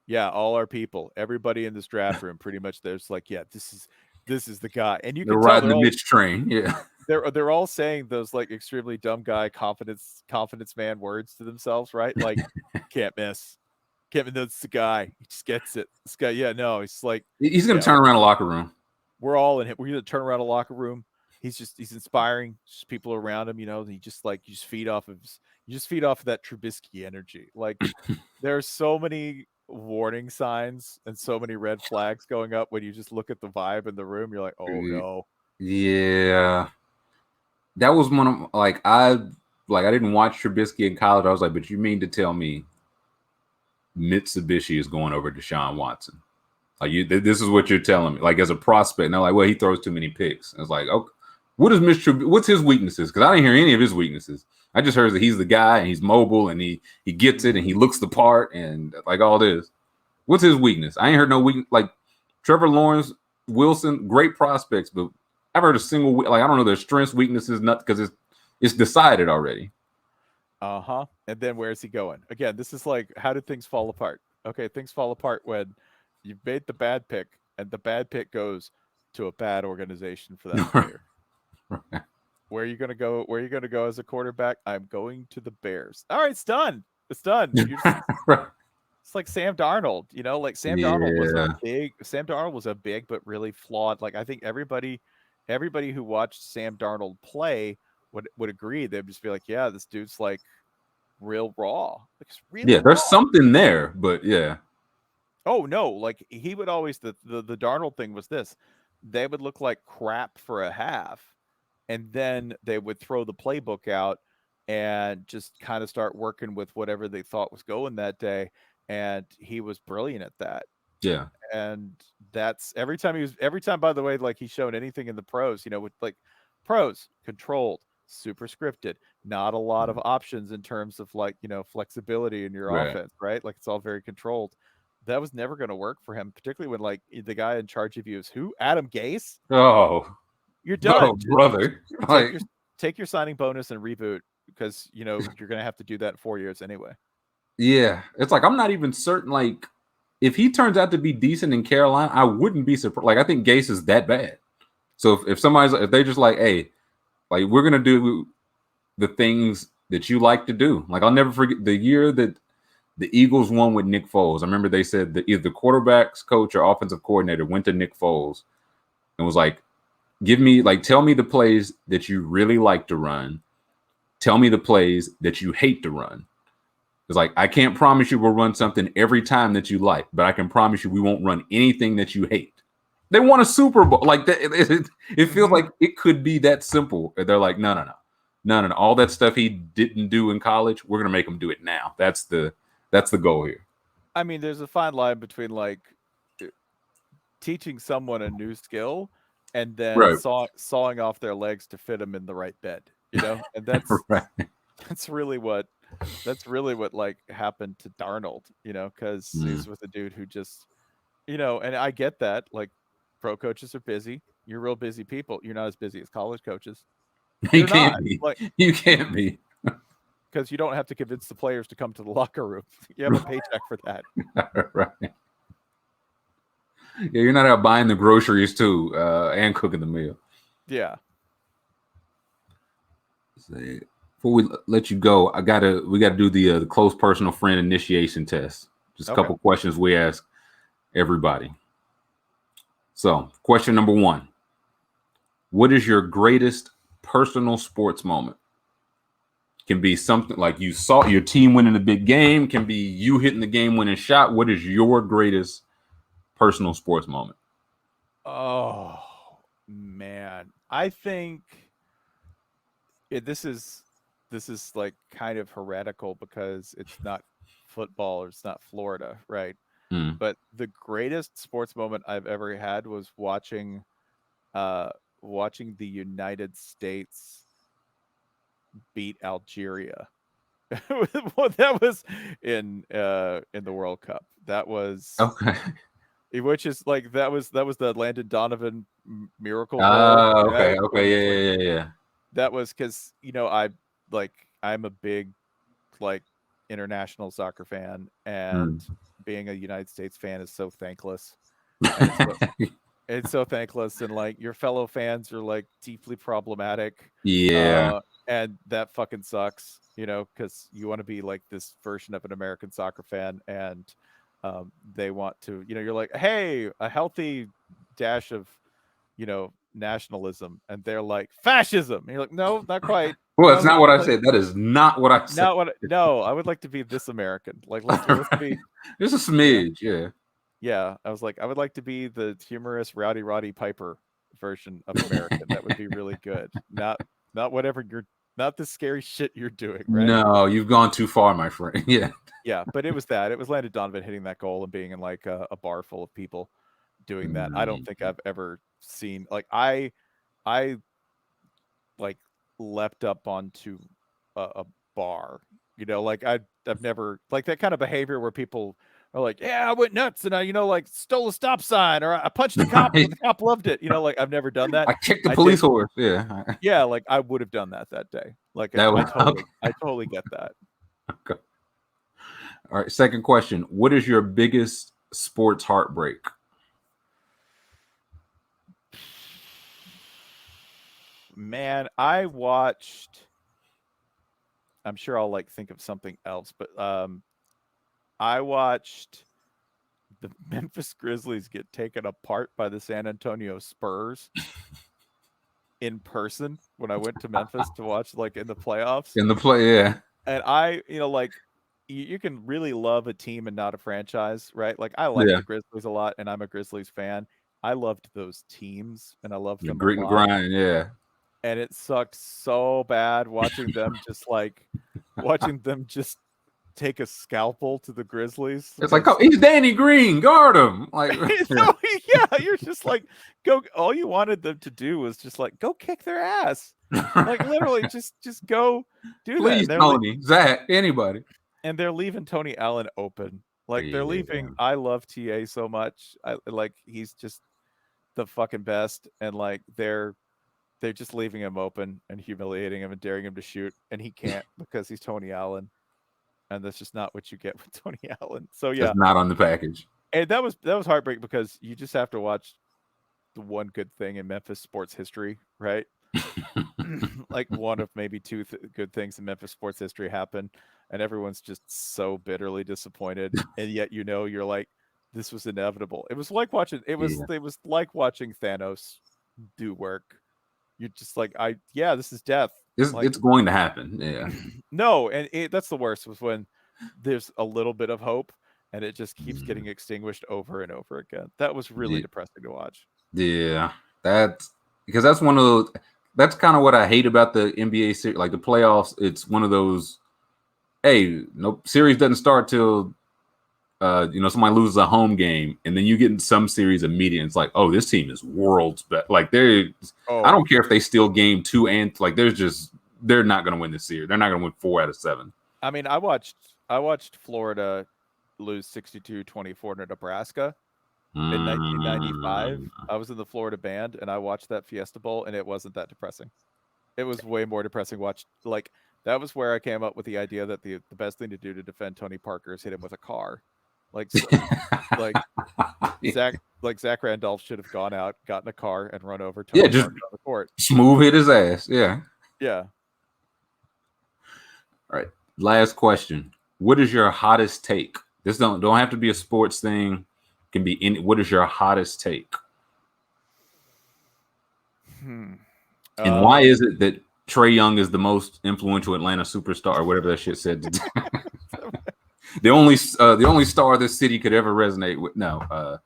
yeah, all our people, everybody in this draft room, pretty much. There's like, yeah, this is the guy, and you can tell riding the Mitch train. Yeah, they're all saying those like extremely dumb guy confidence man words to themselves, right? Like, can't miss. That's the guy. He just gets it. This guy, yeah, no, he's like he's gonna turn around a locker room. We're all in it. We're gonna turn around a locker room. He's inspiring just people around him, he just like you just feed off of that Trubisky energy. Like there are so many warning signs and so many red flags going up when you just look at the vibe in the room. You're like, oh no. Yeah. That was one of I didn't watch Trubisky in college. I was like, but you mean to tell me Mitsubishi is going over Deshaun Watson? Like this is what you're telling me. Like as a prospect, and I'm like, well, he throws too many picks. I was like, okay, what's his weaknesses? Because I didn't hear any of his weaknesses. I just heard that he's the guy and he's mobile and he gets it and he looks the part and like all this. What's his weakness? I ain't heard no weakness. Like Trevor Lawrence, Wilson, great prospects, but I've heard a single I don't know their strengths, weaknesses, not because it's decided already. And then where's he going? Again, this is like, how did things fall apart? Okay, things fall apart when you've made the bad pick, and the bad pick goes to a bad organization for that player. Right. Where are you going to go? Where are you going to go as a quarterback? I'm going to the Bears. All right, it's done. It's done. Right. It's like Sam Darnold. Like Sam Darnold was a big but really flawed. Like I think everybody who watched Sam Darnold play would agree. They'd just be like, yeah, this dude's like real raw. There's something there, but yeah. Oh no, like he would always the Darnold thing was this. They would look like crap for a half, and then they would throw the playbook out and just kind of start working with whatever they thought was going that day. And he was brilliant at that. Yeah. And that's every time, by the way, like he's shown anything in the pros, with like pros controlled, super scripted, not a lot of options in terms of like, flexibility in your offense, right? Like it's all very controlled. That was never going to work for him, particularly when like the guy in charge of you is who? Adam Gase? Oh, you're done. Oh, brother. Take your signing bonus and reboot because, you're going to have to do that in 4 years anyway. Yeah. It's like, I'm not even certain. Like if he turns out to be decent in Carolina, I wouldn't be surprised. Like I think Gase is that bad. So if they're just like, hey, like we're going to do the things that you like to do. Like I'll never forget the year that the Eagles won with Nick Foles. I remember they said that either the quarterback's coach or offensive coordinator went to Nick Foles and was like, tell me the plays that you really like to run. Tell me the plays that you hate to run. It's like, I can't promise you we'll run something every time that you like, but I can promise you we won't run anything that you hate. They won a Super Bowl. Like that, it feels like it could be that simple. They're like, no. All that stuff he didn't do in college, we're going to make him do it now. That's the goal here. I mean, there's a fine line between like teaching someone a new skill and then sawing off their legs to fit them in the right bed, and that's that's really what like happened to Darnold, because he's with a dude who just, and I get that like pro coaches are busy. You're real busy people. You're not as busy as college coaches. You can't be. Like, you can't be. because you don't have to convince the players to come to the locker room. You have a paycheck for that. Right. Yeah, you're not out buying the groceries too, and cooking the meal. Yeah. Before we let you go, we gotta do the close personal friend initiation test. Just a couple questions we ask everybody. So, question number 1: what is your greatest personal sports moment? Can be something like you saw your team winning a big game. Can be you hitting the game-winning shot. What is your greatest personal sports moment? Oh man, I think this is like kind of heretical because it's not football or it's not Florida, right? Mm. But the greatest sports moment I've ever had was watching watching the United States beat Algeria. Well, that was in the World Cup. That was Okay. which is like that was the Landon Donovan miracle goal. Okay. Right? Okay. Yeah. That was because I'm a big like international soccer fan, and being a United States fan is so thankless, and it's so thankless, and like your fellow fans are like deeply problematic. Yeah. And that fucking sucks, because you want to be like this version of an American soccer fan, and they want to, you're like, hey, a healthy dash of, nationalism, and they're like fascism. And you're like, no, not quite. Well, it's not what I said. That is not what I said. No, I would like to be this American. Like, let's be just a smidge, yeah. Yeah, I was like, I would like to be the humorous Rowdy Roddy Piper version of American. That would be really good. Not whatever not the scary shit you're doing, right? No, you've gone too far, my friend. Yeah. Yeah, but it was that. It was Landon Donovan hitting that goal and being in like a bar full of people doing that. I don't think I've ever seen like I like leapt up onto a bar, like I've never like that kind of behavior where people are like, yeah, I went nuts and I, like stole a stop sign, or I punched a cop and the cop loved it. Like I've never done that. I kicked the police horse. Yeah. Yeah, like I would have done that day. Like I totally get that. Okay. All right. Second question: what is your biggest sports heartbreak? Man, I'm sure I'll like think of something else, but I watched the Memphis Grizzlies get taken apart by the San Antonio Spurs in person when I went to Memphis to watch like in the playoffs. Yeah. And I, like you can really love a team and not a franchise, right? Like I like the Grizzlies a lot, and I'm a Grizzlies fan. I loved those teams, and I loved them grit a lot. And grind, yeah. And it sucked so bad watching them just take a scalpel to the Grizzlies. It's like, oh, he's Danny Green, guard him. Like, yeah, you're just like, go. All you wanted them to do was just like go kick their ass, like literally just go do Please, that. Tony, Zach, anybody. And they're leaving Tony Allen open. Like they're leaving. I love TA so much. I like he's just the fucking best, and like they're just leaving him open and humiliating him and daring him to shoot, and he can't because he's Tony Allen, and that's just not what you get with Tony Allen. So yeah, that's not on the package. And that was heartbreak because you just have to watch the one good thing in Memphis sports history, right? Like one of maybe two good things in Memphis sports history happen, and everyone's just so bitterly disappointed, and yet you're like, this was inevitable. It was like watching like watching Thanos do work. You're just like, this is death. It's going to happen. Yeah. No, and that's the worst was when there's a little bit of hope and it just keeps getting extinguished over and over again. That was really depressing to watch. Yeah, that's one of those. That's kind of what I hate about the NBA series, like the playoffs. It's one of those. Hey, no series doesn't start till somebody loses a home game, and then you get in some series immediately. It's like, oh, this team is world's best. Like I don't care if they steal game 2 and like they're not going to win this series. They're not going to win 4 out of 7. I mean, I watched Florida lose 62-24 to Nebraska in 1995. I was in the Florida band, and I watched that Fiesta Bowl, and it wasn't that depressing. It was way more depressing. Like That was where I came up with the idea that the best thing to do to defend Tony Parker is hit him with a car, like like Zach Randolph should have gone out, gotten a car, and run over Tony just Parker on the court. smooth hit his ass. Yeah. Yeah. All right. Last question. What is your hottest take? This don't have to be a sports thing. It can be any. What is your hottest take? And why is it that Trae Young is the most influential Atlanta superstar, or whatever that shit said? the only star this city could ever resonate with. No.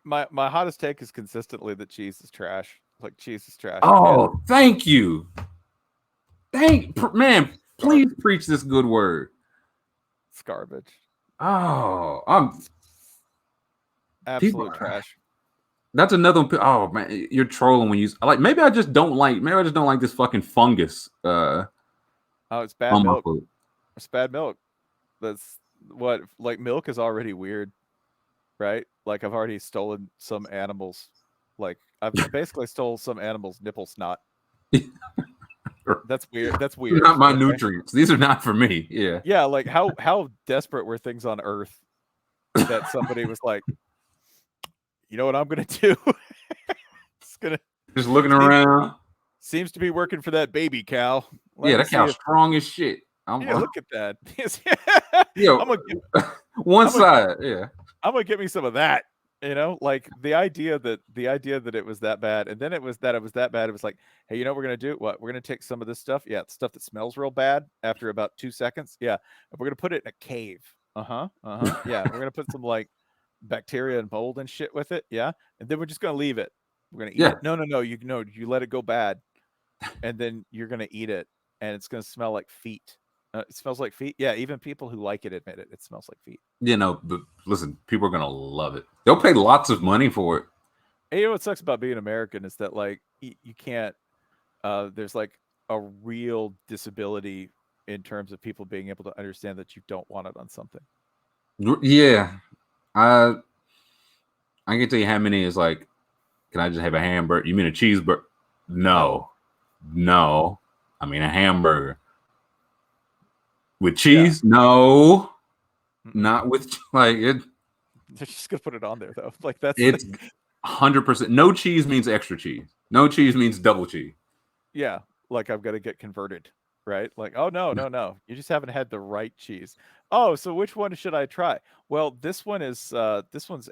My hottest take is consistently that cheese is trash. Like, cheese is trash. Oh, thank you. Man, please preach this good word. It's garbage. Oh, I'm absolute trash. That's another one. Oh man, you're trolling when you like. Maybe I just don't like this fucking fungus. It's bad milk. It's bad milk. That's what, like, milk is already weird, right? Like, I've already stolen some animals. Like, I've basically stole some animals' nipple snot. That's weird. That's weird. Not my nutrients. These are not for me. Yeah. Yeah. Like, how desperate were things on Earth that somebody was like, you know what I'm gonna do? Just looking around. Seems to be working for that baby cow. That cow's strong as shit. Look at that. Yo, one side. I'm gonna get me some of that. You know, like the idea that it was that bad, and then it was that bad. It was like, hey, you know what we're gonna do? What, we're gonna take some of this stuff. Yeah, stuff that smells real bad after about 2 seconds. Yeah, and we're gonna put it in a cave. Yeah, we're gonna put some like bacteria and mold and shit with it. Yeah, and then we're just gonna leave it. We're gonna eat it. No, you let it go bad, and then you're gonna eat it, and it's gonna smell like feet. It smells like feet. Yeah, even people who like it admit it. It smells like feet. But listen, people are gonna love it. They'll pay lots of money for it. And you know what sucks about being American is that, like, you can't. There's like a real disability in terms of people being able to understand that you don't want it on something. Yeah, I can tell you how many is like, can I just have a hamburger? You mean a cheeseburger? No. I mean a hamburger with cheese. Yeah. No, not with like it. They're just gonna put it on there though. Like it's 100%. No cheese means extra cheese. No cheese means double cheese. Yeah, like I've got to get converted, right? Like, oh no, you just haven't had the right cheese. Oh, so which one should I try? Well, this one's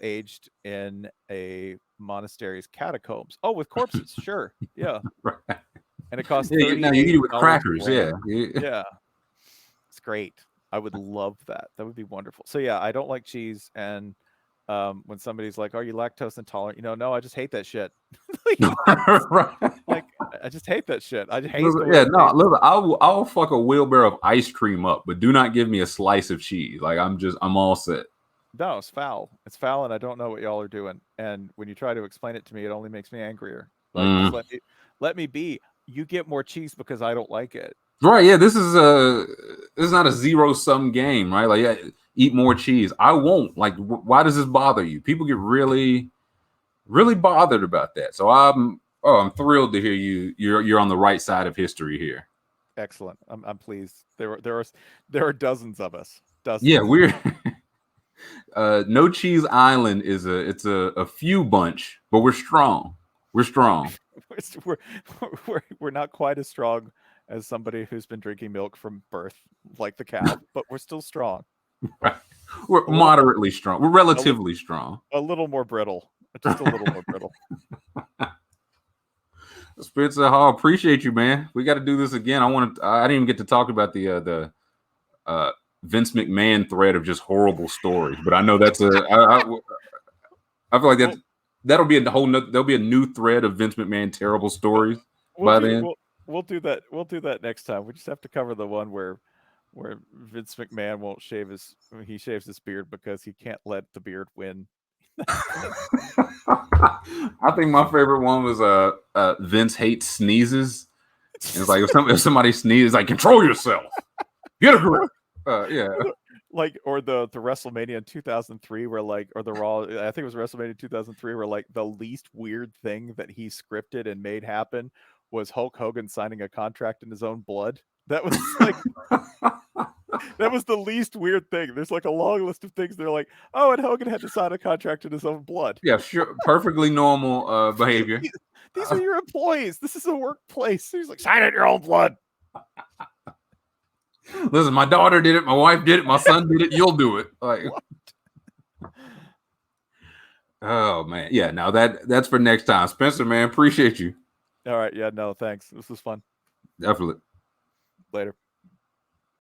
aged in a monastery's catacombs. Oh, with corpses, sure, yeah. Right. And it costs $38. You eat it with crackers, yeah. It's great. I would love that. That would be wonderful. So yeah, I don't like cheese, and when somebody's like, "Are you lactose intolerant?" No, I just hate that shit. Like, I just hate that shit. I hate. Listen, I'll fuck a wheelbarrow of ice cream up, but do not give me a slice of cheese. Like, I'm all set. No, it's foul. It's foul, and I don't know what y'all are doing. And when you try to explain it to me, it only makes me angrier. Like, just let me be. You get more cheese because I don't like it. Right? Yeah. This is not a zero-sum game, right? Like, yeah, eat more cheese. I won't. Like, why does this bother you? People get really, really bothered about that. So I'm thrilled to hear you're on the right side of history here. Excellent. I'm pleased. There are dozens of us. Dozens. Yeah, we're No Cheese Island is a few bunch, but we're strong. We're strong. we're not quite as strong as somebody who's been drinking milk from birth, like the cow, but we're still strong. Right. We're moderately strong. We're relatively strong. A little more brittle. Just a little more brittle. Spencer Hall, appreciate you, man. We got to do this again. I didn't even get to talk about the Vince McMahon thread of just horrible stories, but I know that's I feel like that'll be there'll be a new thread of Vince McMahon terrible stories then. We'll do that. We'll do that next time. We just have to cover the one where Vince McMahon won't shaves his beard because he can't let the beard win. I think my favorite one was Vince hates sneezes. It's like if somebody sneezes, like, control yourself, get a grip. Yeah. Like, or the WrestleMania in 2003 where, like, or the Raw, I think it was WrestleMania 2003 where, like, the least weird thing that he scripted and made happen was Hulk Hogan signing a contract in his own blood. That was like that was the least weird thing. There's like a long list of things. They're like, oh, and Hogan had to sign a contract in his own blood. Yeah, sure, perfectly normal behavior. These are your employees. This is a workplace. He's like, sign it in your own blood. Listen, my daughter did it, my wife did it, my son did it. You'll do it. Like, oh man, yeah. Now that's for next time, Spencer. Man, appreciate you. All right, yeah, no, thanks. This was fun. Definitely. Later.